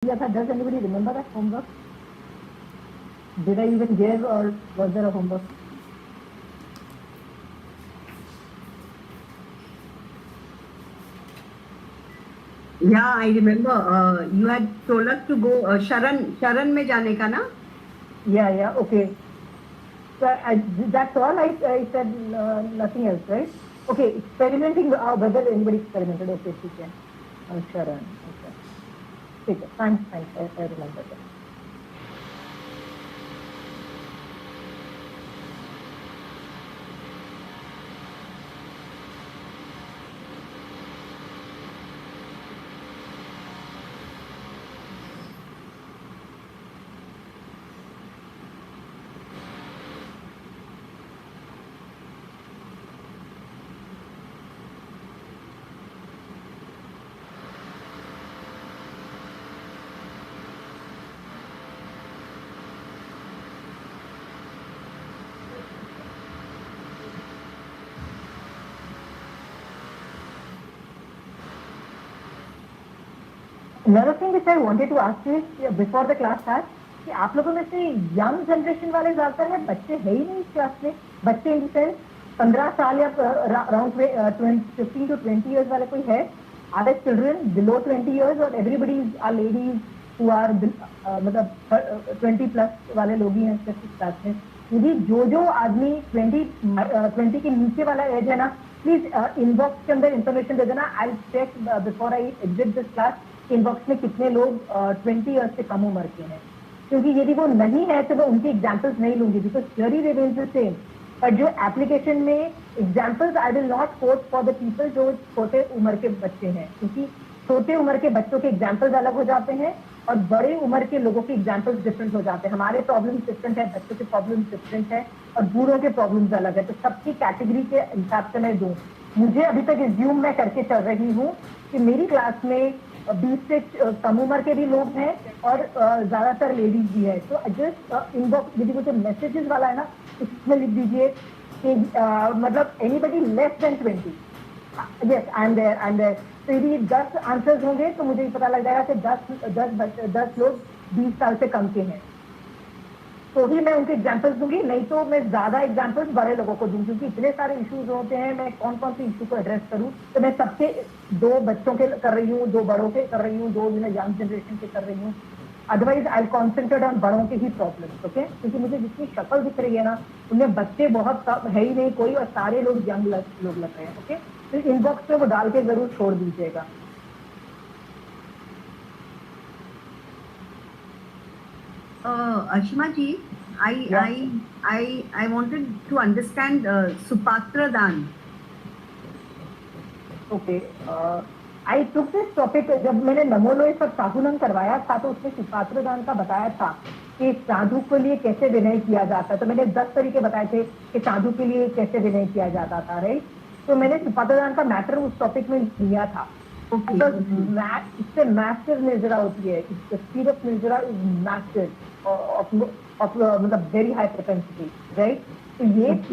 दिया था? Does anybody remember that homework? Did I even give, or was there a homework? Yeah, I remember. You had told us to go Sharan में जाने का ना? Yeah, okay. So that's all I said, nothing else, right? Okay, experimenting, whether anybody experimented. Okay, ठीक है. Sharan, okay. ठीक है, fine, I remember that. Another thing which I wanted to ask you is, before the class starts, कि आप लोगों में से young generation वाले ज्यादातर है, बच्चे है ही नहीं इस क्लास में. बच्चे इन सेंस 15 साल या अराउंड 15 to 20 years वाले कोई है? Are there children below 20 years, or everybody are ladies who are मतलब 20 plus वाले लोग ही हैं इस क्लास में? यदि जो आदमी 20 के नीचे वाला एज है ना, प्लीज इनबॉक्स के अंदर इन्फॉर्मेशन दे देना. I check before I exit this class, inbox में कितने लोग 20 ईयर्स से कम उम्र के हैं. क्योंकि यदि वो नहीं है तो मैं उनकी एग्जाम्पल्स नहीं लूंगी, because theory remains the same, पर जो एप्लीकेशन में examples I will not quote for the people जो छोटे उम्र के बच्चे हैं, क्योंकि छोटे उम्र के बच्चों के एग्जाम्पल्स अलग हो जाते हैं और बड़े उम्र के लोगों के एग्जाम्पल्स डिफरेंट हो जाते हैं. हमारे प्रॉब्लम्स डिफरेंट है, बच्चों के प्रॉब्लम्स डिफरेंट है, और बूढ़ों के प्रॉब्लम्स अलग है. तो सबकी कैटेगरी के हिसाब से मैं दूं. मुझे अभी तक एज्यूम मैं करके चल रही हूँ कि मेरी क्लास में 20 से कम उम्र के भी लोग हैं और ज्यादातर लेडीज भी है. तो जस्ट इनबॉक्स यदि वो जो मैसेजेस वाला है ना, उसमें लिख दीजिए कि मतलब anybody less than 20. Yes, I am there. तो यदि 10 आंसर्स होंगे तो मुझे पता लग जाएगा कि 10 लोग 20 साल से कम के हैं, तो ही मैं उनके एग्जाम्पल्स दूंगी. नहीं तो मैं ज्यादा एग्जाम्पल्स बड़े लोगों को दूं, क्योंकि इतने सारे इश्यूज होते हैं, मैं कौन कौन से इशू को एड्रेस करूं. तो मैं सबके 2 बच्चों के कर रही हूँ, 2 बड़ों के कर रही हूँ, 2 यंग जनरेशन के कर रही हूँ. अदरवाइज आई कॉन्सेंट्रेट ऑन बड़ों के ही प्रॉब्लम्स. ओके, क्योंकि मुझे जितनी शक्ल दिख रही है ना, उनमें बच्चे बहुत है ही नहीं कोई, और सारे लोग यंग लोग लग रहे हैं. ओके, तो इनबॉक्स पे वो डाल के जरूर छोड़ दीजिएगा. Ashima ji, I wanted to understand Supatra Dan. Okay, I took this topic. जब मैंने नमो लोई पर साधुनम करवाया था तो उसमें सुपात्र दान का बताया था कि साधु के लिए कैसे विनय किया जाता है. तो मैंने 10 तरीके बताए थे कि साधु के लिए कैसे विनय किया जाता था, राइट. तो मैंने सुपात्र दान का मैटर उस टॉपिक में लिया था. इससे मैसिव निर्जरा होती है. स्पीड ऑफ निर्जरा इज मैसिव, मतलब वेरी हाई प्रोपेंसिटी, राइट. तो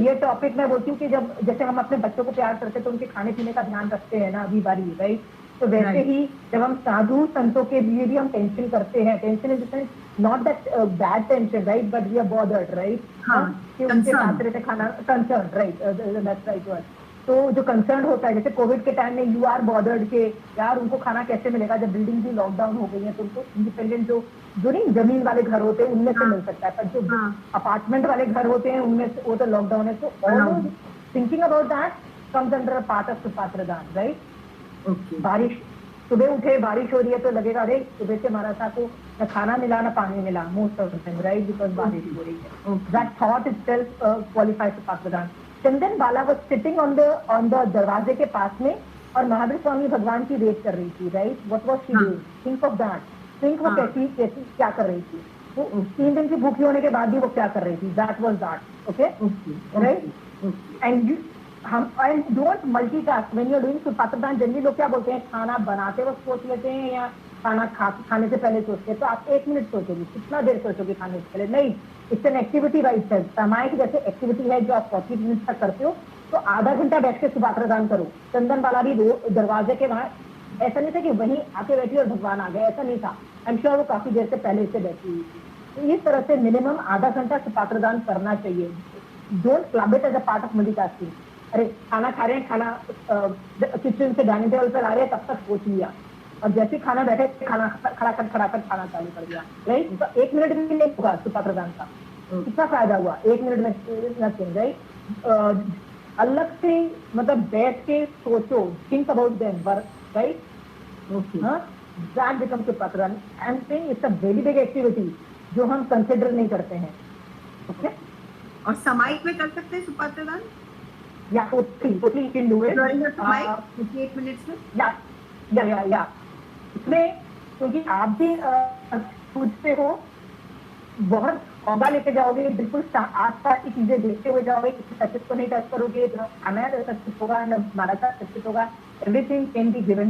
ये टॉपिक मैं बोलती हूँ कि जब जैसे हम अपने बच्चों को प्यार करते हैं तो उनके खाने पीने का ध्यान रखते हैं ना अभी बारी, राइट. तो वैसे ही जब हम साधु संतों के लिए भी हम टेंशन करते हैं, tension in the sense not that bad tension, right, but we are bothered, right, कि उनके साथ रहते खाना, concern, right, that's right word. तो जो कंसर्न होता है, जैसे कोविड के टाइम में यू आर बॉदर्ड के यार उनको खाना कैसे मिलेगा जब बिल्डिंग भी लॉकडाउन हो गई है, तो उनको इंडिपेंडेंट जो नहीं जमीन वाले घर होते हैं उनमें से मिल सकता है, पर जो अपार्टमेंट वाले घर होते हैं उनमें से वो तो लॉकडाउन है. तो all thinking about that comes under part of सुपात्र दान, राइट. बारिश, सुबह उठे बारिश हो रही है तो लगेगा अरे सुबह से हमारा साथ को न खाना मिला न पानी मिला, most of the time, right, because बारिश हो रही है. दैट थॉट इटसेल्फ क्वालिफाइज सुपात्र दान. चंदन बाला was sitting on the दरवाजे के पास में और महावीर स्वामी भगवान की वेट कर रही थी, right. What was she doing? Think of that. Think वो कैसी क्या कर रही थी. वो 3 दिन की भूखी होने के बाद भी वो क्या कर रही थी. That was that. Okay, right. And and don't multitask when you are doing सुपात्र दान. जनरली लोग क्या बोलते हैं, खाना बनाते वक्त सोच लेते हैं या खाना खाने से पहले सोचते हैं. तो आप 1 मिनट सोचोगे, कितना देर सोचोगे खाने से पहले? नहीं, it's an activity by itself. समय की जैसे एक्टिविटी है जो आप 40 मिनट तक करते हो, तो आधा घंटा बैठ के सुपात्र दान करो. चंदन वाला भी दरवाजे के वहां ऐसा नहीं था कि वहीं आके बैठी और भगवान आ गए, ऐसा नहीं था। आई एम श्योर वो काफी देर से पहले से बैठी हुई थी। तो इस तरह से मिनिमम आधा घंटा सुपात्रदान करना चाहिए। Don't club it as a part of multitasking. अरे खाना खा रहे हैं, खाना किचन से डाइनिंग टेबल पर आ रहे हैं, तब तक सोच लिया, और जैसे ही खाना बैठे खाना खड़ा कर खाना चालू कर दिया, राइट। तो 1 मिनट भी नहीं होगा सुपात्रदान का, कितना फायदा हुआ 1 मिनट में, नथिंग, राइट। अलग से मतलब बैठ के सोचो, think about them work, right. Okay. हाँ, दैट बिकम्स सुपात्रदान। I am saying it's a very big activity जो हम कंसिडर नहीं करते हैं। ओके, और समाहित में कर सकते हैं सुपात्रदान या totally you can do it during the समाहित 58 मिनट्स में। या इसमें, क्योंकि आप भी पूछते हो, बहुत औगा लेके जाओगे, बिल्कुल आसपास की चीजें देखते हुए जाओगे, किसी सचित को नहीं टच करोगे, खाना सचित होगा, हमारा सचित होगा, एवरीथिंग कैन बी गिवन,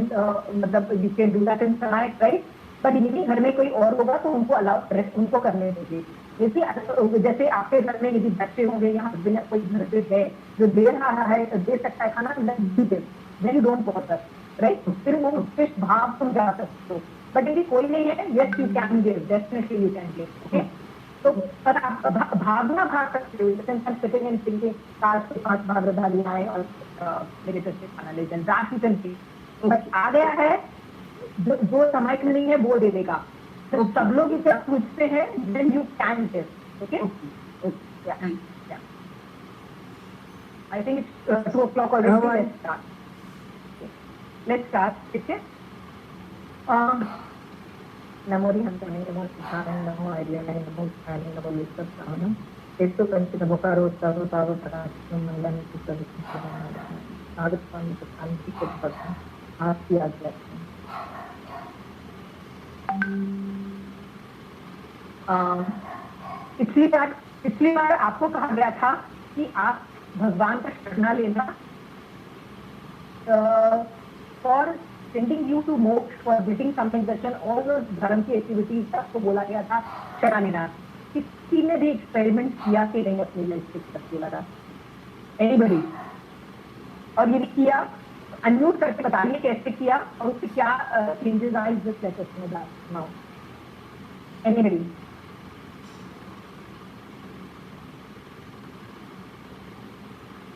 मतलब you can do that in समाहित, राइट। बट यदि घर में कोई और होगा तो उनको अलाउ, उनको करने देंगे। जैसे आपके घर में यदि बच्चे होंगे या हस्बैंड कोई घर पे है जो दे रहा है, दे सकता है खाना, then you don't bother, right. फिर वो उसके भाव तुम जा सकते हो। बट यदि कोई नहीं है, yes you can give, definitely you can give, okay. तो पर आप भागना भाग सकते हो, सिटिंग एंड थिंकिंग, काश के 5 भाग धालियां आए और मेरे घर से खाना ले जाए, that you can see. But आ गया है, जो समय में नहीं है वो दे देगा, तो सब लोग इसे पूछते हैं, then you can give, okay. I think it's 2 o'clock already. Let's start. ठीक है। नमो रिहंतने, नमो सिद्धारं, नमो आर्यने, नमो स्थाने, नमो युक्तस्थानं, तेस्तु कंचित बोकारो तारो तारो प्रकाशनं मंगलं कुशलं आगतवान् शांति के भक्ति आपकी आज्ञा। पिछली बार आपको कहा गया था कि आप भगवान का शरणा लेना फॉर सेंडिंग यू टू मोक्ष, फॉर गेटिंग समथिंग दर्शन, और धर्म की एक्टिविटीज आपको बोला गया था शरण लेना। किसी ने भी एक्सपेरिमेंट किया कि नहीं अपनी लाइफ से करके लगा? एनीबडी? और ये किया, अनम्यूट करके बताइए कैसे किया और उससे क्या चेंजेस आए, just let us know that now. Anybody?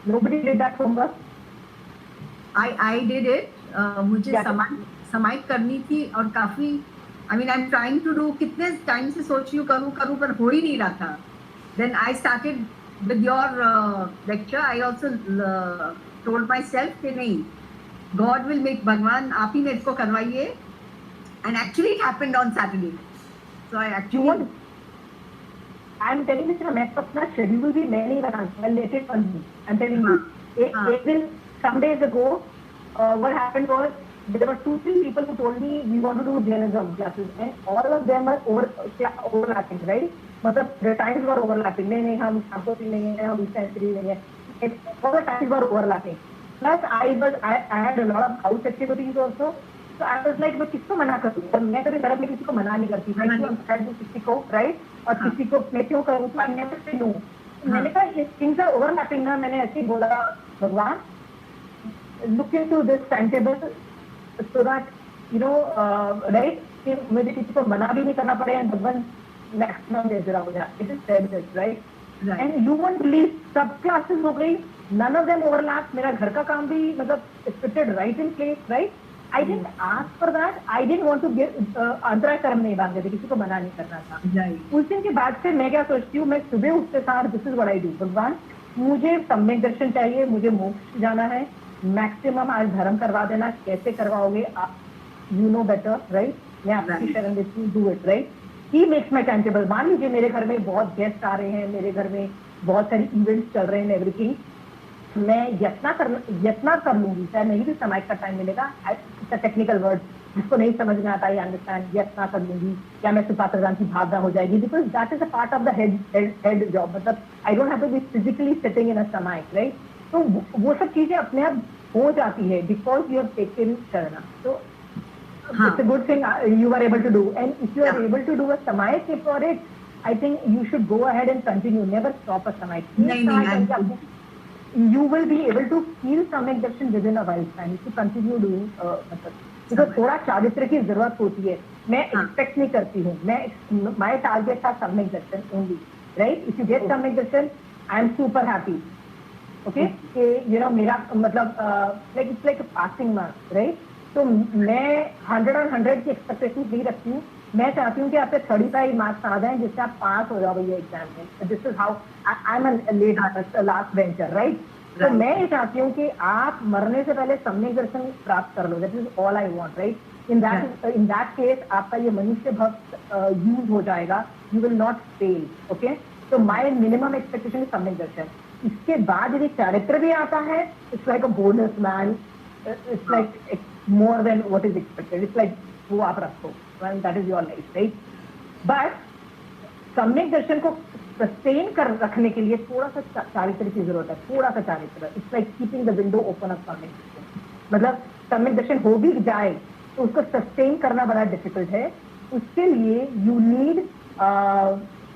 Nobody did that homework? I did it. मुझे समाहित करनी थी और काफी, I mean I'm trying to do, कितने टाइम से सोच रही हूँ करूँ पर हो ही नहीं रहा था। Then I started with your lecture. I also told myself कि नहीं, God will make, भगवान आप ही मेरे को करवाइए, and actually it happened on Saturday. So I actually, I'm telling you, मैं तो अपना शेड्यूल भी मैं नहीं बना, मैं लेटेड on you. I'm telling you. एक दिन, some days ago, what happened was there were 2-3 people who told me we want to do Jainism classes, and all of them were overlapping, right? मतलब the times were overlapping. नहीं हम शांति नहीं है, हम century नहीं है. All the times were overlapping. Plus I had a lot of house activities also. So I was like, मैं किसको मना करूँ? और मैं कभी घर में किसी को मना नहीं करती, मैं क्यों किसी को, राइट? और किसी को मैं क्यों करूँ? तो I never say no. मैंने कहा ये थिंग्स आर ओवरलैपिंग ना, मैंने ऐसे ही बोला, भगवान look into this time table so that you know, right, कि मुझे किसी को मना भी नहीं करना पड़े, भगवान मैक्सिमम दे जरा हो जाए। It is said this, right? And you won't believe, सब क्लासेस हो गई, नन ऑफ देम ओवरलैप। मेरा घर का काम भी मतलब fitted right in place, right? I didn't ask for that. I didn't want to give अंतराय कर्म नहीं बांधे थे, किसी को मना नहीं करना था। उस दिन के बाद से मैं क्या सोचती हूँ, मैं सुबह उठते सार this is what I do, भगवान मुझे सम्यक दर्शन चाहिए, मुझे मोक्ष जाना है, मैक्सिमम आज धर्म करवा देना, कैसे करवाओगे आप, यू नो बेटर, राइट? मैं आपकी शरण देती हूँ, do it, right? He makes my time table. मान लीजिए मेरे घर में बहुत गेस्ट आ रहे हैं, मेरे घर में बहुत सारी इवेंट्स चल रहे हैं, एवरीथिंग, मैं यत्ना कर लूंगी, चाहे नहीं भी समय का टाइम मिलेगा। टेक्निकल वर्ड जिसको नहीं समझ में आता, आई अंडरस्टैंड, यत्ना कर लूंगी, या मैं सुपात्रदान की भावना हो जाएगी, because that is a part of the head job. मतलब I don't have to be physically sitting in a समय, राइट? तो वो सब चीजें अपने आप हो जाती है बिकॉज यू हैव टेकन शरणा। तो it's a good thing you are able to do, and if you are able to do a samayik for it, I think you should go ahead and continue, never stop a samayik. You will be able to feel samayik darshan within a while time if you continue doing because थोड़ा चारित्र की जरूरत होती है. मैं हाँ. Expect नहीं करती हूँ. मैं माई टारगेट था सम्यक दर्शन only, right. If you get सम्यक दर्शन I am super happy. Okay, कि मेरा मतलब like it's like passing marks, right. तो मैं 100 और 100 की एक्सपेक्टेशन नहीं रखती हूँ. मैं चाहती हूँ कि आपके 35 मार्क्स आ जाएं जिससे आप पास हो जाओ भैया एग्जाम में. This is how I am late last bencher, right. तो मैं ये चाहती हूँ कि आप मरने से पहले सम्यक दर्शन प्राप्त कर लो. That is all I want, right. In that case आपका ये मनुष्य भक्त यूज हो जाएगा. You will not fail. Okay, तो माई मिनिमम एक्सपेक्टेशन इज सम्यक दर्शन. इसके बाद यदि चारित्र भी आता है, it's like a bonus man. It's like more than what is expected. It's like वो आप रखो, that is your life, right. But सम्यक दर्शन को सस्टेन कर रखने के लिए थोड़ा सा चारित्र की जरूरत है. थोड़ा सा चारित्र. It's like keeping the window open of सम्यक दर्शन. मतलब सम्यक दर्शन हो भी जाए तो उसको सस्टेन करना बड़ा डिफिकल्ट है. उसके लिए यू नीड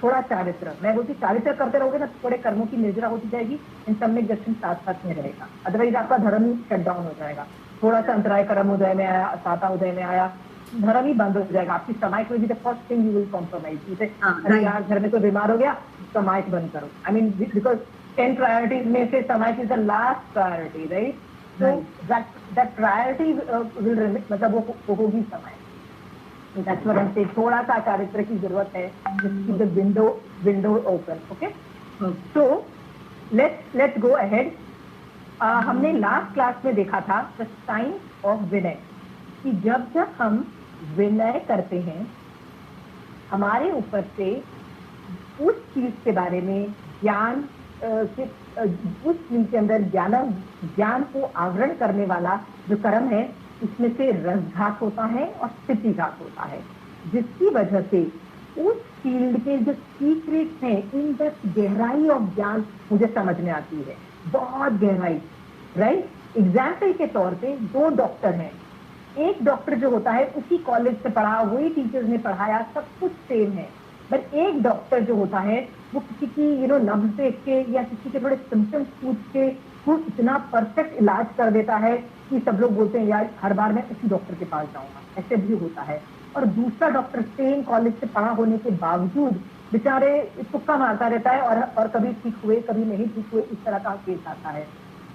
थोड़ा चारित्र. मैं बोलती चारित्र करते रहोगे ना, थोड़े कर्मों की निर्जरा होती जाएगी. इन सम्यक दर्शन साथ साथ में रहेगा. अदरवाइज आपका धर्म ही शट डाउन हो जाएगा. थोड़ा सा अंतराय कर्म उदय में आया, साता उदय में आया, धर्म ही बंद हो जाएगा. आपकी समाइक में भी the first thing you will compromise. जैसे अरे यार घर में कोई बीमार हो गया, समाइक बंद करो. आई मीन बिकॉज 10 प्रायोरिटीज में से समाइक is the last priority, right. तो दैट प्रायोरिटी विल मतलब वो होगी समाइक. That's what I'm saying. थोड़ा सा चारित्र की जरूरत है. Just keep the window open. Okay? So let's go ahead. हमने लास्ट क्लास में देखा था the science of विनय, कि जब हम विनय करते हैं हमारे ऊपर से उस चीज के बारे में ज्ञान उस चीज के अंदर ज्ञान को आवरण करने वाला जो कर्म है उसमें से रसघात होता है और स्थितिघात होता है, जिसकी वजह से उस फील्ड के जो सीक्रेट्स हैं, इन डेप्थ गहराई और ज्ञान मुझे समझ में आती है. बहुत गहराई, राइट. एग्जाम्पल के तौर पे 2 डॉक्टर हैं. एक डॉक्टर जो होता है उसी कॉलेज से पढ़ा, वही टीचर्स ने पढ़ाया, सब कुछ सेम है. बट एक डॉक्टर जो होता है वो किसी की नब्ज देख के या किसी के थोड़े सिम्टम्स पूछ के वो इतना परफेक्ट इलाज कर देता है कि सब लोग बोलते हैं यार हर बार मैं उसी डॉक्टर के पास जाऊंगा. ऐसे भी होता है. और दूसरा डॉक्टर सेम कॉलेज से पढ़ा होने के बावजूद बेचारे तुक्का मारता रहता है और कभी ठीक हुए कभी नहीं ठीक हुए, इस तरह का केस आता है.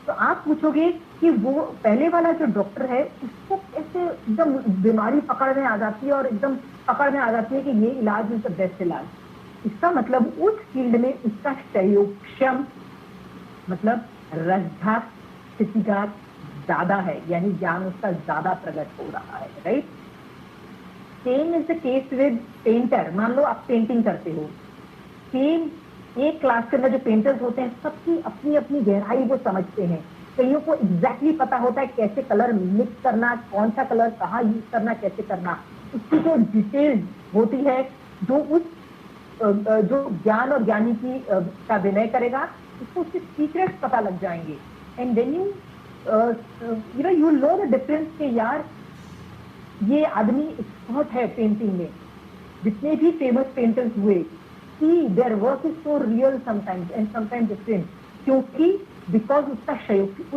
तो आप पूछोगे कि वो पहले वाला जो डॉक्टर है उसको कैसे एकदम बीमारी पकड़ में आ जाती है और एकदम पकड़ में आ जाती है कि ये इलाज इज द बेस्ट इलाज. इसका मतलब उस फील्ड में उसका संयोगक्षम मतलब रसघात स्थितिघात ज्यादा है, यानी ज्ञान उसका ज्यादा प्रकट हो रहा है, right. Same is the case with painter. मान लो आप पेंटिंग करते हो. सेम एक क्लास के अंदर जो पेंटर्स होते हैं सबकी अपनी अपनी गहराई वो समझते हैं. कईयों को एग्जैक्टली पता होता है कैसे कलर मिक्स करना, कौन सा कलर कहाँ यूज करना, कैसे करना. उसकी जो डिटेल होती है जो उस जो ज्ञान और ज्ञानी की का विनय करेगा उसको उसके सीक्रेट्स पता लग जाएंगे. And then you know the difference कि यार ये आदमी एक्सपर्ट है पेंटिंग में. जितने भी फेमस पेंटर्स हुए, their work is so real sometimes and sometimes different, क्योंकि बिकॉज उसका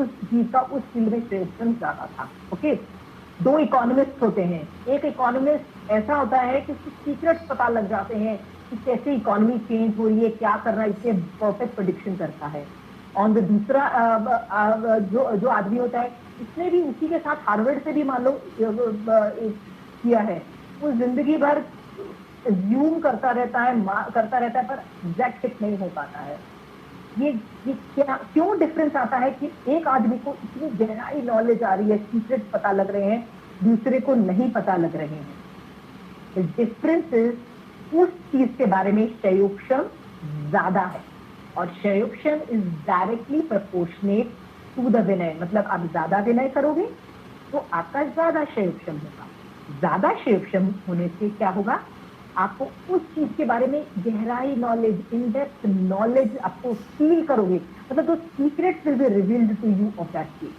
उस चीज का उस फील्ड में प्रयोजन ज्यादा था. ओके, 2 इकोनॉमिस्ट होते हैं. एक इकोनॉमिस्ट ऐसा होता है कि उसके सीक्रेट्स पता लग जाते हैं कि कैसे इकोनॉमी चेंज हो रही है, क्या कर रहा है, इसके परफेक्ट प्रेडिक्शन करता है. ऑन द दूसरा जो आदमी होता है इसने भी उसी के साथ हार्वर्ड से भी मान लो किया है. वो जिंदगी भर ज्यूम करता रहता है पर एग्जैक्ट हिट नहीं हो पाता है. ये क्या क्यों डिफरेंस आता है कि एक आदमी को इतनी गहराई नॉलेज आ रही है, सीक्रेट पता लग रहे हैं, दूसरे को नहीं पता लग रहे हैं. डिफरेंस इज उस चीज के बारे में संयोगक्षम ज्यादा है और संयोगक्षम is directly proportionate to the विनय. मतलब आप ज्यादा विनय करोगे तो आपका ज्यादा संयोगक्षम होगा. ज्यादा संयोगक्षम होने से क्या होगा, आपको उस चीज के बारे में गहराई नॉलेज, इन डेप्थ नॉलेज आपको फील करोगे. मतलब तो secret will be revealed to you of that चीज.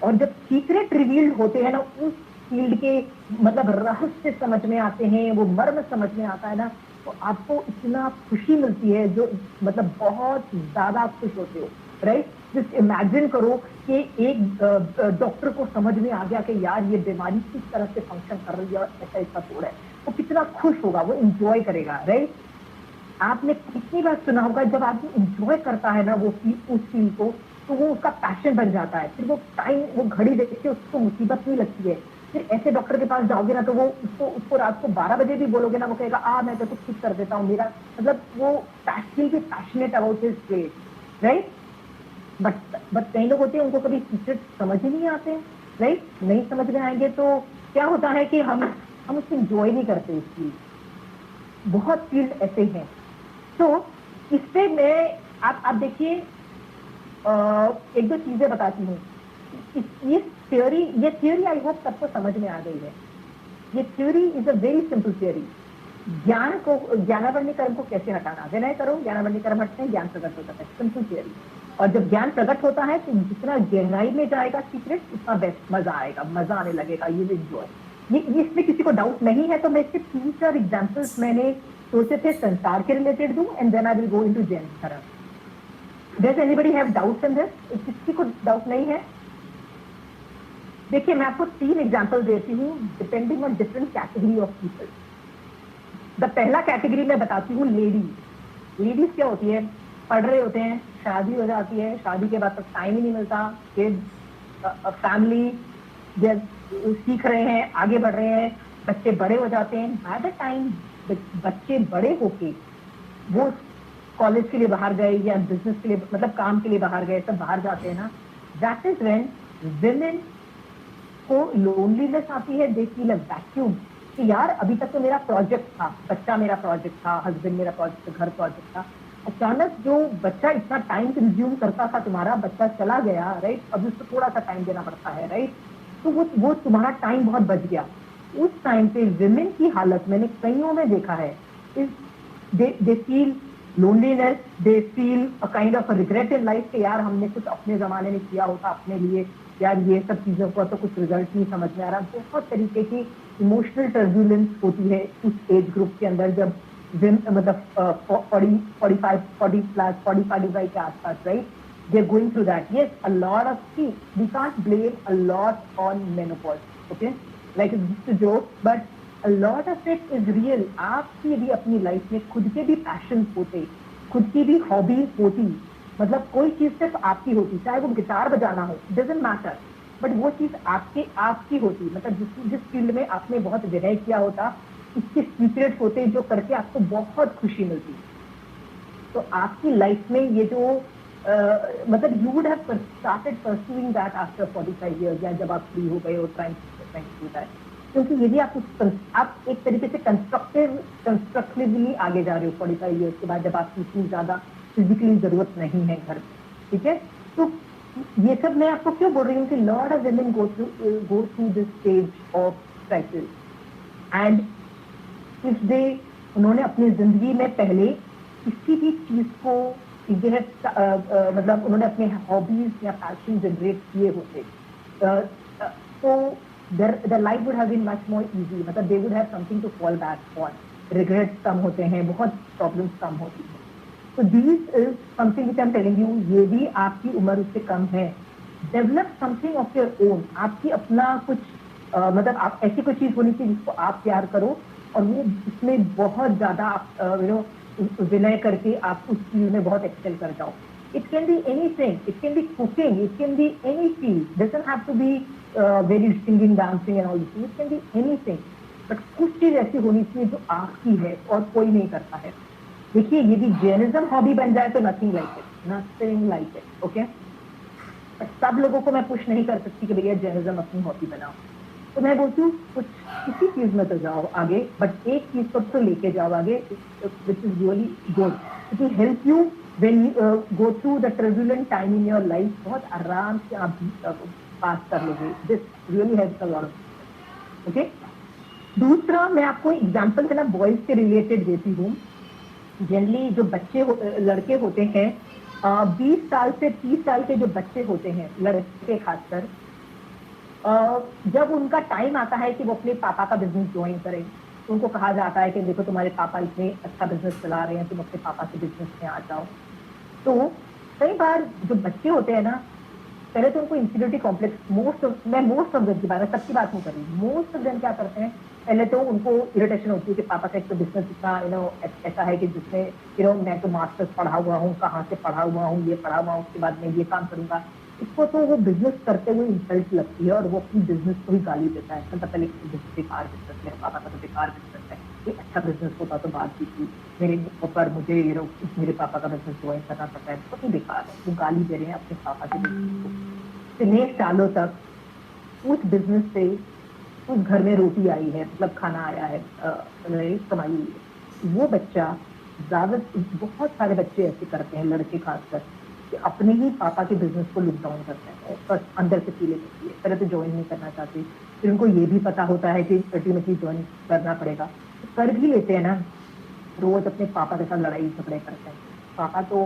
और जब सीक्रेट रिवील्ड होते हैं ना, उस फील्ड के मतलब रहस्य समझ में आते हैं, वो मर्म समझ में आता है ना, तो आपको इतना खुशी मिलती है जो मतलब बहुत ज्यादा खुश होते हो, राइट. जस्ट इमेजिन करो कि एक डॉक्टर को समझ में आ गया कि यार ये बीमारी किस तरह से फंक्शन कर रही है और ऐसा इसका तोड़ है, वो कितना खुश होगा, वो इंजॉय करेगा, राइट। आपने कितनी बार सुना होगा जब आदमी इंजॉय करता है ना वो उस फील को, तो वो उसका पैशन बन जाता है, फिर वो टाइम वो घड़ी देख के उसको मुसीबत नहीं लगती है। फिर ऐसे डॉक्टर के पास जाओगे ना तो वो उसको रात को 12 बजे भी बोलोगे ना, वो कहेगा मैं तो कुछ ठीक कर देता हूँ, मेरा मतलब वो passionate about his place, right. But कई लोग होते हैं उनको कभी सीक्रेट समझ ही नहीं आते, राइट। नहीं समझ में आएंगे तो क्या होता है कि हम उसको इंजॉय नहीं करते इस फील्ड। बहुत फील्ड ऐसे हैं। तो इस पे मैं आप देखिए एक दो चीजें बताती हूँ। ये थियोरी आई होप सबको समझ में आ गई है। ये theory is a very simple theory. ज्ञानावरणी कर्म को कैसे हटाना, विनय करो ज्ञानावरणी कर्म हटते हैं, ज्ञान प्रकट होता है, सिंपल थ्योरी। और जब ज्ञान प्रकट होता है तो जितना गहराई में जाएगा सीक्रेट, उतना बेस्ट मजा आएगा, मजा आने लगेगा, ये एंजॉय। ये इसमें किसी को डाउट नहीं है तो मैं इसके 3-4 एग्जाम्पल्स मैंने सोचे थे संसार के रिलेटेड दूं, and then I will go into Jain धर्म। Does anybody have doubts in this? किसी को डाउट नहीं है? देखिए मैं आपको 3 एग्जाम्पल देती हूँ depending on different category of people. The पहला कैटेगरी मैं बताती हूँ लेडीज क्या होती है, पढ़ रहे होते हैं, शादी हो जाती है, शादी के बाद तक टाइम ही नहीं मिलता, फैमिली सीख रहे हैं, आगे बढ़ रहे हैं, बच्चे बड़े हो जाते हैं। बाय द टाइम बच्चे बड़े होके वो कॉलेज के लिए बाहर गए या बिजनेस के लिए मतलब काम के लिए बाहर गए, सब बाहर जाते हैं ना, दैट इज व्हेन विमेन को लोनलीनेस आती है, दे फील अ वैक्यूम कि यार अभी तक तो मेरा प्रोजेक्ट था, बच्चा मेरा प्रोजेक्ट था, हस्बैंड मेरा प्रोजेक्ट, घर प्रोजेक्ट था, अचानक जो बच्चा इतना टाइम कंज्यूम करता था तुम्हारा, बच्चा चला गया, राइट। अब उसको थोड़ा सा टाइम देना पड़ता है, राइट। तो वो तुम्हारा टाइम बहुत बच गया। उस टाइम पे विमेन की हालत मैंने कईयों में देखा है, they feel loneliness, they feel a kind of regret in life कि यार हमने कुछ अपने जमाने में किया होता अपने लिए, यार ये सब चीजों का तो कुछ रिजल्ट नहीं समझ में आ रहा। बहुत तरीके की इमोशनल टर्ब्यूलेंस होती है उस एज ग्रुप के अंदर, जब मतलब 45 के आसपास, right. They are going through that. Yes, a lot of see we can't blame a lot on menopause, okay, like it's a joke, but a lot of it is real. आपकी भी अपनी life में खुद के भी passion होते, खुद की भी हॉबीज होती, मतलब कोई चीज सिर्फ आपकी होती, चाहे वो गिटार बजाना हो, डजंट मैटर, बट वो चीज आपकी होती, मतलब जिस फील्ड में आपने बहुत विनय किया होता, इसके सीक्रेट होते जो करके आपको बहुत खुशी मिलती। तो आपकी लाइफ में ये जो मतलब you would have started pursuing that after 45 years, या जब आप फ्री हो गए हो ट्राइंग टू दैट, क्योंकि यदि आप एक तरीके से कंस्ट्रक्टिवली आगे जा रहे हो 45 इयर्स के बाद, जब आपकी इतनी ज्यादा फिजिकली जरूरत नहीं है घर, ठीक है। तो ये सब मैं आपको क्यों बोल रही हूँ कि lot of women go through this stage of crisis, and if they उन्होंने अपनी जिंदगी में पहले किसी भी चीज को मतलब उन्होंने अपने हॉबीज या पैशन जनरेट किए होते, तो their life would have been much more easy, मतलब they would have something to fall back on, regrets कम होते हैं, बहुत प्रॉब्लम्स कम होती हैं। तो this is something which I am telling you, ये भी आपकी उम्र उससे कम है, develop something of your own, आपकी अपना कुछ मतलब आप ऐसी कोई चीज होनी चाहिए जिसको आप प्यार करो, और वो इसमें बहुत ज्यादा आप विनय करके आप उस चीज में बहुत एक्सेल कर जाओ। It can be anything. It can be cooking. It can be any field. Doesn't have to be very singing, dancing and all this. It can be anything. But कुछ चीज ऐसी होनी चाहिए जो आपकी है और कोई नहीं करता है। देखिए यदि जैनिज्म हॉबी बन जाए तो nothing like it, nothing like it, okay? But सब लोगों को मैं पुश नहीं कर सकती कि भैया जैनिज्म अपनी हॉबी बनाओ। तो मैं बोलती हूँ कुछ किसी चीज में तो जाओ आगे, बट एक चीज को तो लेके जाओ आगे, which is really good. It will help you when you go through the turbulent time in your life, बहुत आराम से आप पास कर लोगे। This really helps a lot. Okay? दूसरा मैं आपको एग्जाम्पल देना बॉयज के रिलेटेड देती हूँ। जनरली जो बच्चे लड़के होते हैं 20 साल से 30 साल के जो बच्चे होते हैं, लड़के खासकर, जब उनका टाइम आता है कि वो अपने पापा का बिजनेस ज्वाइन करें, तो उनको कहा जाता है कि देखो तुम्हारे पापा इतने अच्छा बिजनेस चला रहे हैं, तुम अपने पापा के बिजनेस में आ जाओ। तो कई बार जो बच्चे होते हैं ना, पहले तो उनको inferiority complex, most of them की बात है, सबकी बात नहीं कर रही, मोस्ट ऑफ देम क्या करते हैं, पहले तो उनको इरिटेशन होती है कि पापा का एक तो बिजनेस इतना ऐसा है कि जिसमें मैं तो मास्टर्स पढ़ा हुआ हूँ, कहाँ से पढ़ा हुआ हूँ, ये पढ़ा हुआ हूँ, उसके बाद मैं ये काम करूंगा। इसको तो वो बिजनेस करते हुए इंसल्ट लगती है और वो अपनी बिजनेस को ही गाली देता है, मतलब पहले बेकार बिजनेस है, पापा का तो बेकार बिजनेस है, ये अच्छा बिजनेस होता तो बात की थी, मेरे ऊपर मुझे मेरे पापा का बिजनेस ज्वाइन करना पड़ता है, तो नहीं बेकार है, वो गाली दे रहे हैं अपने पापा के बिजनेस को। इतने सालों तक उस बिजनेस से उस घर में रोटी आई है, मतलब खाना आया है, कमाई हुई है। वो बच्चा ज्यादा, बहुत सारे बच्चे ऐसे करते हैं, लड़के खासकर, कि अपने ही पापा के बिजनेस को लुक डाउन करते हैं, बस अंदर से फीलिंग होती है, पहले तो ज्वाइन नहीं करना चाहते, फिर उनको ये भी पता होता है कि अल्टीमेटली ज्वाइन करना पड़ेगा, तो कर भी लेते हैं ना, रोज अपने पापा के साथ लड़ाई झगड़े करते हैं। पापा तो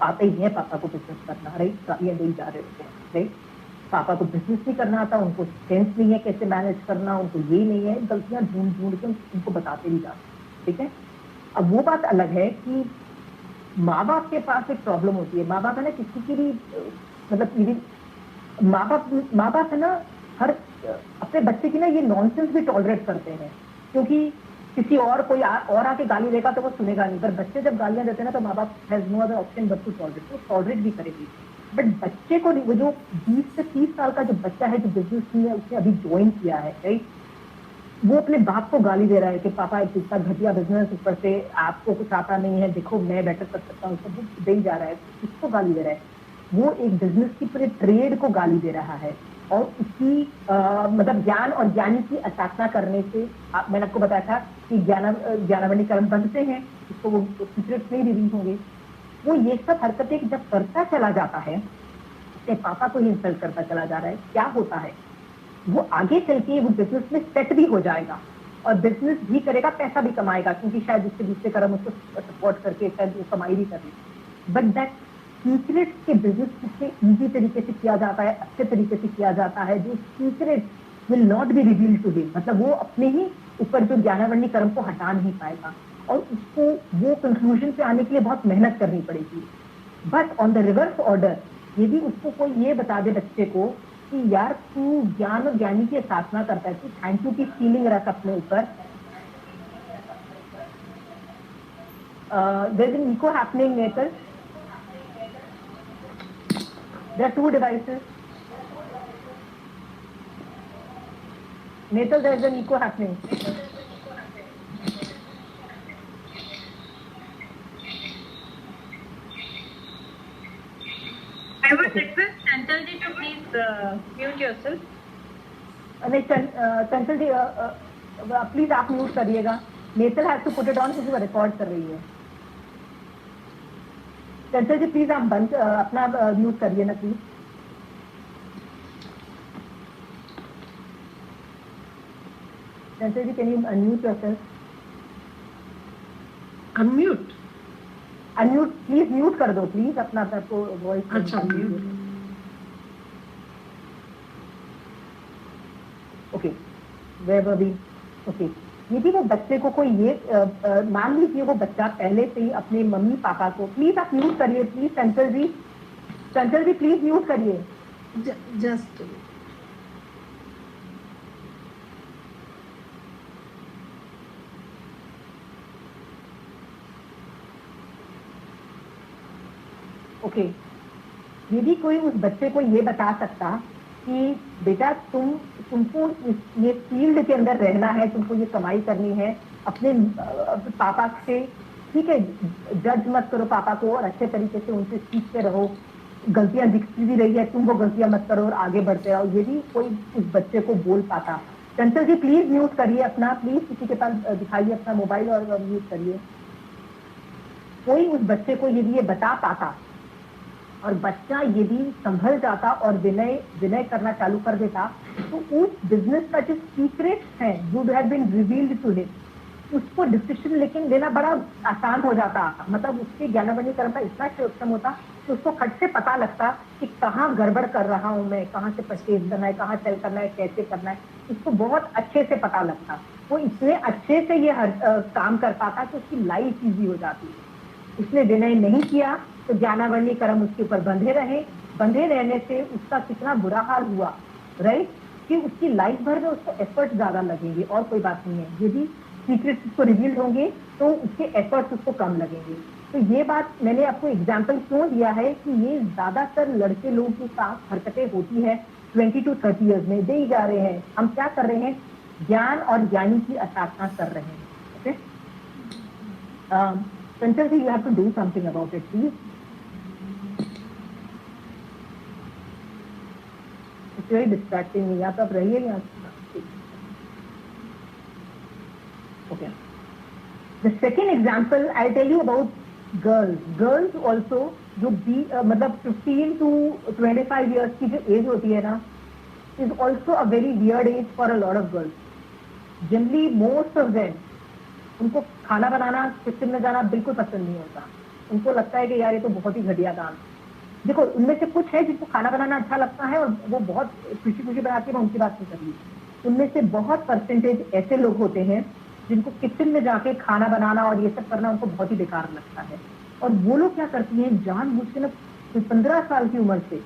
आते ही है पापा को बिजनेस करना, राइट, गालियां दे जा रहे होते हैं, राइट, पापा को बिजनेस नहीं करना आता, उनको सेंस नहीं है कैसे मैनेज करना, उनको ये नहीं है, गलतियां ढूंढ ढूंढ के उनको बताते भी जाते, ठीक है। अब वो बात अलग है कि माँ बाप के पास एक प्रॉब्लम होती है, माँ बाप है ना किसी की भी मतलब माँ बाप है ना, हर अपने बच्चे की ना ये नॉनसेंस भी टॉलरेट करते हैं, क्योंकि किसी और कोई और आके गाली देगा तो वो सुनेगा नहीं, पर बच्चे जब गालियां देते हैं ना तो माँ बाप has no other option but to tolerate, तो टॉलरेट भी करेगी। बट बच्चे को वो जो 20 से 30 साल का जो बच्चा है, जो बिजनेस में उसने अभी ज्वाइन किया है, राइट, वो अपने बाप को गाली दे रहा है कि पापा एक इतना घटिया बिजनेस, ऊपर से आपको कुछ आता नहीं है, देखो मैं बेटर कर सकता हूँ, सब दे ही जा रहा है, किसको गाली दे रहा है, वो एक बिजनेस की पूरे ट्रेड को गाली दे रहा है। और उसकी मतलब ज्ञान और ज्ञानी की असाधना करने से, मैंने आपको बताया था कि ज्ञानावनी कर्म बनते हैं, इसको वो सीक्रेट्स नहीं रिवील होंगे, वो ये सब हरकतें जब करता चला जाता है, अपने पापा को ही इंसल्ट करता चला जा रहा है, क्या होता है, वो आगे चल के वो बिजनेस में सेट भी हो जाएगा और बिजनेस भी करेगा, पैसा भी कमाएगा, क्योंकि शायद उसके दूसरे कर्म उसको सपोर्ट करके शायद वो कमाई भी कर रही। बट दैट सीक्रेट के बिजनेस कितने इजी तरीके से किया जाता है, अच्छे तरीके से किया जाता है, जो secret will not be reveal to him, मतलब वो अपने ही ऊपर जो ज्ञानावरणी कर्म को हटा नहीं पाएगा और उसको वो कंक्लूजन पे आने के लिए बहुत मेहनत करनी पड़ेगी। But on the reverse order, यदि उसको कोई ये बता दे बच्चे को कि यार तू ज्ञान और ज्ञानी की साधना करता है, तू थैंक यू की फीलिंग रख अपने ऊपर, there is an echo happening nature, there are two devices, nature there is an echo happening. I would request Chantalji to please mute yourself. नहीं, चंचल जी प्लीज आप म्यूट करिएगा, nature has to put it on क्योंकि वो record कर रही है। चंचल ji please आप बंद अपना म्यूट करिए ना please. Chanchal ji can you unmute yourself? Unmute? Unmute please, mute कर दो प्लीज अपना आपको वॉइस। अच्छा म्यूट। ओके, ओके, यदि वो बच्चे को कोई ये मान लीजिए वो बच्चा पहले से ही अपने मम्मी पापा को, प्लीज आप म्यूट करिए please, Chanchal ji please mute करिए। जस्ट ओके, यदि कोई उस बच्चे को ये बता सकता कि बेटा तुमको ये फील्ड के अंदर रहना है, तुमको ये कमाई करनी है अपने पापा से, ठीक है, जज मत करो पापा को और अच्छे तरीके से उनसे सीखते रहो, गलतियां दिखती भी रही है तुम वो गलतियां मत करो और आगे बढ़ते रहो, यदि कोई उस बच्चे को बोल पाता। चंचल जी प्लीज म्यूट करिए अपना, प्लीज किसी के पास दिखाइए अपना मोबाइल और म्यूट करिए। कोई उस बच्चे को यदि ये बता पाता और बच्चा यदि संभल जाता और विनय करना चालू कर देता, तो उस बिजनेस का जो सीक्रेट्स है would have been revealed to him, उसको डिसीजन लेना बड़ा आसान हो जाता, मतलब उसके ज्ञानावरणी कर्म का इतना सक्षम होता कि उसको खट से पता लगता कि कहाँ गड़बड़ कर रहा हूँ मैं, कहाँ से परचेज करना है, कहाँ सेल करना है, कैसे करना है, उसको बहुत अच्छे से पता लगता। वो इतने अच्छे से ये काम कर पाता कि उसकी लाइफ इजी हो जाती। उसने विनय नहीं किया तो ज्ञानावर्णी कर्म उसके ऊपर बंधे रहने से उसका कितना बुरा हाल हुआ, राइट, कि उसकी लाइफ भर में उसको एफर्ट ज्यादा लगेंगे और कोई बात नहीं है। यदि सीक्रेट्स उसको रिवील्ड होंगे तो उसके एफर्ट्स उसको कम लगेंगे। तो ये बात मैंने आपको एग्जाम्पल क्यों दिया है कि ये ज्यादातर लड़के लोगों के साथ हरकतें होती है 20 to 30 ईयर्स में, दे ही जा रहे हैं। हम क्या कर रहे हैं, ज्ञान और ज्ञानी की असाधना कर रहे हैं। Okay, Sanchal ji, you have to do something about it please. It's very distracting me, या तो आप रहिए या okay. The second example I tell you about girls also, जो मतलब 15 to 25 ईयर्स की जो एज होती है ना, is also a very weird age for a lot of girls. Generally most of them, उनको खाना बनाना, किचन में जाना बिल्कुल पसंद नहीं होता। उनको लगता है कि यार ये तो बहुत ही घटिया काम। देखो, उनमें से कुछ है जिनको खाना बनाना अच्छा लगता है और वो बहुत खुशी खुशी बनाती है, मैं उनकी बात नहीं कर रही। उनमें से बहुत परसेंटेज ऐसे लोग होते हैं जिनको किचन में जाके खाना बनाना और ये सब करना उनको बहुत ही बेकार लगता है। और वो लोग क्या करती हैं, जानबूझ के ना 15 साल की उम्र से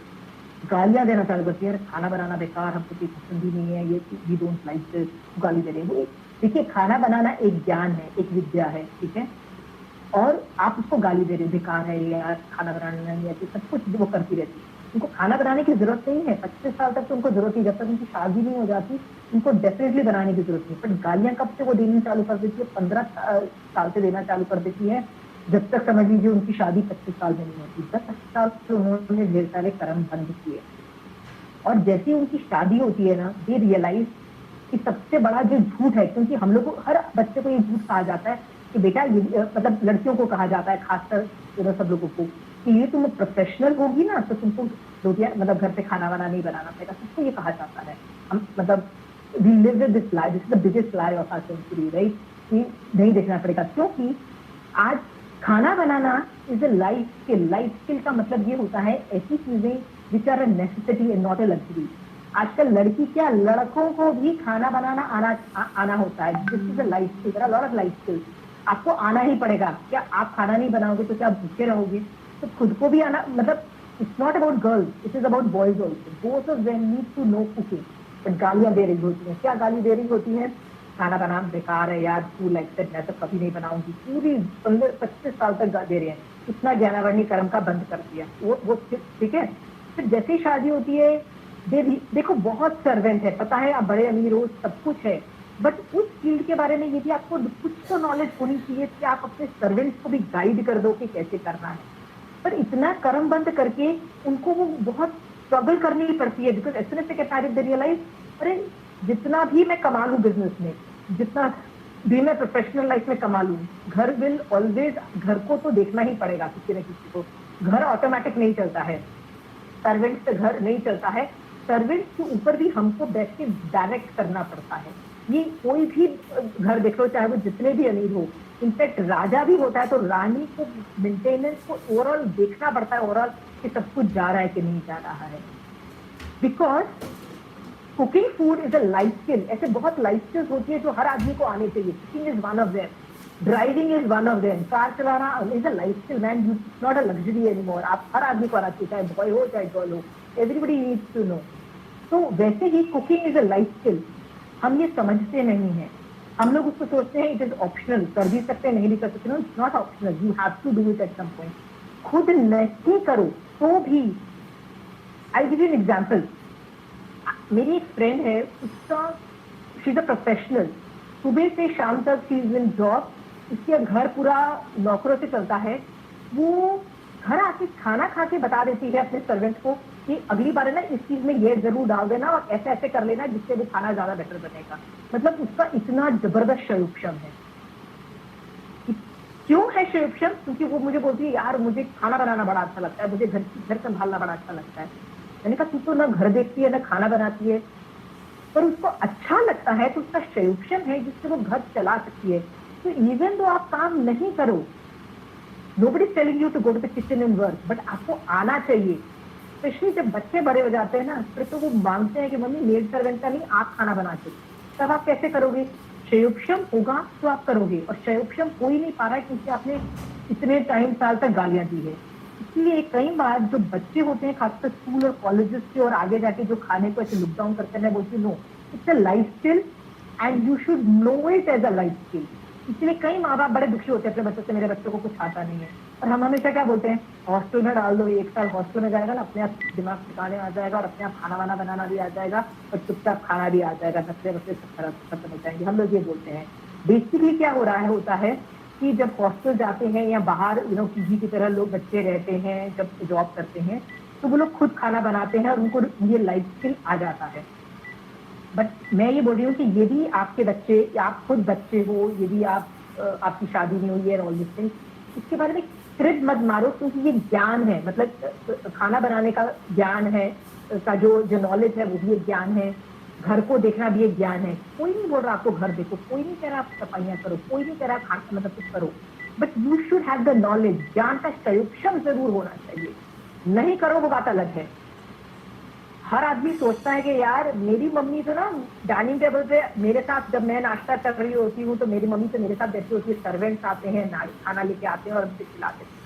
गालियां देना चालू करती है, खाना बनाना बेकार, हमको कोई पसंद ही नहीं है, ये वी डोंट लाइक दिस, गाली दे रहे हैं। देखिए, खाना बनाना एक ज्ञान है, एक विद्या है, ठीक है, और आप उसको गाली दे रहे हो, बेकार है यार खाना बनाना, या सब कुछ वो करती रहती है। उनको खाना बनाने की जरूरत नहीं है, 25 साल तक तो उनको जरूरत नहीं, जब तक उनकी शादी नहीं हो जाती उनको डेफिनेटली बनाने की जरूरत नहीं। बट गालियां कब से वो देनी चालू कर देती है, 15 साल से देना चालू कर देती है, जब तक समझ लीजिए उनकी शादी 25 साल में नहीं होती। 10 साल से उन्होंने ढेर सारे कर्म बंद किए, और जैसे उनकी शादी होती है ना, दे रियलाइज कि सबसे बड़ा जो झूठ है, क्योंकि हम लोग को, हर बच्चे को ये झूठ कहा जाता है कि बेटा ये, मतलब लड़कियों को कहा जाता है खासकर सब लोगों को, कि ये तुम प्रोफेशनल होगी ना तो तुमको रोटियां, मतलब घर पे खाना वाना नहीं बनाना पड़ेगा, सबको ये कहा जाता है। हम मतलब we live with this lie, this is the biggest lie of our century, right, कि नहीं देखना पड़ेगा। क्योंकि आज खाना बनाना is a life skill. Life skill का मतलब ये होता है ऐसी चीजें which are a necessity and not a luxury. आजकल लड़की क्या, लड़कों को भी खाना बनाना आना होता है। This is a life skill, there are lot of life skills. आपको आना ही पड़ेगा। क्या आप खाना नहीं बनाओगे तो क्या भूखे रहोगे? तो खुद को भी आना, मतलब it's not about girls, it is about boys also. Both of them need to know cooking. But गालियां दे रही होती हैं। क्या गाली दे रही होती है? खाना बनाना बेकार है यार, तू लाइक दैट, मैं तो कभी नहीं बनाऊंगी। पूरी 15-25 साल तक दे रहे हैं। इतना ज्ञानावर्णी कर्म का बंद कर दिया वो ठीक है। फिर जैसे ही शादी होती है, देखो बहुत सर्वेंट है, पता है आप बड़े अमीर हो, सब कुछ है, बट उस फील्ड के बारे में यदि आपको कुछ तो नॉलेज होनी चाहिए कि आप अपने सर्वेंट्स को भी गाइड कर दो कि कैसे करना है। पर इतना कर्म बंद करके उनको वो बहुत स्ट्रगल करनी पड़ती है, because as soon as they get married they realise, अरे जितना भी मैं कमा लूं बिजनेस में, जितना भी मैं प्रोफेशनल लाइफ में कमा लूं, घर विल ऑलवेज, घर को तो देखना ही पड़ेगा किसी न किसी को। घर ऑटोमेटिक नहीं चलता है, सर्वेंट से घर नहीं चलता है, सर्वेंट के ऊपर भी हमको बैठ के डायरेक्ट करना पड़ता है। ये कोई भी घर देख लो, चाहे वो जितने भी अमीर हो, इनफैक्ट राजा भी होता है तो रानी को मेंटेनेंस को ओवरऑल देखना पड़ता है, ओवरऑल कि सब कुछ जा रहा है कि नहीं जा रहा है। Because cooking food is a life skill. ऐसे बहुत लाइफ स्किल्स होती है जो हर आदमी को आने चाहिए। Cooking is one of them, driving is one of them, car चलाना is a life skill man, not a luxury anymore. आप हर आदमी को आना चाहिए, चाहे बॉय हो चाहे गर्ल हो, एवरीबडी नीड्स टू नो। तो वैसे ही cooking is a life skill. हम ये समझते नहीं है, हम लोग उसको सोचते हैं इट इज ऑप्शनल, कर भी सकते हैं नहीं भी कर सकते। It's not optional, you have to do it at some point. खुद नहीं करो तो भी, I give you an example. मेरी एक फ्रेंड है, उसका शी इज अ प्रोफेशनल, सुबह से शाम तक शी इज इन जॉब, उसके घर पूरा नौकरों से चलता है। वो घर आके खाना खा के बता देती है अपने सर्वेंट को कि अगली बार है ना इस चीज में ये जरूर डाल देना और ऐसे ऐसे कर लेना जिससे वो खाना ज्यादा बेटर बनेगा। मतलब उसका इतना जबरदस्त शयुक्षम है। क्यों है शयुक्षम? क्योंकि वो मुझे बोलती है यार मुझे खाना बनाना बड़ा अच्छा लगता है, मुझे घर संभालना बड़ा अच्छा लगता है। मैंने कहा तू तो ना घर देखती है ना खाना बनाती है, पर उसको अच्छा लगता है तो उसका शयुक्षम है जिससे वो घर चला सकती है। तो इवन तो आप काम नहीं करो, nobody is telling you to go to the kitchen and work, but आपको आना चाहिए। स्पेशली जब बच्चे बड़े हो जाते हैं ना, फिर तो वो मांगते हैं कि मम्मी मेड सर्वेंट का नहीं, आप खाना बना के। तब आप कैसे करोगे? शयुक्षम होगा तो आप करोगे, और शयुक्षम हो ही नहीं पा रहा है क्योंकि आपने इतने टाइम साल तक गालियां दी है। इसलिए कई बार जो बच्चे होते हैं खासकर स्कूल और कॉलेजेस के और आगे जाके जो खाने को ऐसे लुक डाउन करते हैं, बोलती no it's a life skill and you should know it as a life skill. इसलिए कई माँ बाप बड़े दुखी होते हैं अपने बच्चों से, मेरे बच्चों को कुछ आता नहीं है। और हम हमेशा क्या बोलते हैं, हॉस्टल में डाल दो, 1 साल हॉस्टल में जाएगा ना, अपने आप दिमाग ठिकाने आ जाएगा और अपने आप खाना वाना बनाना भी आ जाएगा और चुपचाप खाना भी आ जाएगा, नखरे वखरे सब खत्म हो जाएंगे। हम लोग ये बोलते हैं। बेसिकली क्या हो रहा है होता है कि जब हॉस्टल जाते हैं या बाहर पीजी की तरह लोग बच्चे रहते हैं, जब जॉब करते हैं तो वो लोग खुद खाना बनाते हैं और उनको ये लाइफ स्किल आ जाता है। बट मैं ये बोल रही हूँ कि यदि आपके बच्चे या आप खुद बच्चे हो, यदि आपकी शादी नहीं हुई है ऑल दिस थिंग, इसके बारे में ट्रिप मत मारो, क्योंकि ये ज्ञान है, मतलब खाना बनाने का ज्ञान है, का जो नॉलेज है वो भी एक ज्ञान है, घर को देखना भी एक ज्ञान है। कोई नहीं बोल रहा आपको घर देखो, कोई नहीं कह रहा आप सफाइयां करो, कोई नहीं कह रहा खाना मतलब कुछ करो, but you should have the knowledge. ज्ञान का संरक्षण जरूर होना चाहिए। नहीं करो वो बात अलग है। हर आदमी सोचता है कि यार मेरी मम्मी तो ना डाइनिंग टेबल पे मेरे साथ, जब मैं नाश्ता कर रही होती हूँ तो मेरी मम्मी तो मेरे साथ बैठी होती है, सर्वेंट्स आते हैं, खाना लेके आते हैं और हमसे खिलाते हैं।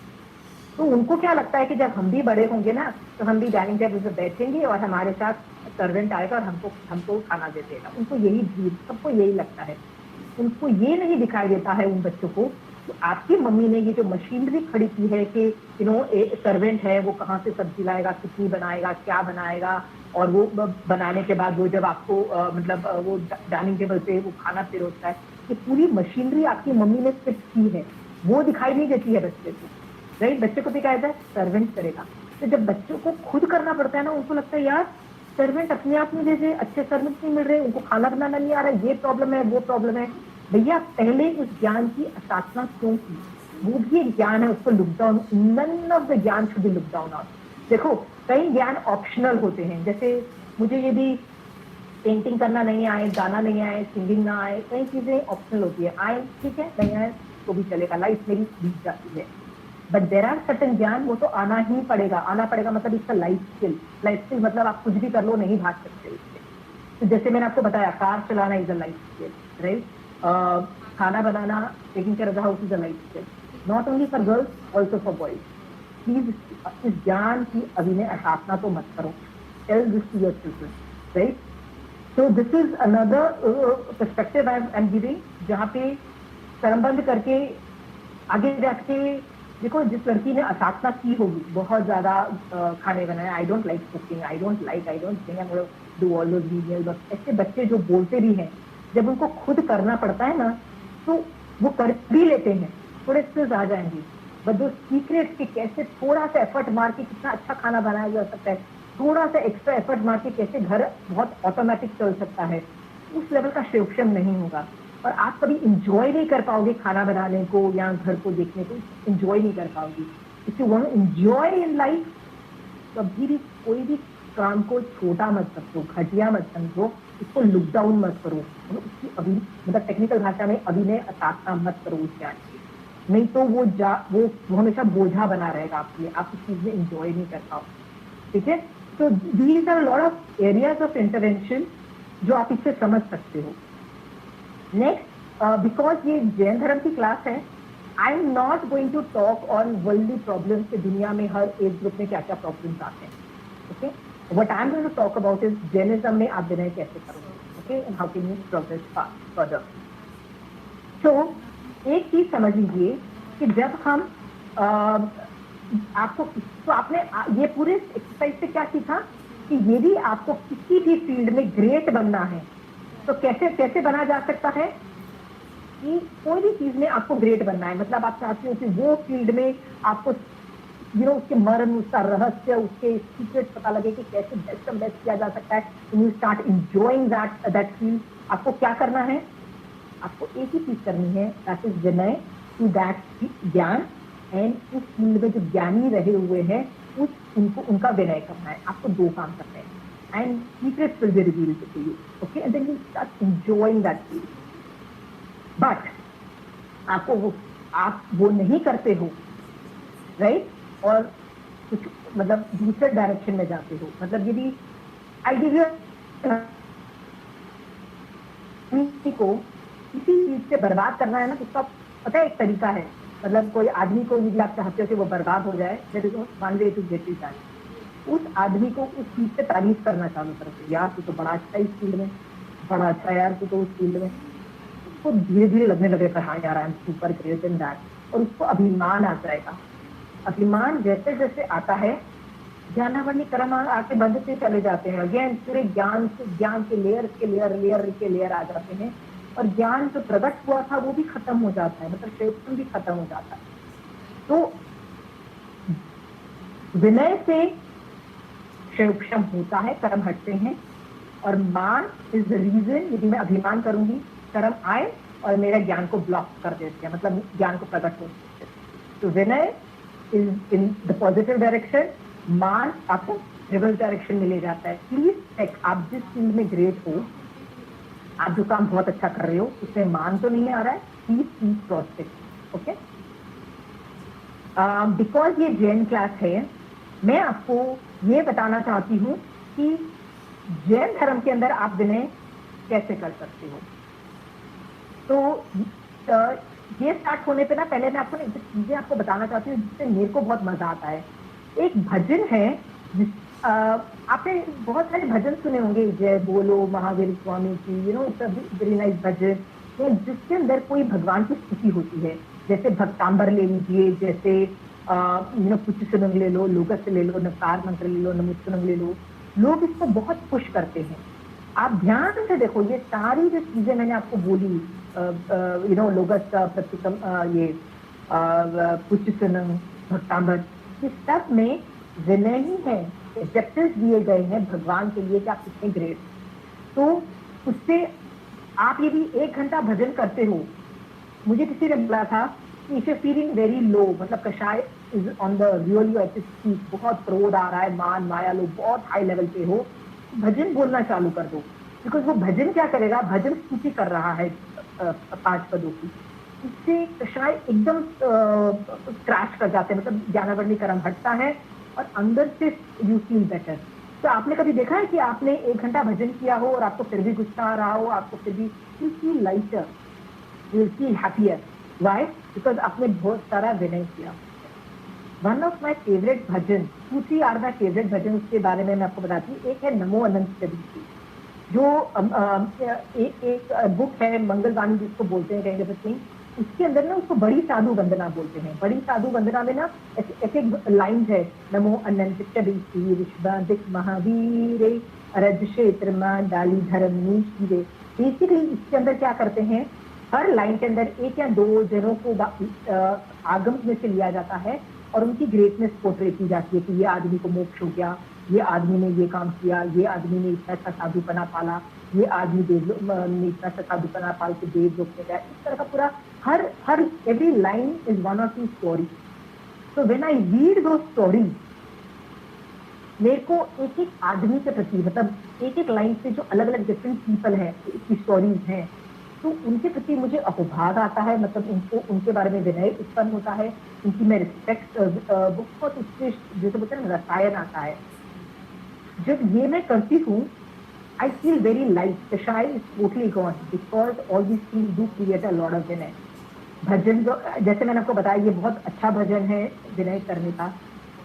तो उनको क्या लगता है कि जब हम भी बड़े होंगे ना तो हम भी डाइनिंग टेबल पे बैठेंगे और हमारे साथ सर्वेंट आएगा और हमको खाना दे देगा। उनको यही भीड़, सबको यही लगता है। उनको ये नहीं दिखाई देता है उन बच्चों को तो आपकी मम्मी ने ये जो मशीनरी खड़ी की है कि सर्वेंट है, वो कहाँ से सब्जी लाएगा, कितनी बनाएगा, क्या बनाएगा, और वो बनाने के बाद वो जब आपको वो डाइनिंग टेबल पे वो खाना पिरोसता है, ये पूरी मशीनरी आपकी मम्मी ने फिट की है, वो दिखाई नहीं देती है बच्चे को। राइट, बच्चे को दिखाया जाए सर्वेंट करेगा। तो जब बच्चों को खुद करना पड़ता है ना, उनको लगता है यार सर्वेंट अपने आप में जैसे अच्छे सर्वेंट नहीं मिल रहे, उनको खाना बनाना नहीं आ रहा है, ये प्रॉब्लम है, वो प्रॉब्लम है। भैया पहले उस ज्ञान की स्थापना क्यों की? वो भी एक ज्ञान है, उसको look down, none of the ज्ञान should be look down on. देखो कई ज्ञान ऑप्शनल होते हैं, जैसे मुझे यदि पेंटिंग करना नहीं आए, गाना नहीं आए, सिंगिंग ना आए, कई चीजें ऑप्शनल होती है। आए ठीक है, नहीं आए तो भी चलेगा, लाइफ मेरी बीत जाती है। बट देर आर सर्टन ज्ञान, वो तो आना ही पड़ेगा। आना पड़ेगा मतलब इसका लाइफ स्किल। लाइफ स्किल मतलब आप कुछ भी कर लो, नहीं भाग सकते उससे। तो जैसे मैंने आपको बताया, कार चलाना is a life skill, right. खाना बनाना, taking care of the house is a life skill, not only for girls also for boys. Please इस ज्ञान की अभिनय स्थापना तो मत करो। Tell this to your children, right. So this is another perspective I am giving, जहाँ पे संबंध करके आगे जाके देखो, जिस लड़की ने स्थापना की होगी, बहुत ज्यादा खाने बनाए, I don't like cooking, I don't think I am do all those videos, but ऐसे बच्चे जो बोलते भी हैं, जब उनको खुद करना पड़ता है ना तो वो कर भी लेते हैं, थोड़े स्किल्स आ जाएंगे। बट जो सीक्रेट कि कैसे थोड़ा सा एफर्ट मार के कितना अच्छा खाना बनाया जा सकता है, थोड़ा सा एक्स्ट्रा एफर्ट मार के कैसे घर बहुत ऑटोमेटिक चल सकता है, उस लेवल का शिक्षण नहीं होगा। और आप कभी इंजॉय नहीं कर पाओगे खाना बनाने को या घर को देखने को, इंजॉय नहीं कर पाओगे। If you want to enjoy in life, कभी भी कोई भी काम को छोटा मत समझो, घटिया मत समझो, इसको लुक डाउन मत करो, उसकी मतलब टेक्निकल भाषा में अभिनय स्थापना मत करो उस ज्ञान की, नहीं तो वो हमेशा बोझा बना रहेगा आपके लिए, आप उस चीज में इंजॉय नहीं कर पाओ। ठीक है, तो these are lot of areas of intervention जो आप इससे समझ सकते हो। नेक्स्ट, बिकॉज ये जैन धर्म की क्लास है, I am not going to talk on worldly problems के दुनिया में हर एज ग्रुप में क्या क्या प्रॉब्लम्स आते हैं। Okay, what I am going to talk about is Jainism में आप विनय कैसे करोगे, okay, and how can you progress further. तो एक चीज समझ लीजिए कि जब हम आपको तो आपने ये पूरे एक्सरसाइज से क्या सीखा कि यदि आपको किसी भी फील्ड में ग्रेट बनना है तो कैसे कैसे बना जा सकता है कि कोई भी चीज में आपको ग्रेट बनना है, मतलब आप चाहते हो कि वो फील्ड में आपको उसके मर्म, उसका रहस्य, उसके सीक्रेट पता लगे कि कैसे बेस्ट ऑफ बेस्ट किया जा सकता है। You start enjoying that field. आपको क्या करना है? आपको एक ही चीज करनी है, दैट इज विनय टू दैट ज्ञान, एंड उस फील्ड में जो ज्ञानी रहे हुए हैं उनका विनय करना है। आपको दो काम करने हैं, and secrets will be revealed to you, okay, and then you start enjoying that field. But आप वो नहीं करते हो, राइट, और कुछ मतलब दूसरे डायरेक्शन में जाते हो। मतलब यदि आई गिव यू को किसी चीज से बर्बाद करना है ना, तो उसका पता है एक तरीका है मतलब कोई आदमी को यदि आप चाहते हो कि वो बर्बाद हो जाए, there is one way to get it done. उस आदमी को उस चीज से तारीफ करना चालू करो, यार तू तो बड़ा अच्छा इस फील्ड में, बड़ा अच्छा यार तू तो उस फील्ड में। उसको धीरे धीरे लगने लगेगा हाँ यार आई am super great in that, और उसको अभिमान आ जाएगा। अभिमान जैसे जैसे आता है, ज्ञानावली कर्म आके बंधते चले जाते हैं, अगेन पूरे ज्ञान के लेयर आ जाते हैं, और ज्ञान जो प्रकट हुआ था वो भी खत्म हो जाता है, मतलब क्षेत्र भी खत्म हो जाता है। तो विनय से क्षम होता है, कर्म हटते हैं, और मान इज द रीजन, यदि मैं अभिमान करूंगी कर्म आए और मेरा ज्ञान को ब्लॉक कर देते हैं, मतलब ज्ञान को प्रकट हो देते हैं। तो विनय is in the positive direction, मान आपको रिवर्स डायरेक्शन में ले जाता है। प्लीज चेक, आप जिस फील्ड में ग्रेट हो, आप जो काम बहुत अच्छा कर रहे हो, उसमें मान तो नहीं आ रहा है, please cross check, okay. Because ये जैन क्लास है, मैं आपको ये बताना चाहती हूँ कि जैन धर्म के अंदर आप विनय कैसे कर सकते हो। तो ये स्टार्ट होने पे ना, पहले मैं आपको चीजें आपको बताना चाहती हूँ जिससे मेरे को बहुत मजा आता है। एक भजन है, आपने बहुत सारे भजन सुने होंगे, जय बोलो महावीर स्वामी की, यू नो वेरी नाइस भजन, जिसके अंदर कोई भगवान की स्तुति होती है। जैसे भक्तांबर ले लीजिए, जैसे पुच्छ सुनंग ले लो, लोगस ले लो, नकार मंत्र ले लो, नमुत्सुनंग ले लो, लोग इसको बहुत पुश करते हैं। आप ध्यान से देखो, ये सारी जो चीजें मैंने आपको बोली, लोगस प्रतिकम, ये पुच्छ सुनंग, भक्तांबर, इस सब में विनय ही है, एडजेक्टिव्स दिए गए हैं भगवान के लिए कि आप कितने ग्रेट। तो उससे आप यदि 1 घंटा भजन करते हो, मुझे किसी ने बोला था कि if you feeling very low, मतलब कषाय is on the really at its peak, बहुत क्रोध आ रहा है, मान माया लो, बहुत हाई लेवल पे हो, भजन बोलना चालू कर दो। बिकॉज वो भजन क्या करेगा, भजन स्तुति कर रहा है 5 पदों की, इससे कषाय एकदम क्रैश कर जाते हैं, मतलब ज्ञानावली कर्म हटता है और अंदर से यू फील बेटर। तो आपने कभी देखा है कि आपने 1 घंटा भजन किया हो और आपको फिर भी गुस्सा आ रहा हो, आपको फिर भी you feel lighter, you feel happier, why? Because आपने बहुत सारा विनय किया। One of my favourite bhajan, 2-3 are my favourite bhajan, उसके बारे में मैं आपको बताती हूँ। एक है नमो अनंत चतुर्थी, जो एक बुक है मंगलवाणी जिसको बोलते हैं कहीं सिंह, उसके अंदर ना उसको बड़ी साधु वंदना बोलते हैं। बड़ी साधु वंदना में ना एक लाइन है, नमो अनंत चतुर्थी विश्वादिक महावीरे अरज क्षेत्र मां डाली धर्म नीचे। बेसिकली इसके अंदर क्या करते हैं, हर लाइन के अंदर 1 या 2 जनों को आगम में से लिया जाता है और उनकी ग्रेटनेस पोर्ट्रेट की जाती है कि ये आदमी को मोक्ष हो गया, ये आदमी ने ये काम किया, ये आदमी ने इतना अच्छा साधुपना पाला, ये आदमी ने इतना अच्छा साधुपना पाल के देवलोक में गया। इस तरह का पूरा हर every line is one of the story. So when I read दो स्टोरी, मेरे को एक एक आदमी के प्रति, मतलब एक एक लाइन से जो अलग अलग डिफरेंट पीपल हैं, की स्टोरीज हैं, तो उनके प्रति मुझे अहोभाग आता है, मतलब उनको उनके बारे में विनय उत्पन्न होता है, उनकी मैं रिस्पेक्ट, बहुत उत्कृष्ट जैसे बोलते हैं रसायन आता है। जब ये मैं करती हूँ, I feel very light, the शाई is totally gone, because all this things do create a lot of विनय। भजन जो जैसे मैंने आपको बताया, ये बहुत अच्छा भजन है विनय करने का।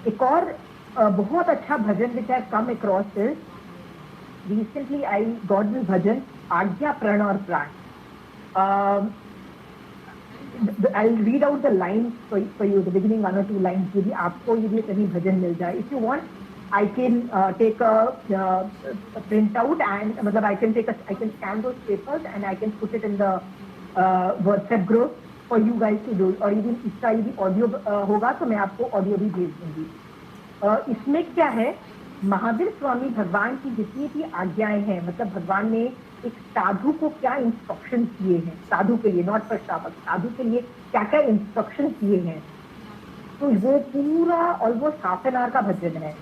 एक और बहुत अच्छा भजन which has come across is, recently I got this bhajan, आज्ञा प्रण और प्राण। I'll read out the lines for you, the beginning 1 or 2 lines. यदि आपको यदि कहीं भजन मिल जाए, if you want, I can take a print out and मतलब I can scan those papers and I can put it in the WhatsApp group for you guys to do. और यदि इसका यदि ऑडियो होगा तो मैं आपको ऑडियो भी भेज दूंगी। इसमें क्या है, महावीर स्वामी भगवान की जितनी भी आज्ञाएं हैं, मतलब भगवान ने एक साधु को क्या इंस्ट्रक्शन दिए हैं, साधु के लिए, नॉट फॉर श्रावक, साधु के लिए क्या क्या इंस्ट्रक्शन दिए हैं, तो वो पूरा ऑलमोस्ट हाफ एन आवर का भजन है,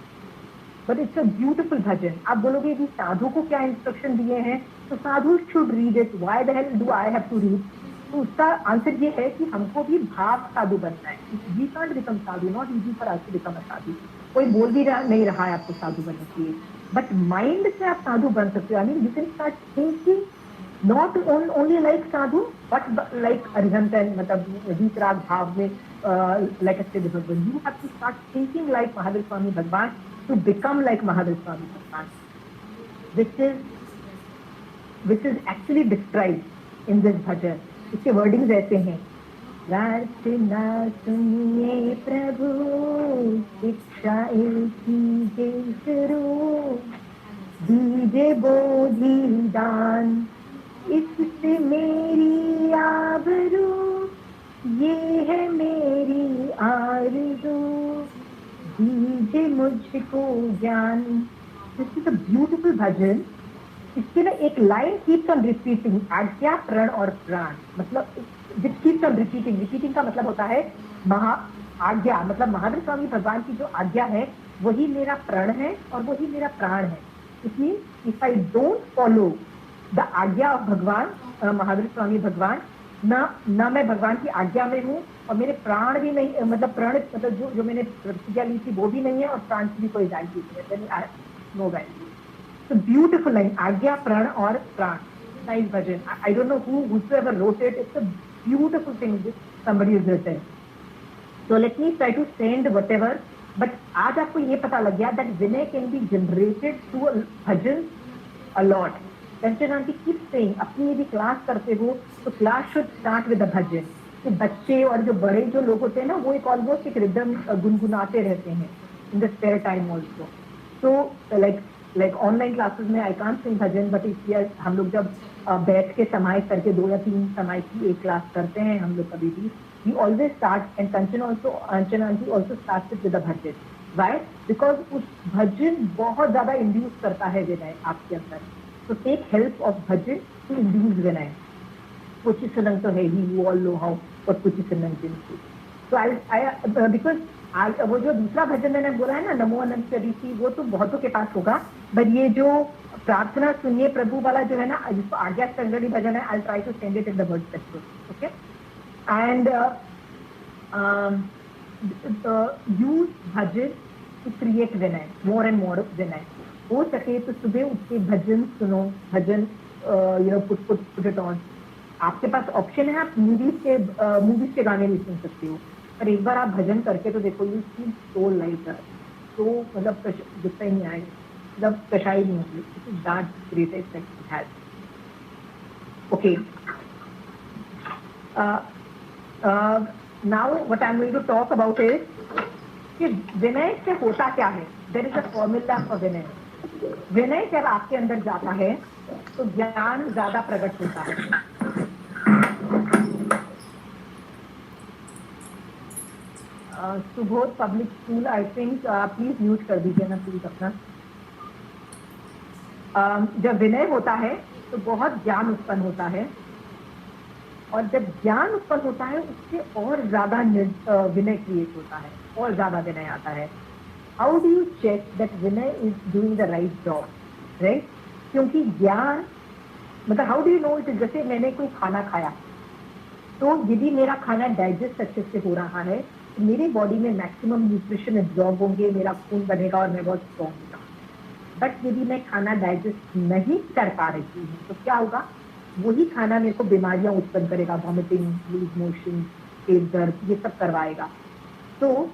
बट इट्स अ ब्यूटिफुल भजन। आप बोलोगे कि साधु को क्या इंस्ट्रक्शन दिए हैं, तो sadhu should read it, why the hell do I have to read? तो उसका आंसर ये है कि हमको भी भाव साधु बनना है। We can't become sadhu, not easy for us to become a sadhu. कोई बोल भी नहीं रहा है आपको साधु बनने के लिए, बट माइंड से आप साधु बन सकते हो। I mean you can start thinking not only like sadhu but like अरिहंत एंड मतलब वीतराग भाव में लाइक स्टेट भगवान you have to start thinking like Mahavir Swami भगवान to become like Mahavir Swami भगवान which is actually described in this bhajan. इसके वर्डिंग्स ऐसे हैं, प्रार्थना सुनिए प्रभु शिक्षा कीजिए शुरू, दीजिए बोधि दान इससे मेरी आबरू, ये है मेरी आरज़ू, दीजिए मुझको ज्ञान. दिस इज अ ब्यूटीफुल भजन. इसके ना एक लाइन कीप्स ऑन रिपीटिंग, आज्ञा प्रण और प्राण, मतलब कीप्स ऑन रिपीटिंग का मतलब होता है आज्ञा, मतलब महावीर स्वामी भगवान की जो आज्ञा है वही मेरा प्रण है और वही मेरा प्राण है. इसलिए if I don't follow the आज्ञा ऑफ भगवान महावीर स्वामी भगवान, ना मैं भगवान की आज्ञा में हूँ और मेरे प्राण भी नहीं, मतलब प्राण मतलब जो मैंने प्रतिज्ञा ली थी वो भी नहीं है और प्राण की भी कोई वैल्यू नहीं है, no value. So beautiful line, आज्ञा प्रण और प्राण. Nice bhajan. I don't know whoever wrote it. It's a beautiful thing somebody has written. So let me try to send whatever. But आज आपको ये पता लग गया that Vinay can be generated through bhajan a lot. Kanchan aunty keeps saying, अपनी यदि class करते हो तो class should start with a bhajan. तो बच्चे और जो बड़े जो लोग होते हैं ना वो एक ऑलमोस्ट एक रिदम गुनगुनाते रहते हैं in the spare time also. So like online classes में I can't Singh bhajan, but इसलिए हम लोग जब बैठ के समाहित करके 2 या 3 समाहित की एक क्लास करते हैं हम लोग कभी भी, we always start and Kanchan aunty also start with the bhajan. Why? Because उस भजन बहुत ज्यादा इंड्यूस करता है विनय आपके अंदर. तो take help of bhajan to induce विनय. कुछ सुनंग तो है ही, यू ऑल नो हाउ, और कुछ सुनंग जिनकी. तो आई बिकॉज वो जो दूसरा भजन मैंने बोला है ना, नमो अनंत चरिती, वो तो बहुतों के पास होगा, बट ये जो प्रार्थना सुनिए प्रभु वाला जो है ना, जिसको आज्ञा स्टैंडर्ड भजन है, I try to send it in the word section. Okay, and use bhajan to create विनय, मोर एंड मोर विनय. हो सके तो सुबह उठ के भजन सुनो, भजन पुट इट ऑन. आपके पास ऑप्शन है, आप मूवीज के गाने भी सुन सकते हो, पर एक बार आप भजन करके तो देखो, यू फील सो लाइटर, तो मतलब गुस्सा ही नहीं आएगा, मतलब कशाई नहीं होगी. That great effect has. Okay, now what I am going to talk about is कि विनय से होता क्या है. There is a formula for विनय. विनय जब आपके अंदर जाता है तो ज्ञान ज्यादा प्रकट होता है. Subodh public school, I think please mute कर दीजिए ना प्लीज अपना. जब विनय होता है तो बहुत ज्ञान उत्पन्न होता है, और जब ज्ञान उत्पन्न होता है उससे और ज्यादा विनय क्रिएट होता है, और ज्यादा विनय आता है. How do you check that vinay is doing the right job, right? क्योंकि ज्ञान मतलब how do you know it is. जैसे मैंने कोई खाना खाया, तो यदि मेरा खाना डाइजेस्ट अच्छे से हो रहा है, मेरी बॉडी में मैक्सिमम न्यूट्रिशन एब्जॉर्ब होंगे, मेरा खून बनेगा और मैं बहुत स्ट्रॉन्ग होगा. बट यदि मैं खाना डाइजेस्ट नहीं कर पा रही हूँ तो क्या होगा, वही खाना मेरे को बीमारियां उत्पन्न करेगा, वॉमिटिंग, लूज मोशन, पेट दर्द, ये सब करवाएगा. तो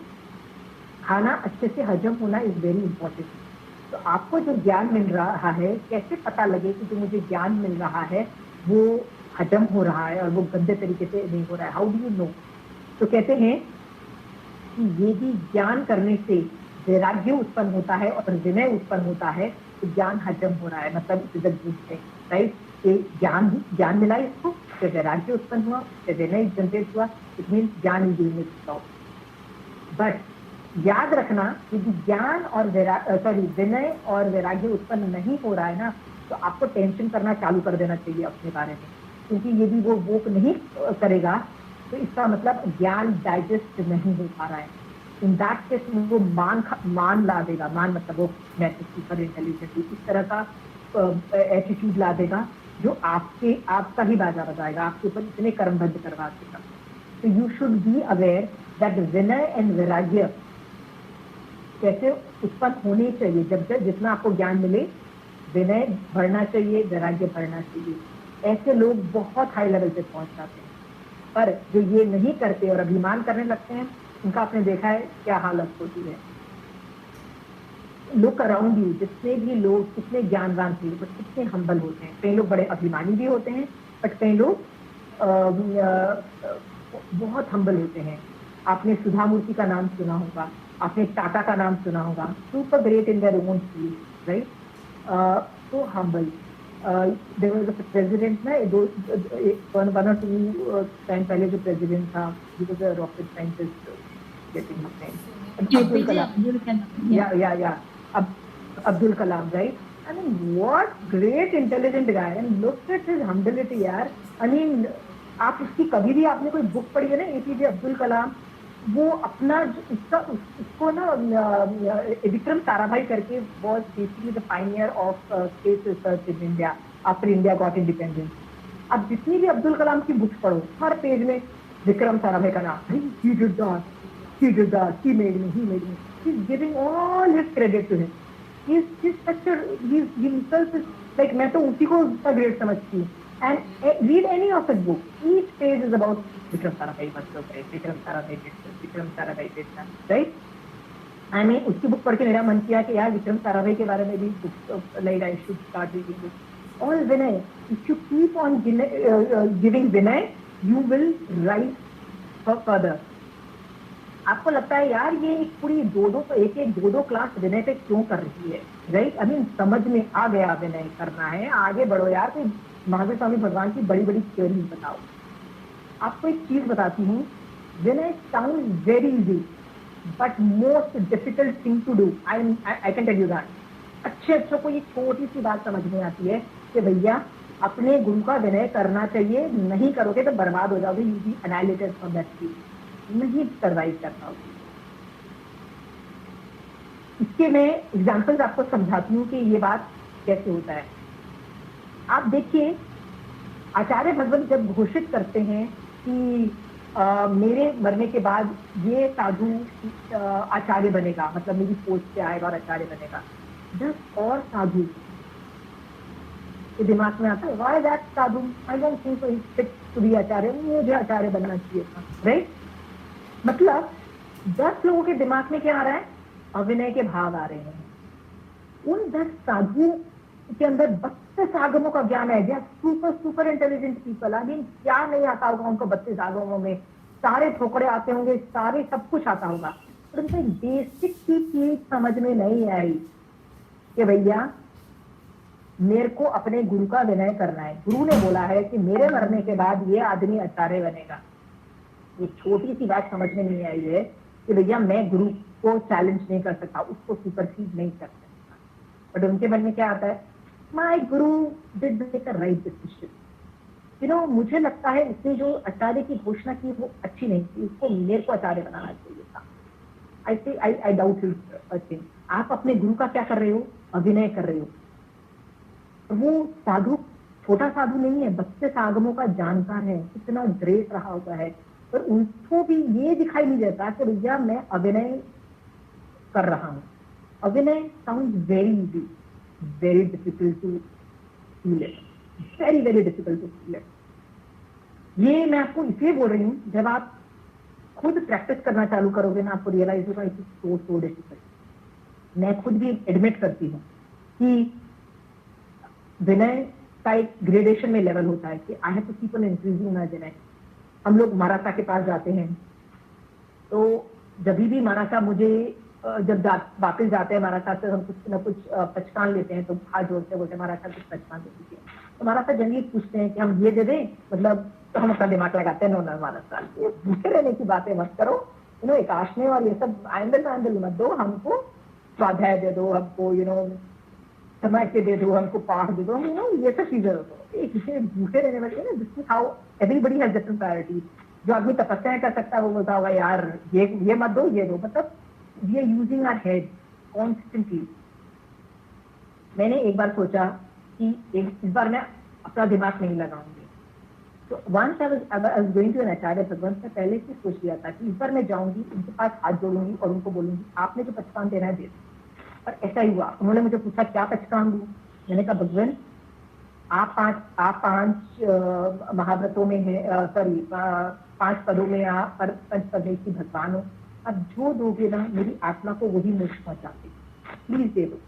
खाना अच्छे से हजम होना इज वेरी इंपॉर्टेंट. तो आपको जो ज्ञान मिल रहा है, कैसे पता लगे कि जो मुझे ज्ञान मिल रहा है वो हजम हो रहा है और वो गंदे तरीके से नहीं हो रहा है? How do you no? तो कहते हैं कि ये भी ज्ञान करने से वैराग्य उत्पन्न होता है और विनय उत्पन्न होता है, तो ज्ञान हजम हो रहा है, मतलब it is a good thing, right? ज्ञान मिला इसको, तो वैराग्य उत्पन्न हुआ, तो विनय जनरेट हुआ, इट मीन्स ज्ञान is doing it's job. But याद रखना, यदि ज्ञान और विनय और वैराग्य उत्पन्न नहीं हो रहा है ना, तो आपको टेंशन करना चालू कर देना चाहिए अपने बारे में, क्योंकि यदि वो नहीं करेगा तो इसका मतलब ज्ञान डाइजेस्ट नहीं हो पा रहा है. इन दैट केस वो मान ला देगा. मान मतलब वो सुपर इंटेलिजेंट, इस तरह का एटीट्यूड ला देगा जो आपका ही बाजा बजाएगा, आपके ऊपर इतने कर्मबद्ध करवा देगा. तो you should be aware that Vinay and वैराग्य कैसे उत्पन्न होने चाहिए. जब जितना आपको ज्ञान मिले, विनय बढ़ना चाहिए, वैराग्य बढ़ना चाहिए. ऐसे लोग बहुत हाई लेवल पे पहुंच जाते हैं, पर जो ये नहीं करते और अभिमान करने लगते हैं, उनका आपने देखा है क्या हालत होती है। लुक अराउंड यू, जितने भी लोग कितने ज्ञानवान थे बट कितने हम्बल होते हैं। कई लोग बड़े अभिमानी भी होते हैं, बट कई लोग बहुत हम्बल होते हैं। आपने सुधा मूर्ति का नाम सुना होगा, आपने टाटा का नाम सुना होगा, super great in their own field, right? so humble. There was a president ना, one or two time पहले जो president था, he was a rocket scientist, getting his name. Abdul Kalam. Yeah. Abdul Kalam, right? I mean, what great intelligent guy, and look at his humility, यार. I mean, आप उसकी कभी भी आपने कोई बुक पढ़ी है ना, APJ अब्दुल कलाम, वो अपना उसको ना विक्रम साराभाई करके was basically the pioneer of space research in India after India got independence. अब जितनी भी अब्दुल कलाम की बुक्स पढ़ो, हर पेज में विक्रम साराभाई का नाम, he did that, he made me, he's giving all his credit to him. He's such a, he's himself is like, मैं तो उसी को उसका ग्रेट समझती हूँ. And read any of his book, each page is about Vikram Sarabhai was so great, Vikram Sarabhai did this, Vikram Sarabhai did that, right? I mean, उसकी book पढ़ के मेरा मन किया कि यार विक्रम साराभाई के बारे में भी like I should start reading this. All Vinay, if you keep on giving Vinay, you will rise further. आपको लगता है यार ये एक पूरी दो क्लास विनय पे क्यों कर रही है, राइट? आई मीन समझ में आ गया विनय करना है, आगे बढ़ो यार, कोई महावीर स्वामी भगवान की बड़ी बड़ी थ्योरी बताओ. आपको एक चीज बताती हूँ, विनय sound very easy but most difficult thing to do. I can tell you that. अच्छे को ये छोटी सी बात समझ में आती है कि भैया अपने गुरु का विनय करना चाहिए, नहीं करोगे तो बर्बाद हो जाओगे. You be annihilated from that field, नहीं सर्वाइव कर पाओगे. इसके मैं एग्जाम्पल्स आपको समझाती हूँ कि ये बात कैसे होता है. आप देखिए, आचार्य भगवत जब घोषित करते हैं कि मेरे मरने के बाद ये साधु आचार्य बनेगा, मतलब मेरी पोस्ट पे आएगा और आचार्य बनेगा, 10 और साधु के दिमाग में आता है, why that sadhu, I don't think so he fit to be acharya, मुझे आचार्य बनना चाहिए था, राइट? मतलब 10 लोगों के दिमाग में क्या आ रहा है? अविनय के भाव आ रहे हैं. उन 10 साधुओं के अंदर 32 आगमों का ज्ञान है. They are super intelligent people. I mean क्या नहीं आता होगा उनको 32 आगमों में, सारे ठोकरे आते होंगे, सारे सब कुछ आता होगा, पर उनको बेसिक सी चीज समझ में नहीं आई कि भैया मेरे को अपने गुरु का विनय करना है. गुरु ने बोला है कि मेरे मरने के बाद ये आदमी आचार्य बनेगा. ये छोटी सी बात समझ में नहीं आई है कि भैया मैं गुरु को चैलेंज नहीं कर सकता, उसको सुपरसीड नहीं कर सकता. बट उनके मन में क्या आता है? My Guru did make a right decision. You know, मुझे लगता है उसने जो आचार्य की घोषणा की वो अच्छी नहीं थी, उसको मेरे को आचार्य बनाना चाहिए था. I doubt thing. आप अपने गुरु का क्या कर रहे हो? अभिनय कर रहे हो. वो साधु छोटा साधु नहीं है, 32 आगमों का जानकार है, कितना ग्रेट रहा होता है, पर उनको भी ये दिखाई नहीं देता कि भैया मैं अभिनय कर रहा हूँ. अभिनय sound very easy, very difficult to feel it, very difficult to feel it. ये मैं आपको इसलिए बोल रही हूँ, जब आप खुद प्रैक्टिस करना चालू करोगे ना, आपको रियलाइज होगा इट इज सो डिफिकल्ट. मैं खुद भी एडमिट करती हूँ कि विनय का एक ग्रेडेशन में लेवल होता है कि I have to keep on increasing my विनय. हम लोग महाराज के पास जाते हैं, तो जब भी महाराज मुझे जब वापिस जाते हैं महाराज से, हम कुछ न कुछ पचकान लेते हैं, तो हाथ जोड़ते बोलते हैं महाराज कुछ पचकान दे दीजिए. तो महाराज जनरली पूछते हैं कि हम ये दे दें, मतलब तो हम अपना दिमाग लगाते हैं, नो महाराज ये भूखे रहने की बातें मत करो, यू नो एकाश में और ये सब आयंदल मत दो, हमको स्वाध्याय दे दो, हमको यू नो समय से दे दो, हमको पाठ दे दो, यू नो ये सब चीजें दो. भूखे रहने वाले ना, this is how everybody has different priorities. जो आदमी तपस्या कर सकता है वो बोलता होगा यार ये मत दो, ये दो. मतलब we are using our head constantly. मैंने एक बार सोचा कि इस बार मैं अपना दिमाग नहीं लगाऊंगी. तो once I was going to an acharya भगवान से पहले से सोच लिया था कि इस बार मैं जाऊंगी, उनके पास हाथ जोड़ूंगी और उनको बोलूंगी आपने जो 55 देना है दे दो. और ऐसा ही हुआ. उन्होंने मुझे पूछा क्या 55 दूं. मैंने कहा भगवान आप पांच महाव्रतों में है, सॉरी 5 पदों में आप पंचपदेशी भगवान हो, अब जो दोगे ना मेरी आत्मा को वही मोक्ष पहुंचाते, प्लीज दे दो।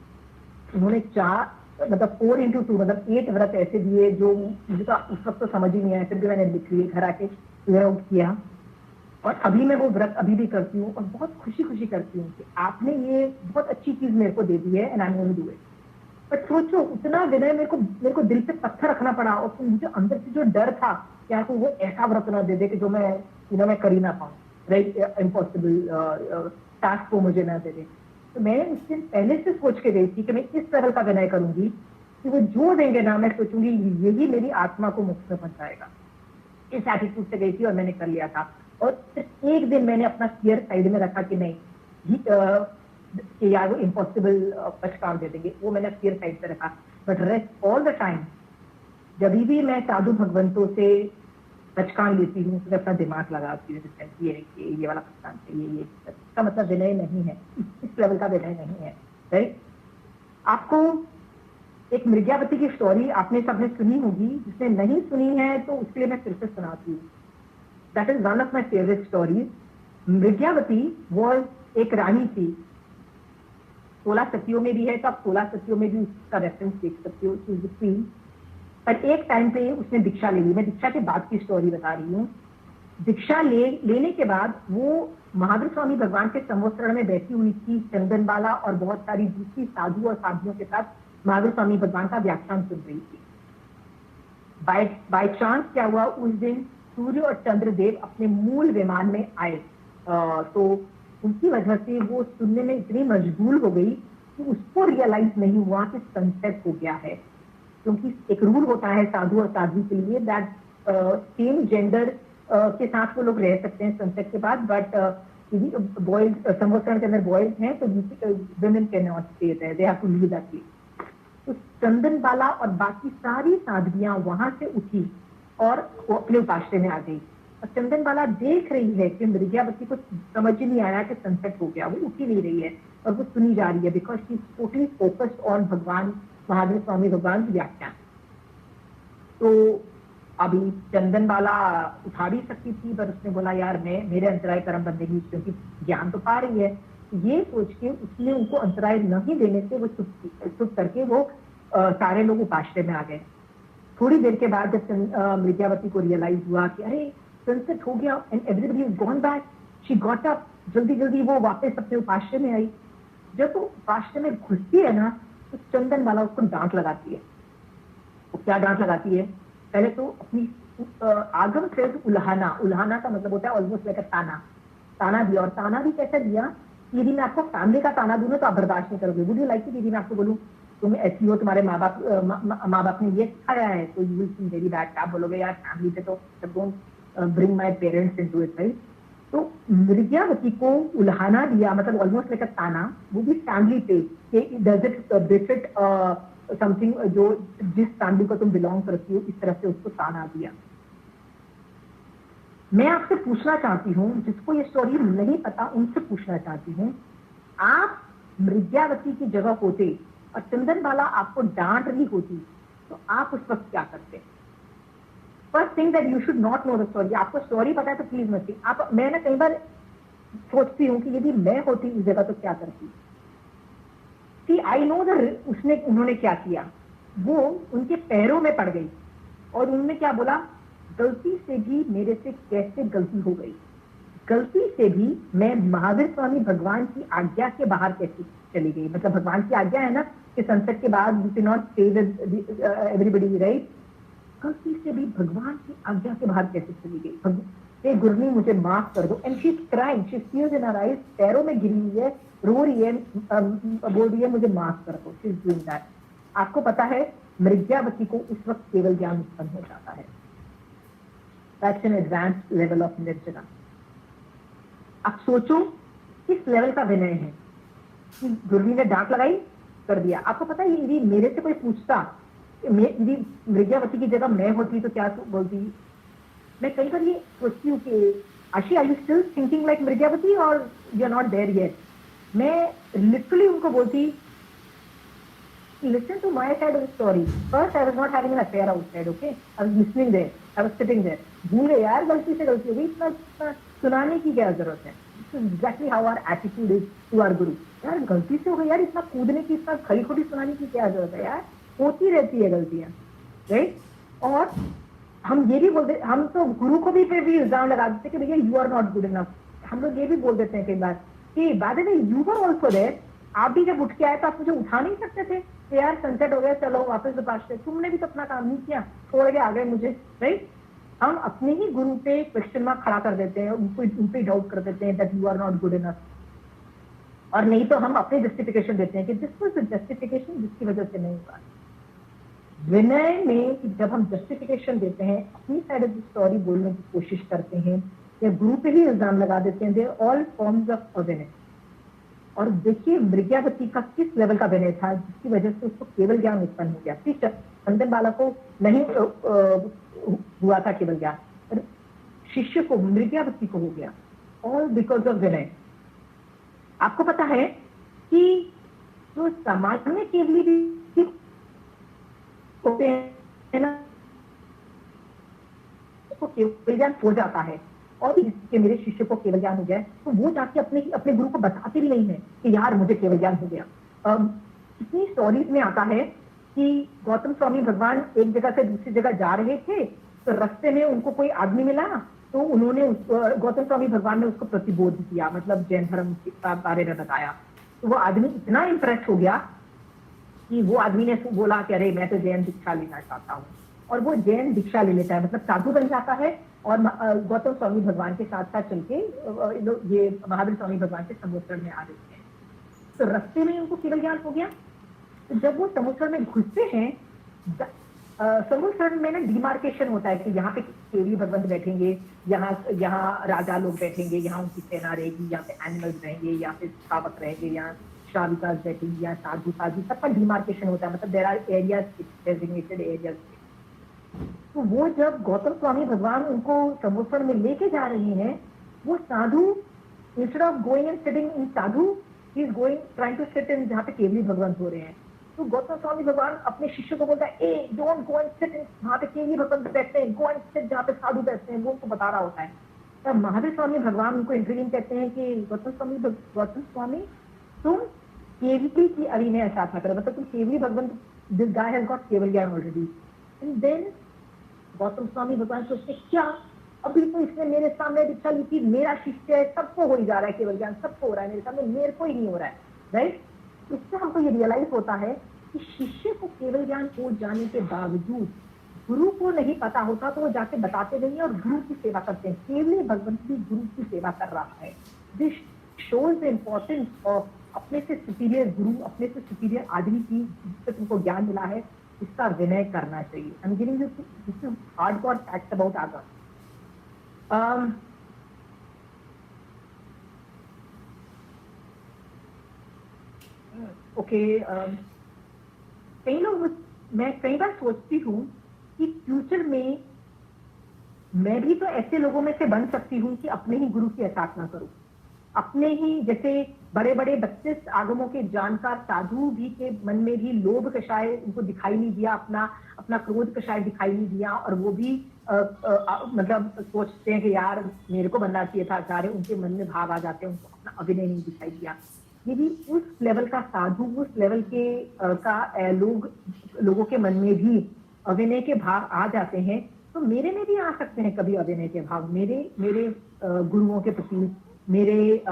उन्होंने 4 मतलब 4x2 मतलब 8 व्रत ऐसे दिए जो मुझे तो उस वक्त तो समझ ही नहीं आया, फिर भी मैंने लिख लिए, घर आके फिगर आउट किया, और अभी मैं वो व्रत अभी भी करती हूँ और बहुत खुशी खुशी करती हूँ कि आपने ये बहुत अच्छी चीज मेरे को दे दी है and I am going to do it. But सोचो उतना विनय मेरे को दिल पे पत्थर रखना पड़ा, और फिर मुझे अंदर से जो डर था क्या को वो ऐसा व्रत ना दे दे कि जो मैं कर ही ना पाऊँ, राइट, इम्पॉसिबल टास्क को मुझे ना दे दे। तो मैं उस दिन पहले से सोच के गई थी कि मैं इस तरह का विनय करूंगी कि वो जो देंगे ना मैं सोचूंगी यही मेरी आत्मा को मोक्ष में पहुंचाएगा। इस एटीट्यूड से गई थी और मैंने कर लिया था। और सिर्फ एक दिन मैंने अपना फियर साइड में रखा कि नहीं कि यार वो इम्पॉसिबल पचकाम दे देंगे, वो मैंने फियर साइड पे रखा। But rest all the time जब भी मैं साधु भगवंतों से पचकान लेती हूँ तो मैं अपना दिमाग लगाती हूँ, ये वाला पचकान चाहिए, ये इसका मतलब विनय नहीं है, इस लेवल का विनय नहीं है, राइट। आपको एक मृग्यावती की स्टोरी आपने सबने सुनी होगी, जिसने नहीं सुनी है तो उसके लिए मैं फिर से सुनाती हूँ। That is one of my favourite stories. Mrigavati was एक रानी थी, 16 सतियों में भी है तो आप 16 सतियों में भी उसका रेफरेंस देख सकते हो, क्वीन। पर एक टाइम पे उसने दीक्षा ले ली, मैं दीक्षा के बाद की स्टोरी बता रही हूँ। दीक्षा लेने के बाद वो महावीर स्वामी भगवान के संवत्सरण में बैठी हुई थी, चंदनबाला और बहुत सारी दूसरी साधु और साधियों के साथ महावीर स्वामी भगवान का व्याख्यान सुन रही थी। बाय चांस क्या हुआ, उस दिन सूर्य और चंद्रदेव अपने मूल विमान में आए, तो उनकी वजह से वो सुनने में इतनी मशगूल हो गई कि उसको रियलाइज नहीं हुआ कि सनसेट हो गया है। क्योंकि एक रूल होता है साधु और साध्वी के लिए दैट सेम जेंडर के साथ वो लोग रह सकते हैं सनसेट के बाद, बट बॉयज संवत्सरण के अंदर बॉयज हैं तो women can not stay there, they have to leave that place. तो चंदनबाला और बाकी सारी साध्वियां वहां से उठी और वो अपने उपाश्रय में आ गई। और चंदनबाला देख रही है कि मृग्यावती को समझ ही नहीं आया कि सनसेट हो गया, वो उठी नहीं रही है और वो सुनी जा रही है because she is totally focused on भगवान महावीर स्वामी भगवान की व्याख्यान। तो अभी चंदनबाला उठा भी सकती थी, पर उसने बोला यार मेरे अंतराय कर्म बंदेगी, क्योंकि ज्ञान तो पा रही है। ये सोच के उसने उनको अंतराय नहीं देने से वो चुप करके वो सारे लोग उपाश्रय में आ गए। थोड़ी देर के बाद जब मृग्यावती को रियलाइज हुआ कि अरे सनसेट हो गया and everybody is gone back, she got up, जल्दी जल्दी वो वापस अपने उपाश्रय में आई। जब वो उपाश्रय में घुसती है ना तो चंदनबाला उसको डांट लगाती है। वो क्या डांट लगाती है, पहले तो अपनी आगम से उल्हाना का मतलब होता है ऑलमोस्ट लाइक ताना दिया। और ताना भी कैसा दिया, यदि मैं आपको फैमिली का ताना दूं तो आप बर्दाश्त नहीं करोगे, वुड यू लाइक इट, यदि मैं आपको बोलूं तुम ऐसी हो, तुम्हारे माँ बाप ने ये सिखाया है, तो you will feel very bad. आप बोलोगे यार फैमिली से तो don't bring my parents into it, right. तो मृग्यावती को उल्हाना दिया, मतलब ऑलमोस्ट लाइक अ ताना, वो भी फैमिली पे, डज इट बेनिफिट समथिंग जो जिस फैमिली को तुम बिलोंग करती हो, इस तरह से उसको ताना दिया। मैं आपसे पूछना चाहती हूँ, जिसको ये स्टोरी नहीं पता उनसे पूछना चाहती हूँ, आप मृग्यावती की जगह होते और चंदनबाला आपको डांट रही होती तो आप उस वक्त क्या करते? First thing that you should not know the story. आपको स्टोरी पता है तो प्लीज मत। आप मैं ना कई बार सोचती हूँ कि यदि मैं होती उस जगह तो क्या करती। सी आई नो उन्होंने क्या किया, वो उनके पैरों में पड़ गई और उन्होंने क्या बोला, गलती से भी मेरे से कैसे गलती हो गई, गलती से भी मैं महावीर स्वामी भगवान की आज्ञा के बाहर कैसे चली गई। मतलब भगवान की आज्ञा है ना कि सनसेट के बाद you can not stay with everybody, right. गलती से भी भगवान की आज्ञा के बाहर कैसे चली गई, हे गुरनी मुझे माफ कर दो। And she is crying, she is tears in her eyes, पैरों में गिरी हुई है, रो रही है, बोल रही है मुझे माफ कर दो। She is doing that. आपको पता है मृग्यावती को उस वक्त केवल ज्ञान उत्पन्न हो जाता है। That's an advanced level of निर्जना। आप सोचो किस लेवल का विनय है कि गुरनी ने डांट लगाई, कर दिया। आपको पता है यदि मेरे से कोई पूछता, यदि मृग्यावती की जगह मैं होती तो क्या बोलती? मैं कई बार ये सोचती हूँ कि Ashi are you still thinking like Mrigavati और you are not there yet. मैं लिटरली उनको बोलती listen to my side of the story. First, I was not having an affair outside, okay? I was listening there. I was sitting there. भूल गए यार, गलती से गलती हो गई, इतना सुनाने की क्या जरूरत है? This is exactly how our attitude is to our guru. यार गलती से हो गई यार, इतना कूदने की, इतना खड़ी खोटी सुनाने की क्या जरूरत है यार? होती रहती है गलतियां, राइट? और हम ये भी बोलते, हम तो गुरु को भी इल्जाम लगा देते कि भैया you are not good enough. हम लोग ये भी बोल देते हैं कई बार कि by the way you were also there. आप भी जब उठ के आए तो आप मुझे उठा नहीं सकते थे कि यार सनसेट हो गया, चलो वापस दोपहर से. तुमने भी तो अपना काम नहीं किया, छोड़ के आ गए मुझे, राइट? हम अपने ही गुरु पे क्वेश्चन मार्क खड़ा कर देते हैं, उन पे डाउट कर देते हैं that you are not good enough. और नहीं तो हम अपने जस्टिफिकेशन देते हैं कि दिस वाज द जस्टिफिकेशन जिसकी वजह से नहीं हुआ. विनय में जब हम जस्टिफिकेशन देते हैं, अपनी साइड ऑफ द स्टोरी बोलने की कोशिश करते हैं या गुरु पे ही इल्जाम लगा देते हैं, दे ऑल फॉर्म्स ऑफ अविनय. और देखिए मृग्यावती का किस लेवल का विनय था जिसकी वजह से उसको केवल ज्ञान उत्पन्न हो गया. ठीक है, चंदन बाला को नहीं हुआ था केवल ज्ञान, पर शिष्य को, मृग्यावती को हो गया, ऑल बिकॉज ऑफ विनय. आपको पता है कि जो समाज में केवल भी होते हैं ना, उसको केवल ज्ञान हो जाता है. और इसके मेरे शिष्य को केवल ज्ञान हो गया है, तो वो जाके अपने गुरु को बताते भी नहीं है कि यार मुझे केवल ज्ञान हो गया. कितनी स्टोरीज में आता है कि गौतम स्वामी भगवान एक जगह से दूसरी जगह जा रहे थे, तो रास्ते में उनको कोई आदमी मिला, तो उन्होंने गौतम स्वामी भगवान ने उसको प्रतिबोध किया, मतलब जैन धर्म के बारे में बताया. तो वो आदमी इतना इंप्रेस हो गया कि वो आदमी ने बोला कि अरे मैं तो जैन दीक्षा लेना चाहता हूँ. और वो जैन दीक्षा ले लेता है, मतलब साधु बन जाता है. और गौतम स्वामी भगवान के साथ साथ चल के ये महावीर स्वामी भगवान के समुद्र में आ रहे हैं. तो रास्ते में उनको केवल ज्ञान हो गया. तो जब वो समुद्र में घुसते हैं, समुद्र में ना डिमार्केशन होता है कि यहाँ पे केवली भगवंत बैठेंगे, यहाँ राजा लोग बैठेंगे, यहाँ उनकी सेना रहेगी, यहाँ पे एनिमल्स रहेंगे, यहाँ पे श्रावक रहेंगे, यहाँ श्राविकास बैठेंगी, यहाँ साधु सबका डिमार्केशन होता है. मतलब there are areas, designated areas. तो वो जब गौतम स्वामी भगवान उनको समुद्र में लेके जा रहे हैं, वो साधु instead of going and sitting in sadhu, he is going trying to sit in जहाँ पे केवली भगवंत हो रहे हैं. तो गौतम स्वामी भगवान अपने शिष्य को बोलता है, ए don't go and sit in जहाँ पे केवली भगवंत बैठते हैं, गो एंड सिट जहाँ पे साधु बैठते हैं. वो उनको बता रहा होता है. तब महावीर स्वामी भगवान उनको इंटरव्यू कहते हैं कि गौतम स्वामी तुम केवली की अभिनय साधना करो, मतलब तुम केवली भगवंत, दिस गाय हैज गॉट केवल ज्ञान already. And then Gautam Swami भगवान सोचते क्या, अभी तो इसने मेरे सामने दीक्षा ली थी, मेरा शिष्य है, सबको हो ही जा रहा है केवल ज्ञान, सबको हो रहा है मेरे सामने, मेरे को ही नहीं हो रहा है, राइट? इससे हमको ये रियलाइज होता है कि शिष्य को केवल ज्ञान हो जाने के बावजूद गुरु को नहीं पता होता तो वो जाके बताते नहीं और गुरु की सेवा करते हैं. केवल भगवंत भी गुरु की सेवा कर रहा है. This shows the importance of अपने से सुपीरियर गुरु, अपने से सुपीरियर आदमी की जिससे तुमको ज्ञान मिला है, इसका विनय करना चाहिए. आई am giving you this is hardcore facts about Agar. Okay, कई लोग, मैं कई बार सोचती हूँ कि फ्यूचर में मैं भी तो ऐसे लोगों में से बन सकती हूँ कि अपने ही गुरु की साधना करूँ. अपने ही जैसे बड़े बड़े 32 आगमों के जानकार साधु भी के मन में भी लोभ कषाय उनको दिखाई नहीं दिया, अपना क्रोध कषाय दिखाई नहीं दिया, और वो भी मतलब सोचते हैं कि यार मेरे को बनना चाहिए था आचार्य. उनके मन में भाव आ जाते हैं, उनको अपना अभिनय नहीं दिखाई दिया. ये भी उस लेवल का साधु, उस लेवल के लोगों के मन में भी अभिनय के भाव आ जाते हैं. तो मेरे में भी आ सकते हैं कभी अभिनय के भाव, मेरे गुरुओं के प्रति, मेरे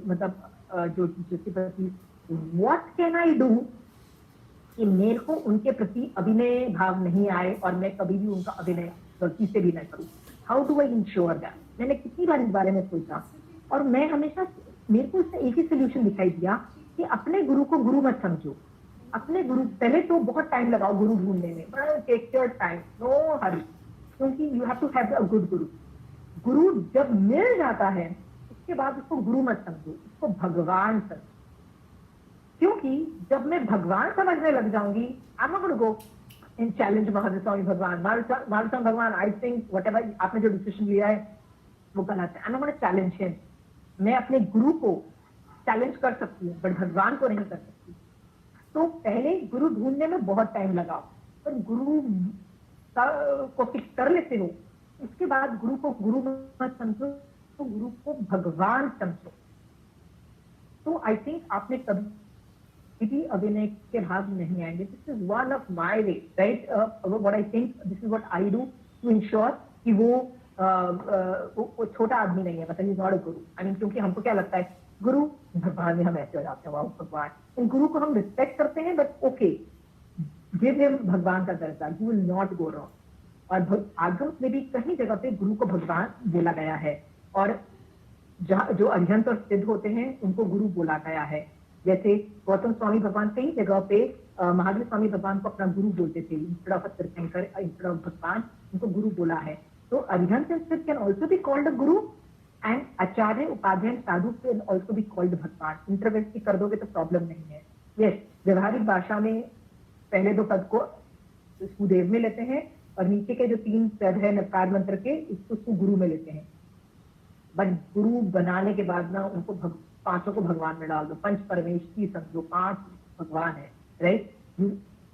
मतलब जो टीचर्स के प्रति. व्हाट कैन आई डू कि मेरे को उनके प्रति अभिनय भाव नहीं आए और मैं कभी भी उनका अभिनय गलती से भी न करूं. How do I ensure that? मैंने कितनी बार इस बारे में सोचा और मैं हमेशा, मेरे को इसका एक ही सोल्यूशन दिखाई दिया कि अपने गुरु को गुरु मत समझो. अपने गुरु, पहले तो बहुत टाइम लगाओ गुरु ढूंढने में, but take your time, no hurry, क्योंकि you have to have a good guru. गुरु जब मिल जाता है उसके बाद उसको गुरु मत समझो, उसको भगवान समझो. क्योंकि जब मैं भगवान समझने लग जाऊंगी, I am not going to go and challenge Mahavir Swami भगवान. महावीर स्वामी भगवान, आई थिंक व्हाटएवर आपने जो डिसीजन लिया है वो गलत है. I am not going to challenge him. मैं अपने गुरु को चैलेंज कर सकती हूँ बट भगवान को नहीं कर सकती. तो पहले गुरु ढूंढने में बहुत टाइम लगा, पर गुरु को फिक्स कर लेते हो, उसके बाद गुरु को गुरु मत समझो, तो गुरु को भगवान समझो। तो आई थिंक आपने कभी भी अभिनय के भाग नहीं आएंगे। This is one of my way, right, what I think, this is what I do to ensure कि वो छोटा आदमी नहीं है, मतलब is not a Guru. I mean, क्योंकि हमको क्या लगता है गुरु भगवान में हम ऐसे हो जाते हैं, वाह भगवान, उन गुरु को हम रिस्पेक्ट करते हैं, बट ओके, गिव हिम भगवान का दर्जा, you will not go wrong. और आगम में भी कई जगह पे गुरु को भगवान बोला गया है, और जो अरिहंत और सिद्ध होते हैं उनको गुरु बोला गया है। जैसे गौतम स्वामी भगवान कई जगह पे महावीर स्वामी भगवान को अपना गुरु बोलते थे, इंस्टेड ऑफ तीर्थंकर, इंस्टेड ऑफ भगवान, उनको गुरु बोला है। तो अरिहंत एंड सिद्ध can also be called a guru, and acharya, upadhyaya, sadhu can also be called भगवान। इंटरवेंट कर दोगे तो प्रॉब्लम नहीं है। यस, व्यवहारिक भाषा में पहले दो पद को सुदेव में लेते हैं, और नीचे के जो 3 पद है नकार मंत्र के, उसको गुरु में लेते हैं। बट गुरु बनाने के बाद ना उनको पांचों को भगवान में डाल दो, पंच परमेश की समझो, 5 भगवान है, right.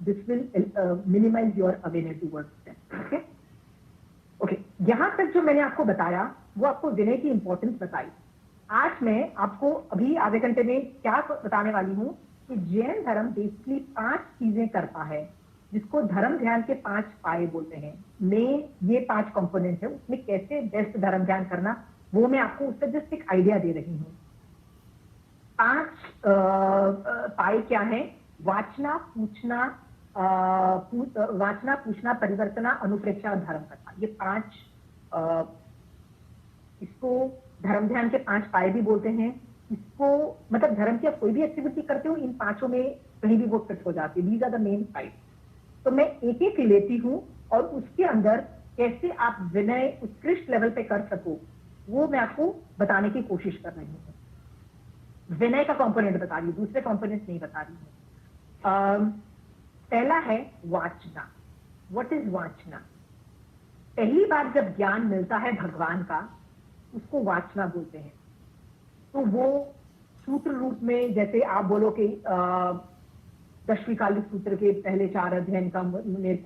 This will minimise your awareness towards them. Okay okay, यहां तक जो मैंने आपको बताया वो आपको विनय की इंपॉर्टेंस बताई। आज मैं आपको अभी आधे घंटे में क्या बताने वाली हूँ कि जैन धर्म बेसिकली 5 चीजें करता है, जिसको धर्म ध्यान के 5 पाए बोलते हैं। में ये 5 कंपोनेंट है, उसमें कैसे बेस्ट धर्म ध्यान करना, वो मैं आपको उससे जस्ट एक आइडिया दे रही हूँ। 5 पाए क्या है? वाचना, पूछना, परिवर्तना, अनुप्रेक्षा और धर्म करना। ये 5, इसको धर्म ध्यान के 5 पाए भी बोलते हैं। इसको मतलब धर्म की आप कोई भी एक्टिविटी करते हो, इन 5 में कहीं भी वो फिट हो जाती है। These are the main 5। तो मैं एक एक लेती हूँ और उसके अंदर कैसे आप विनय उत्कृष्ट लेवल पे कर सको, वो मैं आपको बताने की कोशिश कर रही हूँ। विनय का कंपोनेंट बता रही हूँ, दूसरे कंपोनेंट नहीं बता रही हूँ। पहला है वाचना। व्हाट इज वाचना? पहली बार जब ज्ञान मिलता है भगवान का, उसको वाचना बोलते हैं। तो वो सूत्र रूप में, जैसे आप बोलो कि दशविकालिक सूत्र के पहले 4 अध्ययन का मेरे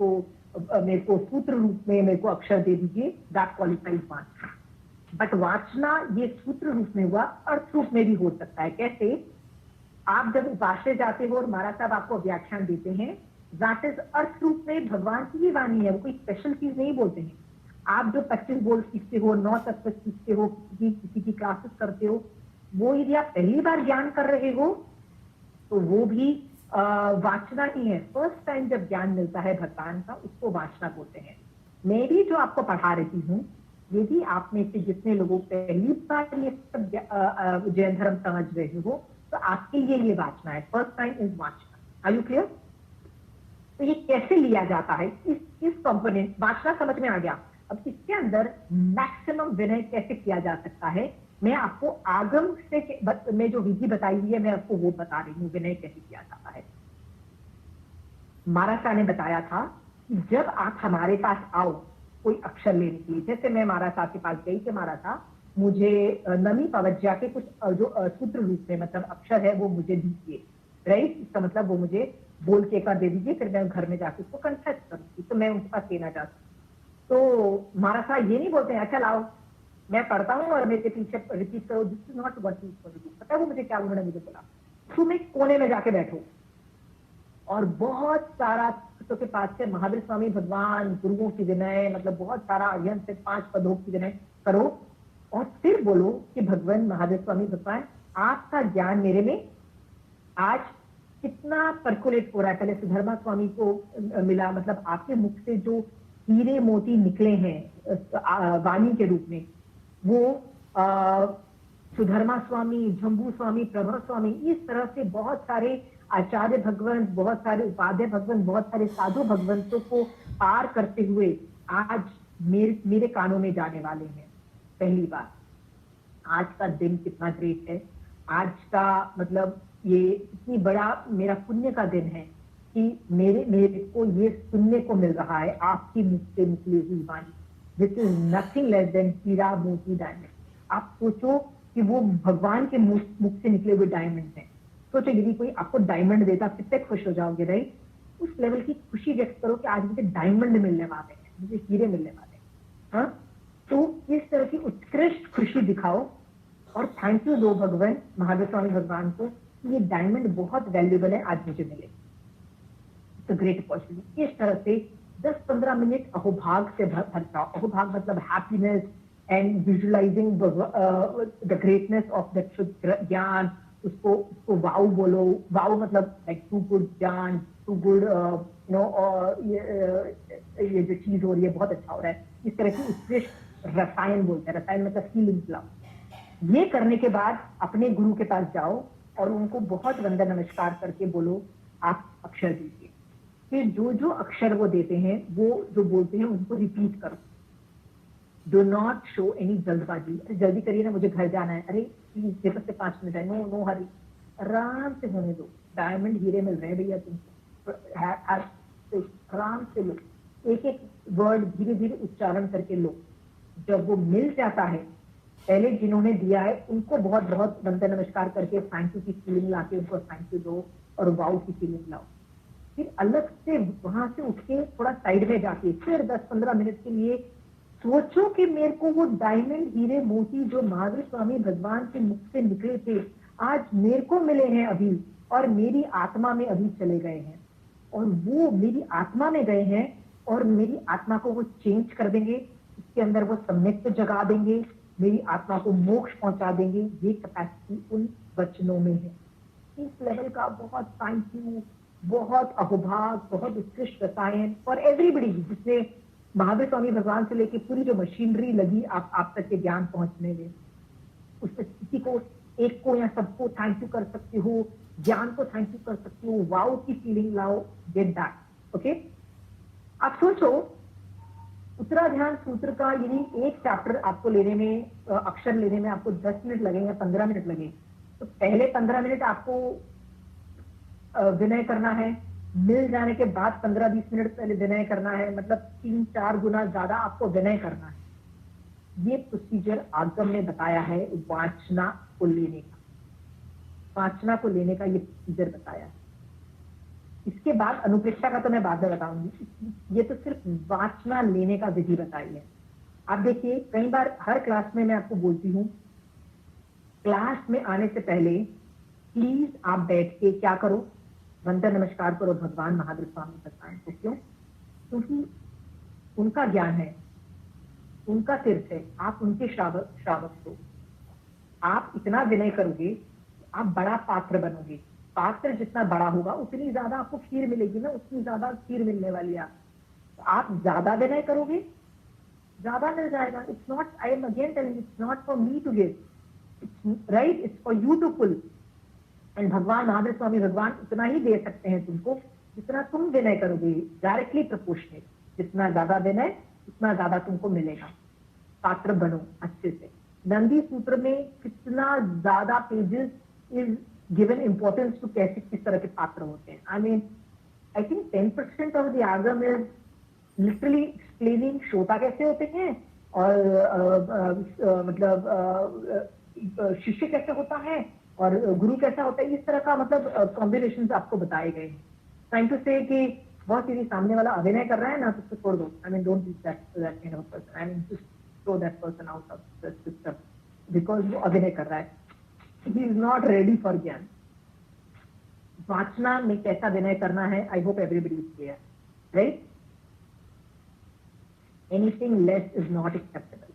को सूत्र रूप में मेरे को अक्षर दे दीजिए, दैट क्वालिफाइज वाचना। बट वाचना ये सूत्र रूप में हुआ, अर्थ रूप में भी हो सकता है। कैसे? आप जब उपाश्रय जाते हो और महाराज साहब आपको व्याख्यान देते हैं, दैट इज अर्थ रूप में भगवान की ही वाणी है, वो कोई स्पेशल चीज नहीं बोलते हैं। आप जो 25 बोल सीखते हो, 9 तत्व सीखते हो, किसी की क्लासेस करते हो, वो यदि आप पहली बार ज्ञान कर रहे हो तो वो भी वाचना ही है। फर्स्ट टाइम जब ज्ञान मिलता है भगवान का, उसको वाचना बोलते हैं। मैं भी जो आपको पढ़ा रही हूँ, यदि आप में से जितने लोगों पहली बार ये सब जैन धर्म समझ रहे हो, तो आपके लिए ये वाचना है। फर्स्ट टाइम इज वाचना। Are you clear? तो ये कैसे लिया जाता है, इस कंपोनेंट वाचना समझ में आ गया। अब इसके अंदर मैक्सिमम विनय कैसे किया जा सकता है, मैं आपको आगम से में जो विधि बताई हुई है, मैं आपको वो बता रही हूँ विनय कैसे किया जाता है। महाराज साहब ने बताया था कि जब आप हमारे पास आओ कोई अक्षर लेने के लिए, जैसे मैं महाराज साहब के पास गई कि महाराज साहब मुझे नमी पवज्जा के कुछ जो सूत्र रूप में मतलब अक्षर है वो मुझे दीजिए, राइट। इसका मतलब वो मुझे बोल के कर दे दीजिए, फिर मैं घर में जाके उसको कन्फेस करूंगी, तो मैं उनके पास लेना चाहती हूँ। तो महाराज साहब ये नहीं बोलते हैं अच्छा लाओ मैं पढ़ता हूँ और मेरे पीछे रिपीट करो, this is not what you do. पता है वो मुझे क्या, उन्होंने मुझे बोला तुम एक कोने में जाके बैठो और बहुत सारा तो के पास से महावीर स्वामी भगवान, गुरुओं की विनय, मतलब बहुत सारा अध्ययन से 5 पदों की विनय करो और फिर बोलो कि भगवान महावीर स्वामी भगवान, आपका ज्ञान मेरे में आज कितना पर्कुलेट हो रहा है। पहले सुधर्मा स्वामी को मिला, मतलब आपके मुख से जो हीरे मोती निकले हैं वाणी के रूप में, वो सुधर्मा स्वामी, जम्बू स्वामी, प्रभा स्वामी, इस तरह से बहुत सारे आचार्य भगवंत, बहुत सारे उपाध्याय भगवंत, बहुत सारे साधु भगवंतों को पार करते हुए आज मेरे कानों में जाने वाले हैं पहली बार। आज का दिन कितना ग्रेट है, आज का मतलब ये इतनी बड़ा मेरा पुण्य का दिन है कि मेरे को ये सुनने को मिल रहा है आपकी मुख से निकली हुई वाणी। This is nothing less than हीरा मोती डायमंड। आप सोचो कि वो भगवान के मुख से निकले हुए डायमंड हैं। सोचो यदि कोई आपको डायमंड देता, कितने खुश हो जाओगे, राइट? उस लेवल की खुशी व्यक्त करो कि आज मुझे डायमंड मिलने वाले हैं, मुझे हीरे मिलने वाले हैं। हाँ, तो इस तरह की उत्कृष्ट खुशी दिखाओ और थैंक यू दो भगवान महावीर स्वामी भगवान को, ये डायमंड बहुत वैल्यूबल है, आज मुझे मिले। It's a great opportunity. इस तरह से 10-15 मिनट अहोभाग से भर जाओ। अहोभाग मतलब happiness and visualising the greatness of that शुद्ध ज्ञान। उसको वाव बोलो। वाव मतलब लाइक टू गुड ज्ञान, टू गुड यू नो, ये जो चीज हो रही है बहुत अच्छा हो रहा है, इस तरह की उत्कृष्ट रसायन बोलते हैं। रसायन मतलब फीलिंग्स लाओ। ये करने के बाद अपने गुरु के पास जाओ और उनको बहुत वंदन नमस्कार करके बोलो आप अक्षर दीजिए। फिर जो जो अक्षर वो देते हैं, वो जो बोलते हैं उनको रिपीट करो। डो नॉट शो एनी जल्दबाजी। अरे जल्दी करिए ना, मुझे घर जाना है, अरे प्लीज मेरे पास 5 मिनट है, नो नो हरी। आराम से होने दो। डायमंड हीरे मिल रहे हैं भैया तुमको, आराम से लो। एक एक वर्ड धीरे धीरे उच्चारण करके लो। जब वो मिल जाता है, पहले जिन्होंने दिया है उनको बहुत बहुत वंदन नमस्कार करके थैंक यू की फीलिंग लाके उनको थैंक यू दो और वाउ की फीलिंग लाओ। फिर अलग से वहां से उठ के थोड़ा साइड में जाके फिर 10-15 मिनट के लिए सोचो कि मेरे को वो डायमंड हीरे मोती जो महावीर स्वामी भगवान के मुख से निकले थे, आज मेरे को मिले हैं अभी, और मेरी आत्मा में अभी चले गए हैं, और वो मेरी आत्मा में गए हैं और मेरी आत्मा को वो चेंज कर देंगे। इसके अंदर वो सम्यक जगा देंगे, मेरी आत्मा को मोक्ष पहुंचा देंगे। ये कैपेसिटी उन वचनों में है। इस लेवल का बहुत थैंक यू, बहुत अहोभाग, बहुत उत्कृष्ट रसायन फॉर एवरीबडी, जिसने महावीर स्वामी भगवान से लेके पूरी जो मशीनरी लगी आप तक के ज्ञान पहुंचने में, उसमें किसी को एक को या सबको थैंक यू कर सकते हो, ज्ञान को थैंक यू कर सकते हो, वाओ की फीलिंग लाओ, गेट दैट। ओके, आप सोचो उत्तराध्यान सूत्र का यदि एक चैप्टर आपको लेने में, अक्षर लेने में आपको 10 मिनट लगे या 15 मिनट लगे, तो पहले 15 मिनट आपको विनय करना है, मिल जाने के बाद 15-20 मिनट पहले विनय करना है, मतलब 3-4 गुना ज्यादा आपको विनय करना है। ये प्रोसीजर आगम ने बताया है वाचना को लेने का। वाचना को लेने का ये प्रोसीजर बताया है। इसके बाद अनुप्रेक्षा का तो मैं बाद में बताऊंगी, ये तो सिर्फ वाचना लेने का विधि बताई है। आप देखिए, कई बार हर क्लास में मैं आपको बोलती हूँ, क्लास में आने से पहले प्लीज आप बैठ के क्या करो, वंदन नमस्कार करो भगवान महावीर स्वामी भगवान को। क्यों? क्योंकि उनका ज्ञान है, उनका तीर्थ है, आप उनके श्रावक हो। आप इतना विनय करोगे, आप बड़ा पात्र बनोगे। पात्र जितना बड़ा होगा उतनी ज्यादा आपको खीर मिलेगी ना, उतनी ज्यादा खीर मिलने वाली है। तो आप ज्यादा विनय करोगे, ज्यादा मिल जाएगा। It's not, I am again telling, it's not for me to give, it's right, it's for you to pull. And भगवान महावीर स्वामी भगवान उतना ही दे सकते हैं तुमको जितना तुम विनय करोगे, डायरेक्टली प्रोपोर्शनेट। जितना ज्यादा विनय उतना ज्यादा तुमको मिलेगा। पात्र बनो अच्छे से। नंदी सूत्र में कितना ज्यादा pages is given importance to कैसे किस तरह के पात्र होते हैं। I mean I think 10% of the Agam is literally explaining श्रोता कैसे होते हैं और मतलब शिष्य कैसे होता है और गुरु कैसा होता है। इस तरह का मतलब कॉम्बिनेशन आपको बताए गए हैं। ट्राइंग टू से कि बहुत यदि सामने वाला अभिनय कर रहा है ना, तो उसको छोड़ दो। I mean don't that kind of person, I mean just throw that person out of the system, because वो अभिनय कर रहा है, he is not ready for ज्ञान। वाचना में कैसा विनय करना है, I hope everybody is clear, right? Anything less is not acceptable.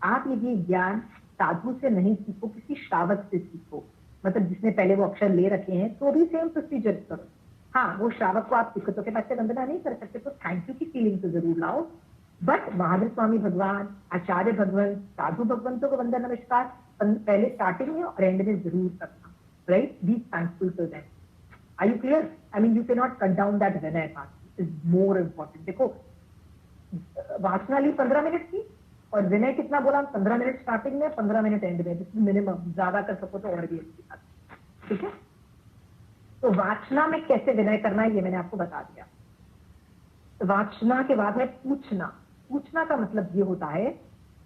आप यदि ज्ञान साधु से नहीं सीखो, किसी श्रावक से सीखो, मतलब जिसने पहले वो अक्षर ले रखे हैं, तो भी सेम प्रोसीजर करो। हाँ, वो श्रावक को आप दिक्कतों के बच्चे वंदना नहीं कर सकते, तो थैंक यू की फीलिंग तो जरूर लाओ। बट महावीर स्वामी भगवान, आचार्य भगवान, साधु भगवंतों को वंदन नमस्कार पहले स्टार्टिंग में और एंड में जरूर करना, right? Be thankful to them. Are you clear? I mean you can not cut down that विनय पार्ट, इज मोर इम्पोर्टेंट। देखो, वाचना ली 15 मिनट की और विनय कितना बोला? 15 मिनट स्टार्टिंग में, 15 मिनट एंड में, जिसमें मिनिमम। ज्यादा कर सको तो और भी अच्छी बात, ठीक है? तो वाचना में कैसे विनय करना है ये मैंने आपको बता दिया। वाचना के बाद है पूछना। पूछना का मतलब ये होता है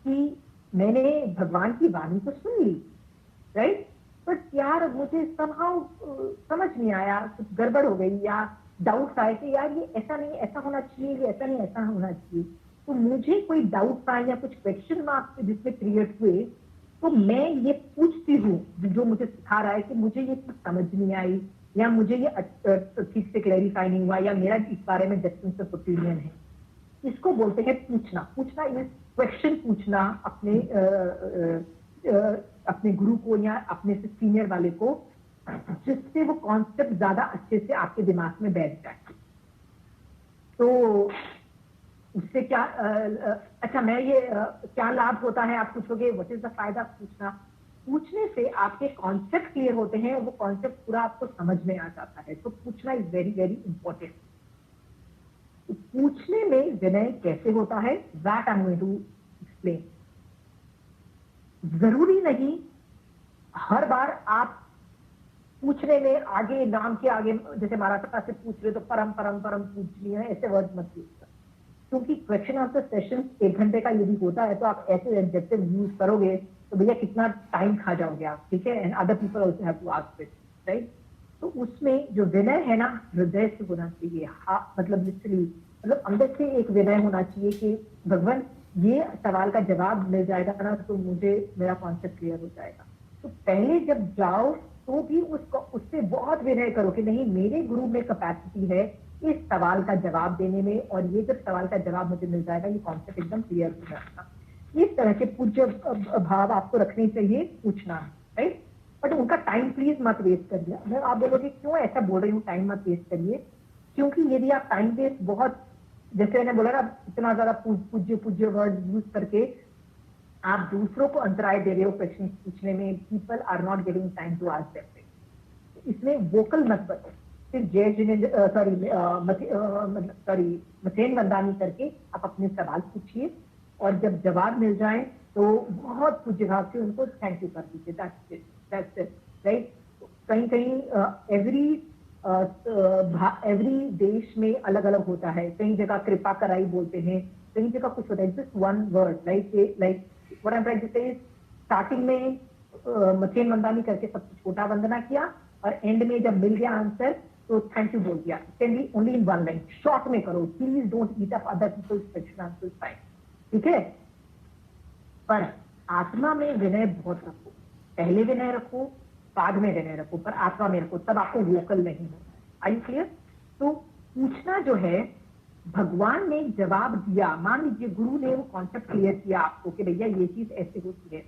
कि मैंने भगवान की वाणी तो सुन ली, राइट? पर बट यार मुझे somehow समझ नहीं आया, कुछ गड़बड़ हो गई या डाउट आए कि यार ये ऐसा नहीं ऐसा होना चाहिए, ये ऐसा नहीं ऐसा होना चाहिए। तो मुझे कोई डाउट आए या कुछ क्वेश्चन मार्क्स जिसमें क्रिएट हुए, तो मैं ये पूछती हूँ जो मुझे सिखा रहा है कि मुझे ये चीज समझ नहीं आई या मुझे ये ठीक से क्लैरिफाई नहीं हुआ या मेरा इस बारे में डिफरेंस ऑफ ओपिनियन है। इसको बोलते हैं पूछना। पूछना इज क्वेश्चन पूछना अपने गुरु को या अपने से सीनियर वाले को, जिससे वो कॉन्सेप्ट ज्यादा अच्छे से आपके दिमाग में बैठ जाए। तो उससे क्या अच्छा मैं ये क्या लाभ होता है आप पूछोगे, व्हाट इज द फायदा पूछना। पूछने से आपके कॉन्सेप्ट क्लियर होते हैं और वो कॉन्सेप्ट पूरा आपको समझ में आ जाता है। तो पूछना इज वेरी वेरी इंपॉर्टेंट। तो पूछने में विनय कैसे होता है, that I am going to explain. जरूरी नहीं हर बार आप पूछने में आगे नाम के आगे जैसे महाराष्ट्र से पूछ रहे तो परम परम परम पूछनी है, ऐसे वर्ड मत यूज करो। क्योंकि क्वेश्चन आंसर सेशन 1 घंटे का यदि होता है तो आप ऐसे एडजेक्टिव यूज करोगे तो भैया कितना टाइम खा जाओगे आप, ठीक है। And other people also have to ask question, right. तो उसमें जो विनय है ना, हृदय से होना चाहिए। हाँ मतलब लिटरली मतलब अंदर से एक विनय होना चाहिए कि भगवान ये सवाल का जवाब मिल जाएगा ना तो मुझे मेरा कॉन्सेप्ट क्लियर हो जाएगा। तो पहले जब जाओ तो भी उसको उससे बहुत विनय करो कि नहीं मेरे गुरु में कैपेसिटी है इस सवाल का जवाब देने में, और ये जब सवाल का जवाब मुझे मिल जाएगा ये कॉन्सेप्ट एकदम क्लियर हो जाएगा। इस तरह के पूज्य भाव आपको रखने चाहिए पूछना, राइट। बट उनका टाइम प्लीज मत वेस्ट करिए। अगर आप बोलोगे क्यों ऐसा बोल रही हूँ टाइम मत वेस्ट करिए, क्योंकि यदि आप टाइम वेस्ट बहुत जैसे मैंने बोला ना इतना ज्यादा पूज्य पूज्य वर्ड यूज करके आप दूसरों को अंतराय दे रहे हो क्वेश्चन पूछने में। People are not giving time to ask them. इसमें वोकल मत बनो। फिर जय जिनेंद्र सॉरी मथेन वंदानी करके आप अपने सवाल पूछिए और जब जवाब मिल जाए तो बहुत पूज्य भाव से उनको थैंक यू कर दीजिए। That's it, right. कहीं कहीं एवरी देश में अलग अलग होता है। कई जगह कृपा कराई बोलते हैं, कई जगह कुछ होता है। Just one word like what I am trying to say, starting में मथेन वंदानी करके सबसे छोटा वंदना किया और एंड में जब मिल गया आंसर तो थैंक यू बोल दिया। Can be only in one line, short में करो। Please don't eat up other people's question answer time, ठीक है। पर आत्मा में विनय बहुत रखो। पहले विनय रखो, बाद में विनय रखो, पर आत्मा में रखो, तब आपको वोकल नहीं होना है। I clear. तो पूछना जो है, भगवान ने जवाब दिया, मान लीजिए गुरु ने वो कॉन्सेप्ट क्लियर किया आपको कि भैया ये चीज ऐसे होती है,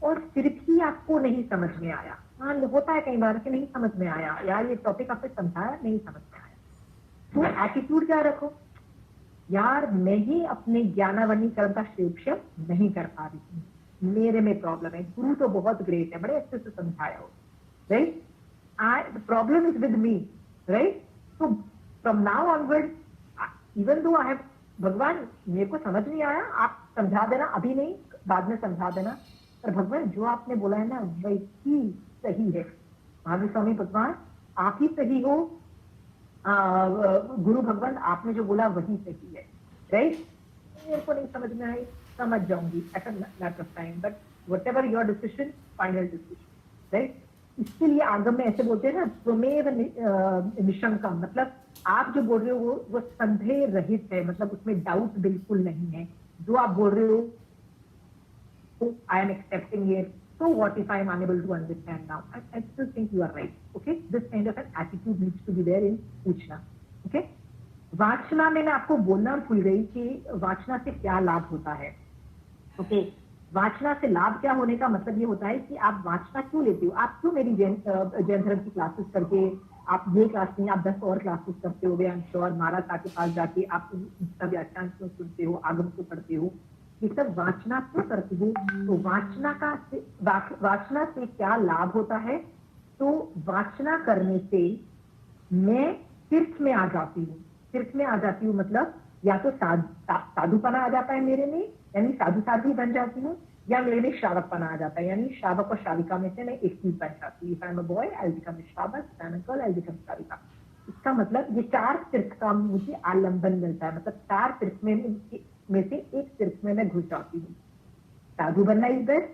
और फिर भी आपको नहीं समझ में आया। हाँ होता है कई बार कि नहीं समझ में आया, यार ये टॉपिक आपने समझाया नहीं समझ में आया, तो एटीट्यूड क्या रखो, यार मैं ही अपने ज्ञानावनीकरण का शिक्षण नहीं कर पा रही हूँ, मेरे में प्रॉब्लम है। गुरु तो बहुत ग्रेट है, बड़े अच्छे से समझाया हो, right. The problem is with me, right. तो from now onward even though I have, भगवान मेरे को समझ नहीं आया, आप समझा देना, अभी नहीं बाद में समझा देना, पर भगवान जो आपने बोला है ना वही सही है। महावीर स्वामी भगवान आप ही सही हो, गुरु भगवान आपने जो बोला वही सही है, राइट। मेरे को नहीं समझ में आई, समझ जाऊंगी at a matter of time, but whatever your decision, final decision, right. इसके लिए आगम में ऐसे बोलते हैं ना, स्वमेव निशंकम, मतलब आप जो बोल रहे हो वो संदेह रहित है, मतलब उसमें डाउट बिल्कुल नहीं है। जो आप बोल रहे हो I am accepting it. So what if I am unable to understand now? I still think you are right. Okay, this kind of an attitude needs to be there in पूछना. Okay, वाचना में मैं आपको बोलना भूल गई कि वाचना से क्या लाभ होता है। ओके, वाचना से लाभ क्या होने का मतलब ये होता है कि आप वाचना क्यों लेते हो, आप क्यों मेरी जैन धर्म की क्लासेस करके आप ये क्लास नहीं आप 10 और क्लासेस करते हो, आई एम श्योर महाराज के पास जाके आप उसका व्याख्यान क्यों सुनते हो, आगम क्यों पढ़ते हो, ये सब वाचना क्यों करते हो। तो वाचना से क्या लाभ होता है, तो वाचना करने से मैं तीर्थ में आ जाती हूँ। तीर्थ में आ जाती हूँ मतलब या तो साधुपना आ जाता है मेरे में, यानी साधु साध्वी बन जाती हूँ, या मेरे में श्रावकपना आ जाता है, यानी श्रावक और श्राविका में से मैं एक चीज बन जाती हूँ। If I am a boy I will become श्रावक, if I am a girl I will become श्राविका। इसका मतलब ये 4 तीर्थ का मुझे आलंबन मिलता है, मतलब 4 तीर्थ में से एक तीर्थ में मैं घुस जाती हूँ। साधु बनना इज बेस्ट,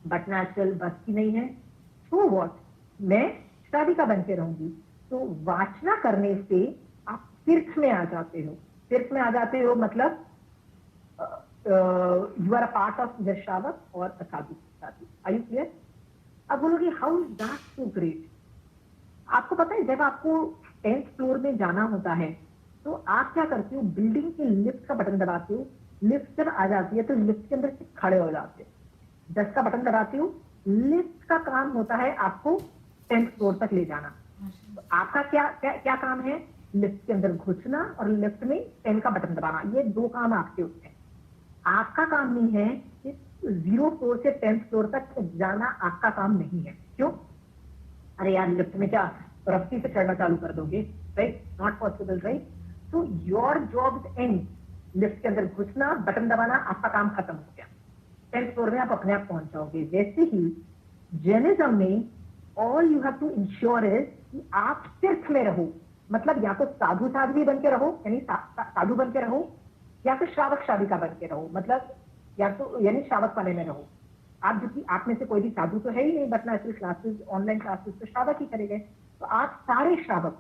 बट नेचुरल बस की नहीं है। तो व्हाट, मैं श्राविका बन के रहूंगी। तो वाचना करने से आप तीर्थ में आ जाते हो। तीर्थ में आ जाते हो मतलब you are a part of the श्रावक और a sadhu. Are you clear? अब बोलोगे how is that so great? आपको पता है जब आपको 10th फ्लोर में जाना होता है तो आप क्या करते हो, बिल्डिंग के लिफ्ट का बटन दबाते हो। लिफ्ट जब आ जाती है तो लिफ्ट के अंदर से खड़े हो जाते हो। 10 का बटन दबाते हो, लिफ्ट का काम होता है आपको 10th फ्लोर तक ले जाना। तो आपका क्या क्या क्या काम है? लिफ्ट के अंदर घुसना और लिफ्ट में 10 का बटन दबाना। ये 2 काम आपके होते हैं। आपका काम नहीं है कि 0 फ्लोर से 10th फ्लोर तक जाना, आपका काम नहीं है। क्यों? अरे यार लिफ्ट में क्या रफ्ती से चढ़ना चालू कर दोगे? Right, not possible, right? तो योर जॉब एंड, लिफ्ट के अंदर घुसना, बटन दबाना, आपका काम खत्म हो गया। 10th फ्लोर में आप अपने आप पहुंच जाओगे। वैसे ही जैनिज्म में all you have to ensure is कि आप तीर्थ में रहो। मतलब या तो साधु साध्वी बन के रहो, यानी साधु बन के रहो, या फिर श्रावक श्राविका बन के रहो। मतलब या तो यानी श्रावक वाले में रहो आप, जो कि आप में से कोई भी साधु तो है ही नहीं, but natural classes, online classes तो श्रावक ही करेंगे। तो आप सारे श्रावक,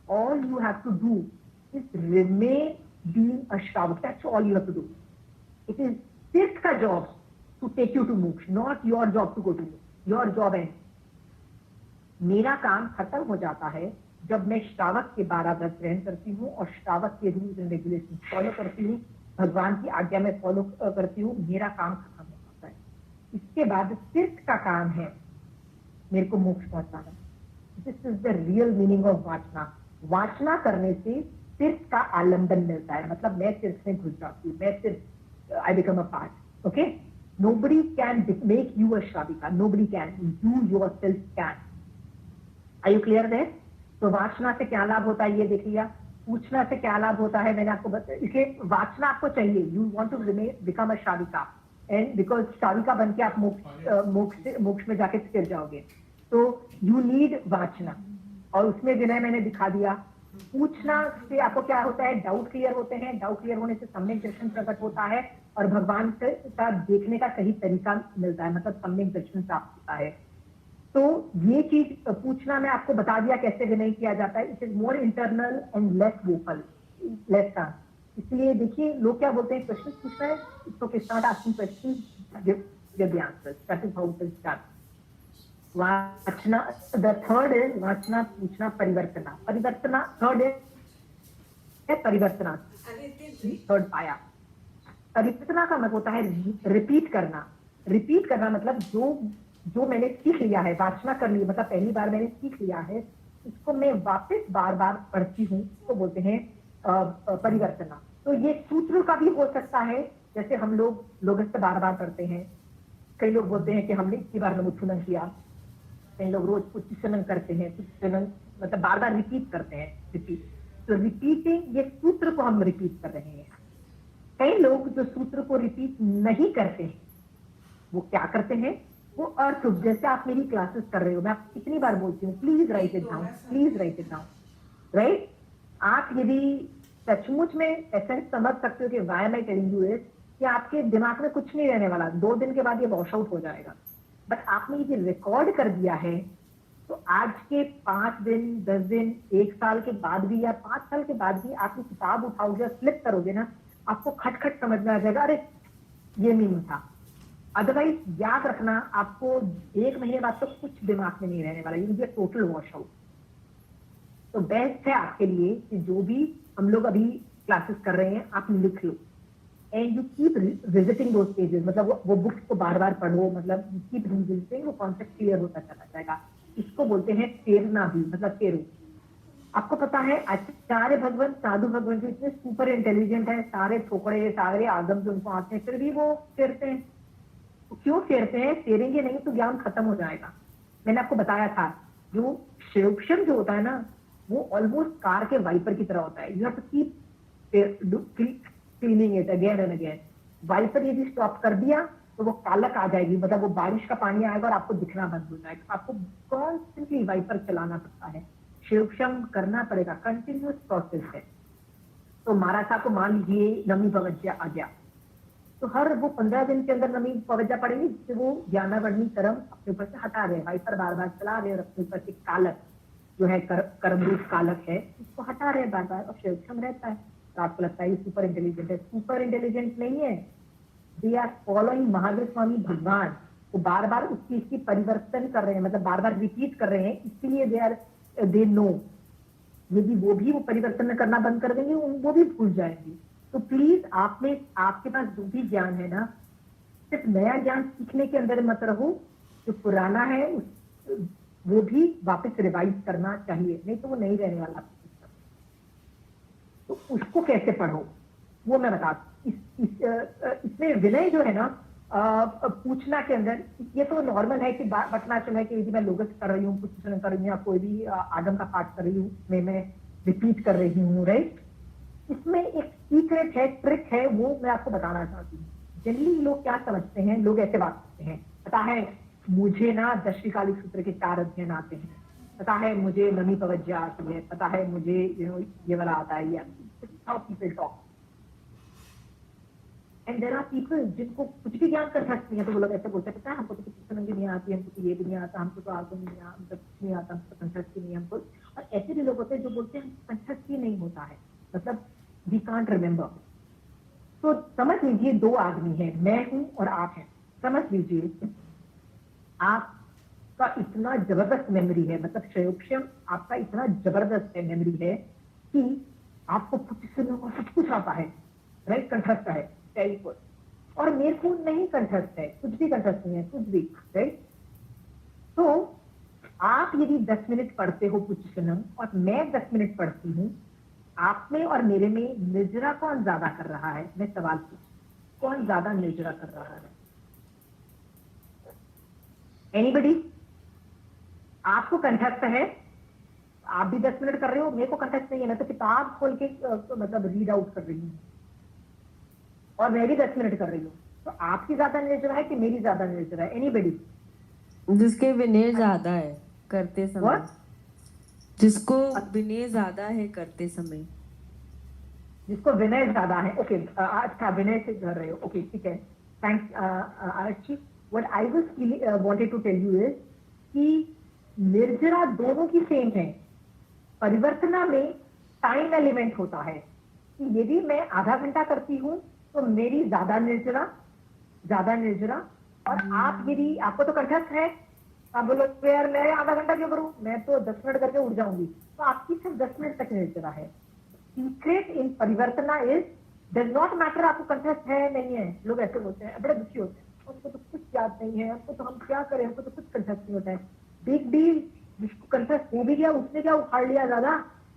all you have to do is remain being a श्रावक। That's all you have to do. It is तीर्थ का job to take you to मोक्ष, not your job to go to मोक्ष। योर जॉब है, मेरा काम खत्म हो जाता है जब मैं श्रावक के 12 व्रत ग्रहण करती हूँ और श्रावक के रूल्स एंड रेगुलेशन फॉलो करती हूँ, भगवान की आज्ञा में फॉलो करती हूँ। मेरा काम खत्म हो जाता है। इसके बाद तीर्थ का काम है मेरे को मोक्ष पहुंचाना। This is the real meaning of वाचना। वाचना करने से तीर्थ का आलंबन मिलता है। मतलब मैं तीर्थ में घुस जाती हूँ, मैं तीर्थ, I become a part. Okay, nobody can make you a श्राविका, nobody can, you yourself can. Are you clear there? तो वाचना से क्या लाभ होता है ये देख लिया। पूछना से क्या लाभ होता है मैंने आपको बताया। इसलिए वाचना आपको चाहिए, you want to become a श्राविका, एंड बिकॉज श्राविका बन के आप मोक्ष में जाके स्थिर जाओगे। तो यू नीड वाचना, और उसमें विनय मैंने दिखा दिया। पूछना से आपको क्या होता है, डाउट क्लियर होते हैं। डाउट क्लियर होने से सम्यक दर्शन प्रकट होता है और भगवान का देखने का सही तरीका मिलता है, मतलब सम्यक दर्शन प्राप्त होता है। तो ये चीज पूछना मैं आपको बता दिया कैसे विनय किया जाता है। It is more internal and less vocal, less का। इसलिए देखिए लोग क्या बोलते हैं, क्वेश्चन पूछना है तो start asking question, give the answers. That is how it is done. वाचना, द थर्ड इज वाचना, पूछना, परिवर्तना। परिवर्तना थर्ड है परिवर्तना, थर्ड पाया। परिवर्तना का मतलब होता है रिपीट करना। रिपीट करना मतलब जो मैंने सीख लिया है, वाचना कर ली मतलब पहली बार मैंने सीख लिया है, इसको मैं वापस बार बार पढ़ती हूँ, तो बोलते हैं परिवर्तना। तो ये सूत्र का भी हो सकता है, जैसे हम लोग इससे बार बार पढ़ते हैं। कई लोग बोलते हैं कि हमने इतनी बार नमोच्छुनन किया, कई लोग रोज उच्चनन करते हैं, उच्चनन मतलब बार बार रिपीट करते हैं, रिपीट। तो रिपीटिंग, ये सूत्र को हम रिपीट कर रहे हैं। कई लोग जो सूत्र को रिपीट नहीं करते हैं वो क्या करते हैं, वो अर्थ, जैसे आप मेरी क्लासेस कर रहे हो, मैं आपको कितनी बार बोलती हूँ please right it down, please right it down, right. आप यदि सचमुच में एसेंस समझ सकते हो कि why am I telling you it, कि आपके दिमाग में कुछ नहीं रहने वाला, 2 दिन के बाद ये वॉश आउट हो जाएगा। बट आपने ये रिकॉर्ड कर दिया है, तो आज के 5 दिन, 10 दिन, 1 साल के बाद भी या 5 साल के बाद भी आप ये किताब उठाओगे और फ्लिप करोगे ना, आपको खटखट समझ में आ जाएगा, अरे ये मीनिंग था। अदरवाइज याद रखना, आपको 1 महीने बाद तो कुछ दिमाग में नहीं रहने वाला, you will be total wash out. तो बेस्ट है आपके लिए कि जो भी हम लोग अभी क्लासेस कर रहे हैं आप लिख लो, and you keep visiting those pages. मतलब वो बुक्स को बार बार पढ़ो, मतलब कीप रिविजिटिंग, वो कॉन्सेप्ट क्लियर होता चला जाएगा। इसको बोलते हैं फेरना भी, मतलब फेरो। आपको पता है आचार्य भगवान, साधु भगवान जो इतने सुपर इंटेलिजेंट है, सारे ठोकरे, सारे आदम जो उनको आते हैं, फिर भी वो फेरते हैं। तो क्यों फेरते हैं? फेरेंगे नहीं तो ज्ञान खत्म हो जाएगा। मैंने आपको बताया था, जो शिवक्षम जो होता है ना, वो ऑलमोस्ट कार के वाइपर की तरह होता है। You have to keep cleaning it again and again. Wiper यदि स्टॉप कर दिया तो वो कालक आ जाएगी, मतलब वो बारिश का पानी आएगा और आपको दिखना बंद हो जाएगा। आपको कॉन्स्टेंटली वाइपर चलाना पड़ता है, शिवक्षम करना पड़ेगा, कंटिन्यूस प्रोसेस है। तो महाराज साहब को मान लीजिए नवमी भवन से आ गया, तो हर वो 15 दिन के अंदर नमी पवज्जा पड़ेगी, जिससे वो ज्ञानावर्णी कर्म अपने ऊपर से हटा रहे हैं, वाइपर बार बार चला रहे हैं, और अपने ऊपर से कालक जो है कर्मरूप कालक है उसको हटा रहे हैं बार बार, और क्षम रहता है। तो आपको लगता है ये सुपर इंटेलिजेंट है, सुपर इंटेलिजेंट नहीं है। They are following Mahavir Swami भगवान, वो बार बार उस चीज की परिवर्तन कर रहे हैं, मतलब बार बार रिपीट कर रहे हैं, इसलिए दे नो। यदि वो भी वो परिवर्तन करना बंद कर देंगे, वो भी भूल जाएंगे। तो प्लीज आपके पास जो भी ज्ञान है ना, सिर्फ नया ज्ञान सीखने के अंदर मत रहो, जो पुराना है वो भी वापस रिवाइज करना चाहिए, नहीं तो वो नहीं रहने वाला। तो उसको कैसे पढ़ो वो मैं बता। इसमें विनय जो है ना, पूछना के अंदर, ये तो नॉर्मल है कि बटना चल है कि यदि मैं लोगस कर रही हूँ, कुछ कर रही हूँ, या कोई भी आगम का पाठ कर रही हूँ, मैं रिपीट कर रही हूँ, राइट। इसमें एक सीक्रेट है, ट्रिक है, वो मैं आपको बताना चाहती हूँ। जनरली लोग क्या समझते हैं, लोग ऐसे बात करते हैं, पता है मुझे ना दशविकालिक सूत्र के 4 अध्ययन आते हैं, पता है मुझे नमी पवज्जा आती है, पता है मुझे ये वाला आता है, people talk. And there are people जिनको कुछ भी ज्ञान कर सकते हैं, तो वो लोग ऐसे बोलते हैं, पता है हमको तो कुछ समझ नहीं आती, हमको तो ये भी नहीं आता, हमको तो आगम नहीं आता, हमको कुछ नहीं आता, हमको कंठस्थ नहीं हमको। और ऐसे भी लोग होते हैं जो बोलते हैं कंठस्थ ही नहीं होता है, मतलब वी कांट रिमेम्बर। तो समझ लीजिए 2 आदमी हैं, मैं हूं और आप हैं। समझ लीजिए आपका इतना जबरदस्त मेमोरी है, मतलब क्षयोक्षम आपका इतना जबरदस्त है मेमोरी है कि आपको कुछ सब कुछ आता है, राइट, कंठस्थ है, वेरी गुड। और मेरे को नहीं कंठस्थ है, कुछ भी कंठस्थ नहीं है, कुछ भी, राइट। तो आप यदि 10 मिनट पढ़ते हो पुच्छनम और मैं 10 मिनट पढ़ती हूँ, आप में और मेरे में निर्जरा कौन ज्यादा कर रहा है? मैं सवाल पूछ, कौन ज्यादा निर्जरा कर रहा है? एनीबडी? आपको कंठस्थ है, आप भी 10 मिनट कर रहे हो, मेरे को कंठस्थ नहीं है, मैं तो किताब खोल के मतलब रीड आउट कर रही हूँ, और मैं भी 10 मिनट कर रही हूँ। तो आपकी ज्यादा निर्जरा है कि मेरी ज्यादा निर्जरा है? एनीबडी? जिसके विनय ज्यादा है करते समय। What? जिसको विनय ज्यादा है करते समय। जिसको विनय ज्यादा है, ओके, अच्छा विनय से कर रहे हो, ओके ठीक है, thanks Archi. What I was wanted to tell you is कि निर्जरा दोनों की सेम है, परिवर्तना में टाइम एलिमेंट होता है कि यदि मैं आधा घंटा करती हूँ तो मेरी ज्यादा निर्जरा, और आप यदि आपको तो कंठस्थ है, आप बोलो यार मैं आधा घंटा क्यों करूं, मैं तो 10 मिनट करके उठ जाऊंगी, तो आपकी सिर्फ 10 मिनट तक निर्जरा है। सीक्रेट इन परिवर्तना इज डज नॉट मैटर आपको कंठस्थ है नहीं है। लोग ऐसे बोलते हैं, बड़े दुखी होते हैं, हमको तो कुछ याद नहीं है, हमको तो हम क्या करें, हमको तो कुछ कंठस्थ नहीं होता है। बिग डील, जिसको कंठस्थ हो भी गया उसने क्या उखाड़ लिया ज्यादा,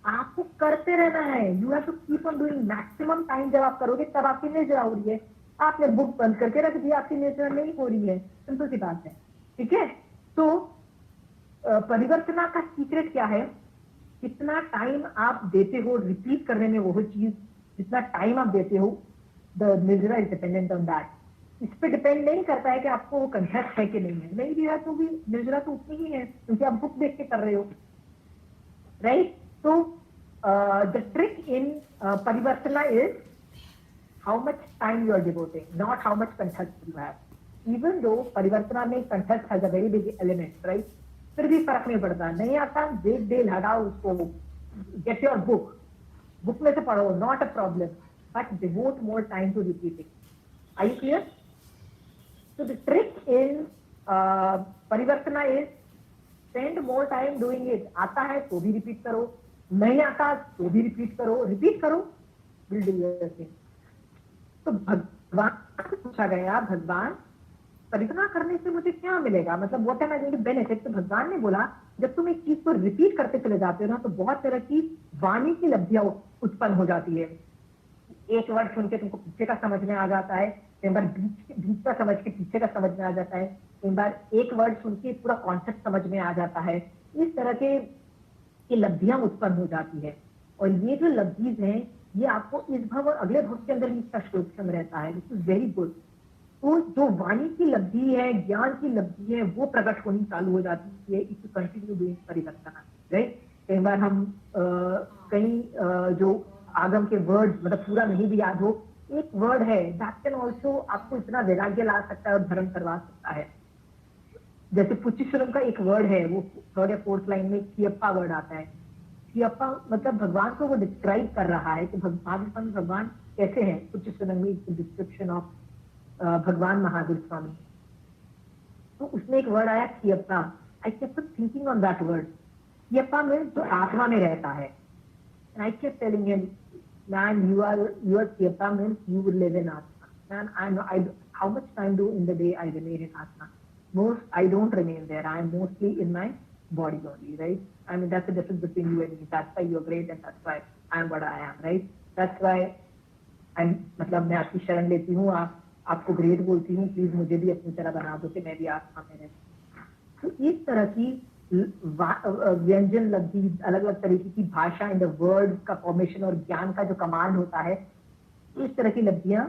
आपको करते रहना है, you have to keep on doing. Maximum time जब आप करोगे तब आपकी निर्जरा हो रही है, आपने बुक बंद करके रख दी, आपकी निर्जरा नहीं हो रही है, सिंपल सी बात है, ठीक है। तो परिवर्तना का सीक्रेट क्या है? कितना टाइम आप देते हो रिपीट करने में, वो चीज जितना टाइम आप देते हो, द निर्जरा इज डिपेंडेंट ऑन दैट। इस पे डिपेंड नहीं करता है कि आपको वो कंठस्थ है कि नहीं है, नहीं भी है तो भी निर्जरा तो उतनी ही है, क्योंकि आप बुक देख के कर रहे हो, राइट। तो द ट्रिक इन परिवर्तना is how much time you are devoting, not how much कंठस्थ यू हैव। इवन दो परिवर्तना में कंठस्थ has a very big element, right, फिर भी फर्क नहीं पड़ता, नहीं आता बिग डील, हटाओ उसको, गेट योर बुक में से पढ़ो, not a problem, but devote more time to repeating. Are you clear? So the trick in परिवर्तना is spend more time doing it. आता है तो भी रिपीट करो, नहीं आता तो भी रिपीट करो, will do your thing. तो भगवान से पूछा गया, भगवान परिवर्तना करने से मुझे क्या मिलेगा, मतलब what am I going to benefit? तो भगवान ने बोला जब तुम एक चीज को रिपीट करते चले जाते हो ना, तो बहुत तरह की वाणी की लब्धियां उत्पन्न हो जाती है। एक वर्ड सुन के तुमको पीछे का समझ में आ जाता है, कई बार बीच का समझ के पीछे का समझ में आ जाता है, कई बार एक वर्ड सुन के पूरा कॉन्सेप्ट समझ में आ जाता है। इस तरह के लब्धियां उत्पन्न हो जाती है, और ये जो लब्धीज हैं ये आपको इस भव और अगले भव के अंदर भी इसका शोषण रहता है, दिस इज वेरी गुड। तो जो वाणी की लब्धि है, ज्ञान की लब्धि है, वो प्रकट होनी चालू हो जाती है इफ यू कंटिन्यू डूइंग परिवर्तना, राइट। कई बार हम कई जो आगम के वर्ड्स मतलब पूरा नहीं भी याद हो एक वर्ड है दैट कैन ऑल्सो आपको इतना वैराग्य ला सकता है और धर्म करवा सकता है। जैसे पुच्चीश्वरम का एक वर्ड है, वो थर्ड या फोर्थ लाइन में कियप्पा वर्ड आता है। कियप्पा मतलब भगवान को वो डिस्क्राइब कर रहा है कि महावीर स्वामी भगवान कैसे हैं। पुच्चीश्वरम में डिस्क्रिप्शन ऑफ भगवान महावीर स्वामी। तो उसमें एक वर्ड आया कियप्पा। I kept thinking on that word. कियप्पा मीन्स जो आत्मा में रहता है। And I kept telling him, man, you are Kiyappa means you will live in Atma. Man, how much time do in the day I remain in Atma? I don't remain there. I am mostly in my body only, right? I mean, that's the difference between you and me. That's why you're great and that's why I am what I am, right? That's why मतलब मैं आपकी शरण लेती हूँ, आपको great बोलती हूँ, please मुझे भी अपनी तरह बना दो कि मैं भी आत्मा में रहूं। तो इस तरह की व्यंजन लब्धि, अलग अलग तरीके की भाषा इन द वर्ड का फॉर्मेशन और ज्ञान का जो कमांड होता है, इस तरह की लब्धियां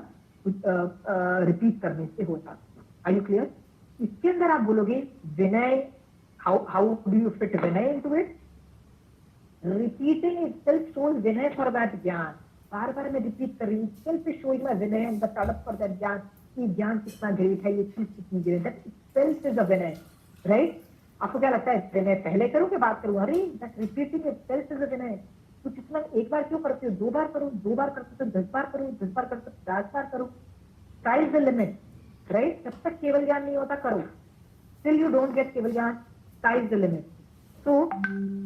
रिपीट करने से होता है। Are you clear? इसके अंदर आप बोलोगे विनय, हाउ डू यू फिट विनय into it? Repeating itself shows विनय फॉर दैट ज्ञान। बार बार मैं रिपीट कर रही हूँ, सेल्फ शोइंग माय विनय एंड द तड़प फॉर दैट ज्ञान। ये ज्ञान कितना ग्रेट है, ये चीज कितनी ग्रेट है, itself is a Vinay, right? आपको क्या लगता है विनय पहले करूं कि बात करूं? अरे that repeating itself is a विनय। तो कितना, एक बार क्यों करते हो, 2 बार करो, 2 बार करते हो 10 बार करो, 10 बार करते हो 50 बार करो। Sky is the limit, right? जब तक केवल ज्ञान नहीं होता करो, टिल यू डोंट गेट केवल ज्ञान, sky is the limit. So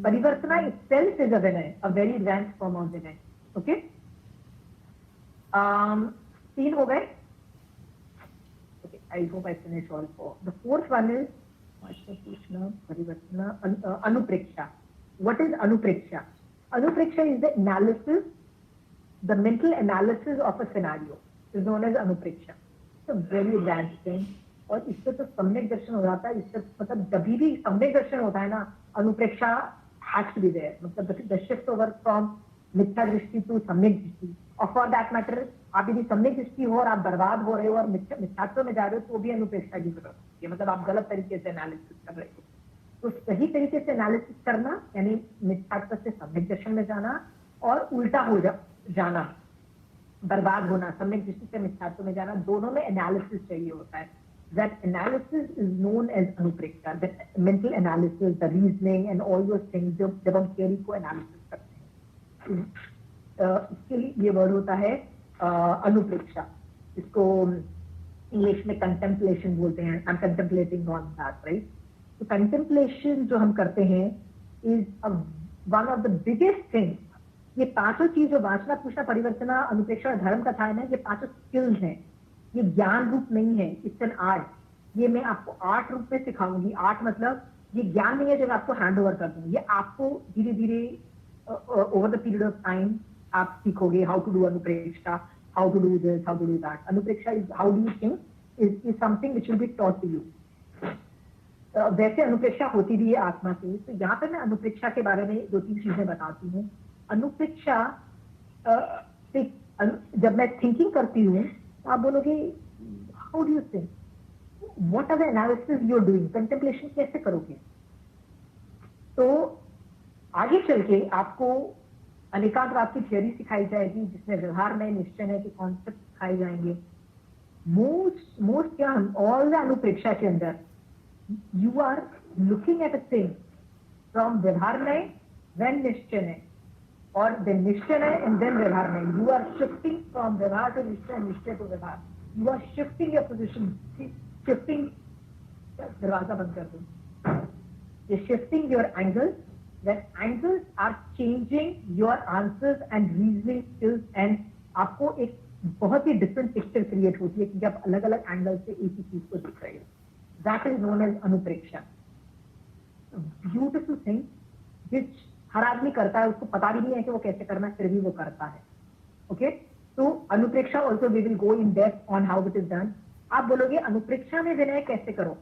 परिवर्तना इटसेल्फ इज अ विनय, a very advanced form of विनय। ओके, 3 हो गए। Okay, I hope I finish all 4। The fourth one is परिवर्तना, अनुप्रेक्षा। What is anupreksha? Anupreksha is the analysis, the mental analysis of a scenario is known as anupreksha. It's a very advanced thing, और इससे तो सम्यक दर्शन हो जाता है। इससे मतलब जब भी सम्यक दर्शन होता है ना, अनुप्रेक्षा has to be there। मतलब the shift over from मिथ्या दृष्टि टू सम्यक दृष्टि, और फॉर दैट मैटर आप यदि सम्यक दृष्टि हो और आप बर्बाद हो रहे हो और मिथ्यात्व में जा रहे हो, तो भी अनुप्रेक्षा की जरूरत है। मतलब आप गलत तरीके से एनालिसिस कर रहे हो, तो सही तरीके से एनालिसिस करना यानी मिथ्यात्व से सम्यक दर्शन में जाना, और उल्टा हो जाना, बर्बाद होना, सम्यक दृष्टि से मिथ्यात्व में जाना, दोनों में एनालिसिस चाहिए होता है। That analysis is known as anupreksha, that mental analysis, the reasoning and all those things जब हम theory को एनालिसिस करते हैं, इसके लिए ये वर्ड होता है अनुप्रेक्षा। इसको इंग्लिश में कंटेम्पलेशन बोलते हैं। I am contemplating on that, right? तो कंटेम्पलेशन जो हम करते हैं is one of the biggest thing. ये पांचों चीज जो वासना, पूछना, परिवर्तना, अनुप्रेक्षा और धर्म कथा है ना, ये पांचों स्किल्स हैं। ये ज्ञान रूप नहीं है, इट्स एन आर्ट। ये मैं आपको आर्ट रूप में सिखाऊंगी। आर्ट मतलब ये ज्ञान नहीं है जो मैं आपको हैंड ओवर कर दूंगी, ये आपको धीरे धीरे over the period of time आप सीखोगे हाउ टू डू अनुप्रेक्षा, how to do this, how to do that. अनुप्रेक्षा is how do you think, is something which will be taught to you. वैसे अनुप्रेक्षा होती भी है आत्मा से। तो यहाँ पे मैं अनुप्रेक्षा के बारे में 2-3 चीजें बताती हूँ। अनुप्रेक्षा जब मैं थिंकिंग करती हूँ, आप बोलोगे how do you think, what are the analysis you are doing, contemplation कैसे करोगे? तो आगे चल के आपको अनेकांतवाद की थ्योरी सिखाई जाएगी, जिसमें व्यवहार में निश्चय है के कॉन्सेप्ट सिखाए जाएंगे। मोस्ट क्या, ऑल द अनुप्रेक्षा के अंदर you are looking at a thing from व्यवहार में, देन निश्चय, और देन निश्चय एंड देन व्यवहार में। यू आर शिफ्टिंग फ्रॉम व्यवहार टू निश्चय, निश्चय टू व्यवहार। You are shifting your position, shifting, दरवाजा बंद कर दो, ये shifting your angles, that angles are changing your answers and reasoning skills, and आपको एक बहुत ही डिफरेंट पिक्चर क्रिएट होती है कि आप अलग अलग एंगल से एक ही चीज को देख रहे हो। दैट इज नोन एज अनुप्रेक्षा। ब्यूटिफुल थिंग विच हर आदमी करता है, उसको पता भी नहीं है कि वो कैसे करना है, फिर भी वो करता है। ओके, तो अनुप्रेक्षा also we will go in depth on how it is done. आप बोलोगे अनुप्रेक्षा में विनय कैसे करो,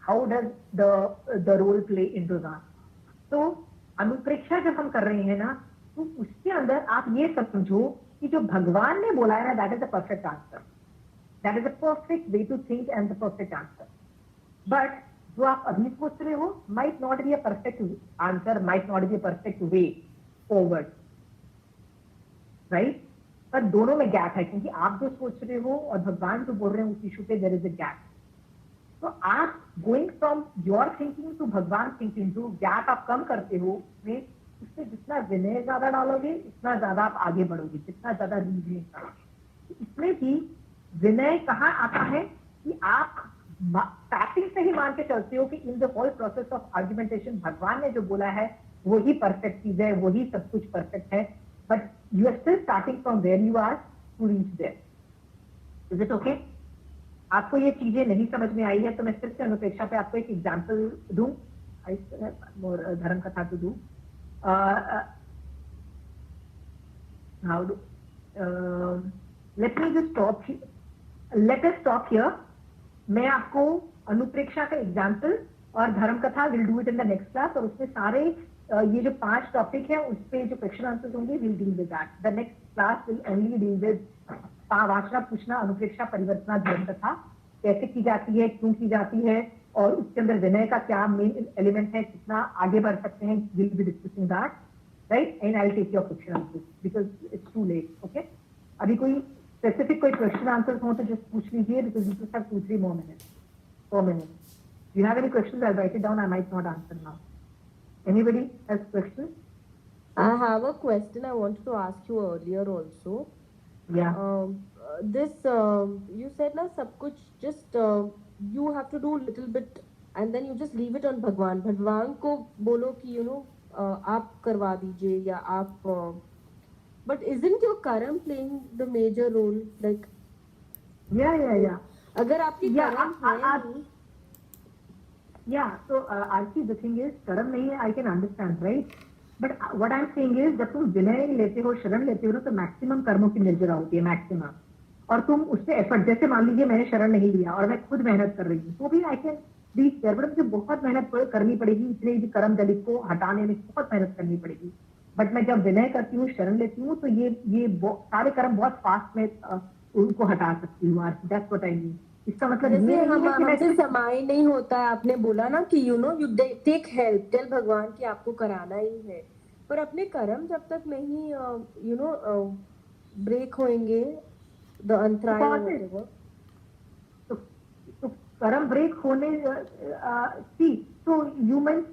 how does the role play into that? तो अनुप्रेक्षा जब हम कर रहे हैं ना, तो उसके अंदर आप ये समझो कि जो भगवान ने बोला है ना, that is the perfect answer, that is the perfect way to think and the perfect answer. But जो आप अभी सोच रहे हो might not be a perfect answer, might not be a perfect way forward, right? पर दोनों में gap है, क्योंकि आप जो सोच रहे हो और भगवान जो बोल रहे हैं उस इशू पे देयर इज अ गैप। तो आप going from your thinking to भगवान थिंकिंग, जो गैप आप कम करते हो उसमें, उसमें जितना विनय ज्यादा डालोगे उतना ज्यादा आप आगे बढ़ोगे, जितना ज्यादा रीजनिंग करोगे। इसमें भी विनय कहाँ आता है कि आप स्टार्टिंग से ही मान के चलते हो कि in the whole process of argumentation भगवान ने जो बोला है वही परफेक्ट चीज है, वही सब कुछ परफेक्ट है, but you are still starting from where you are to reach there. Is it okay? आपको ये चीजें नहीं समझ में आई है तो मैं सिर्फ अनुपेक्षा पे आपको एक एग्जाम्पल दूं। धर्म कथा to do how do let me just stop, let us stop here. मैं आपको अनुप्रेक्षा का एग्जाम्पल और धर्म कथा will do it in the next class, और उसमें सारे ये जो 5 टॉपिक है उस पे जो क्वेश्चन आंसर्स होंगे will deal with that. The next class will only deal with वाचना पूछना अनुप्रेक्षा परिवर्तना धर्म कथा कैसे की जाती है, क्यों की जाती है, और उसके अंदर विनय का क्या मेन एलिमेंट है, कितना आगे बढ़ सकते हैं, will be discussing that, right? And I will take your question answers because it's too late. Okay, अभी कोई स्पेसिफिक कोई क्वेश्चन आंसर्स हो तो जस्ट पूछ लीजिए, because you just have 2-3 more minutes, 4 minutes. Do you have any questions? I'll write it down. I might not answer now. Anybody has questions? I have a question I wanted to ask you earlier also. Yeah. This you said na sab kuch just you have to do little bit and then you just leave it on भगवान। भगवान को बोलो कि आप करवा दीजिए या आप but isn't your karma playing the major role? Like Yeah. अगर आपकी Yeah, कर्म है नहीं, Yeah, so Archie, the thing is, कर्म नहीं है, I can understand, right? But what I'm saying is, जब तुम विनय लेते हो, शरण लेते हो ना, तो मैक्सिमम कर्मों की निर्जरा होती है, मैक्सिमम। और तुम उससे एफर्ट, जैसे मान लीजिए मैंने शरण नहीं लिया और मैं खुद मेहनत कर रही हूँ, तो भी I can reach there, but मुझे बहुत मेहनत करनी पड़ेगी, इतने भी कर्म दलित को हटाने में बहुत मेहनत करनी पड़ेगी। बट मैं जब विनय करती हूँ, शरण लेती हूँ, तो ये सारे कर्म बहुत फास्ट में उनको हटा सकती हूँ। That's what I mean. इसका मतलब ये जैसे नहीं है कि हमसे मैं समाई नहीं होता है। आपने बोला ना कि यू टेक हेल्प, टेल भगवान कि आपको कराना ही है, पर अपने कर्म जब तक नहीं ब्रेक होंगे, द अंतराय whatever, तो कर्म ब्रेक होने सी तो ह्यूमंस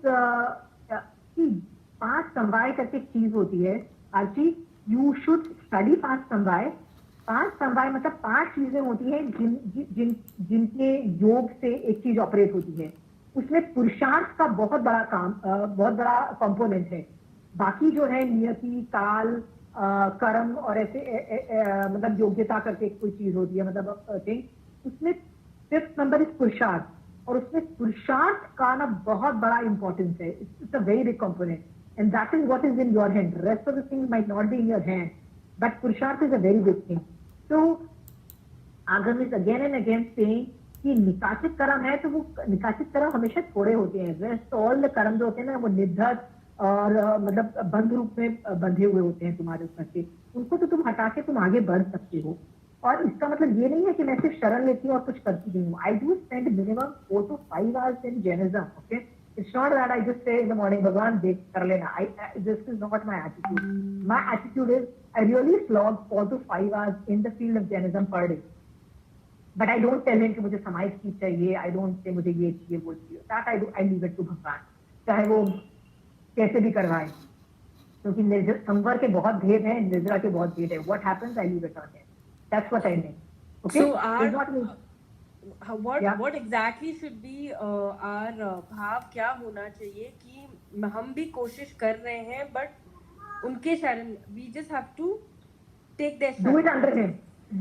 सी 5 समवाय करके एक चीज होती है आर्ची, यू शुड स्टडी 5 समवाय। 5 समवाय मतलब 5 चीजें होती हैं जिनके योग से एक चीज ऑपरेट होती है। उसमें पुरुषार्थ का बहुत बड़ा बहुत बड़ा कंपोनेंट है। बाकी जो है नियति, काल, कर्म और ऐसे मतलब योग्यता करके कोई चीज होती है, मतलब थिंग। उसमें 5th नंबर इज पुरुषार्थ, और उसमें पुरुषार्थ का ना बहुत बड़ा इंपॉर्टेंस है। It's a very big component and that is what is in your hand. Rest of the thing might not be in your hand, but पुरुषार्थ is a very big thing. तो आगम is again and again saying कि निकाचित कर्म है तो वो निकाचित कर्म हमेशा थोड़े होते हैं। रेस्ट ऑल द कर्म जो होते हैं ना, वो निर्धत और मतलब बंध रूप में बंधे हुए होते हैं तुम्हारे ऊपर से, उनको तो तुम हटा के तुम आगे बढ़ सकते हो। और इसका मतलब ये नहीं है कि मैं सिर्फ शरण लेती हूँ और कुछ करती नहीं हूँ। I do spend minimum 4 to 5 hours in Jainism. Okay, it's not that I just say in the morning भगवान देख कर लेना। This is not my attitude. My attitude is I really slog 4 to 5 hours in the field of Jainism per day. But I don't tell him कि मुझे समाहित की चाहिए, I don't say मुझे ये चाहिए वो चाहिए। That I leave it to भगवान, चाहे वो कैसे भी करवाए, क्योंकि संवर के बहुत भेद हैं, निर्जरा के बहुत भेद है। What happens I leave it on him. That's what I mean. Okay, so what exactly should be our भाव क्या होना चाहिए कि हम भी कोशिश कर रहे हैं, बट उनके शरण, we just have to take their do शरण। it under him,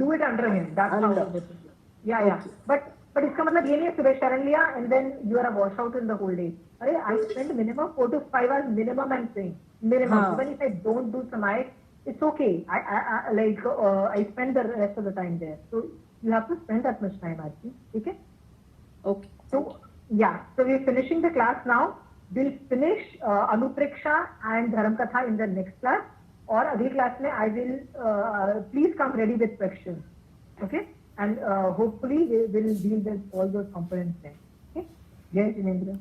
do it under him, that's how it is. Yeah. But इसका मतलब ये नहीं है सुबह शरण लिया and then you are a wash out in the whole day. अरे I spend minimum 4 to 5 hours minimum, I'm saying minimum. Even if I don't do samayik, it's okay. I spend the rest of the time there. So you have to spend that much time actually. Okay? Okay. So yeah, so we're finishing the class now. We'll finish Anupreksha and Dharam Katha in the next class. और अगली class में I will please come ready with questions. Okay? And hopefully we will deal with all those components then. Okay? Jai Jinendra.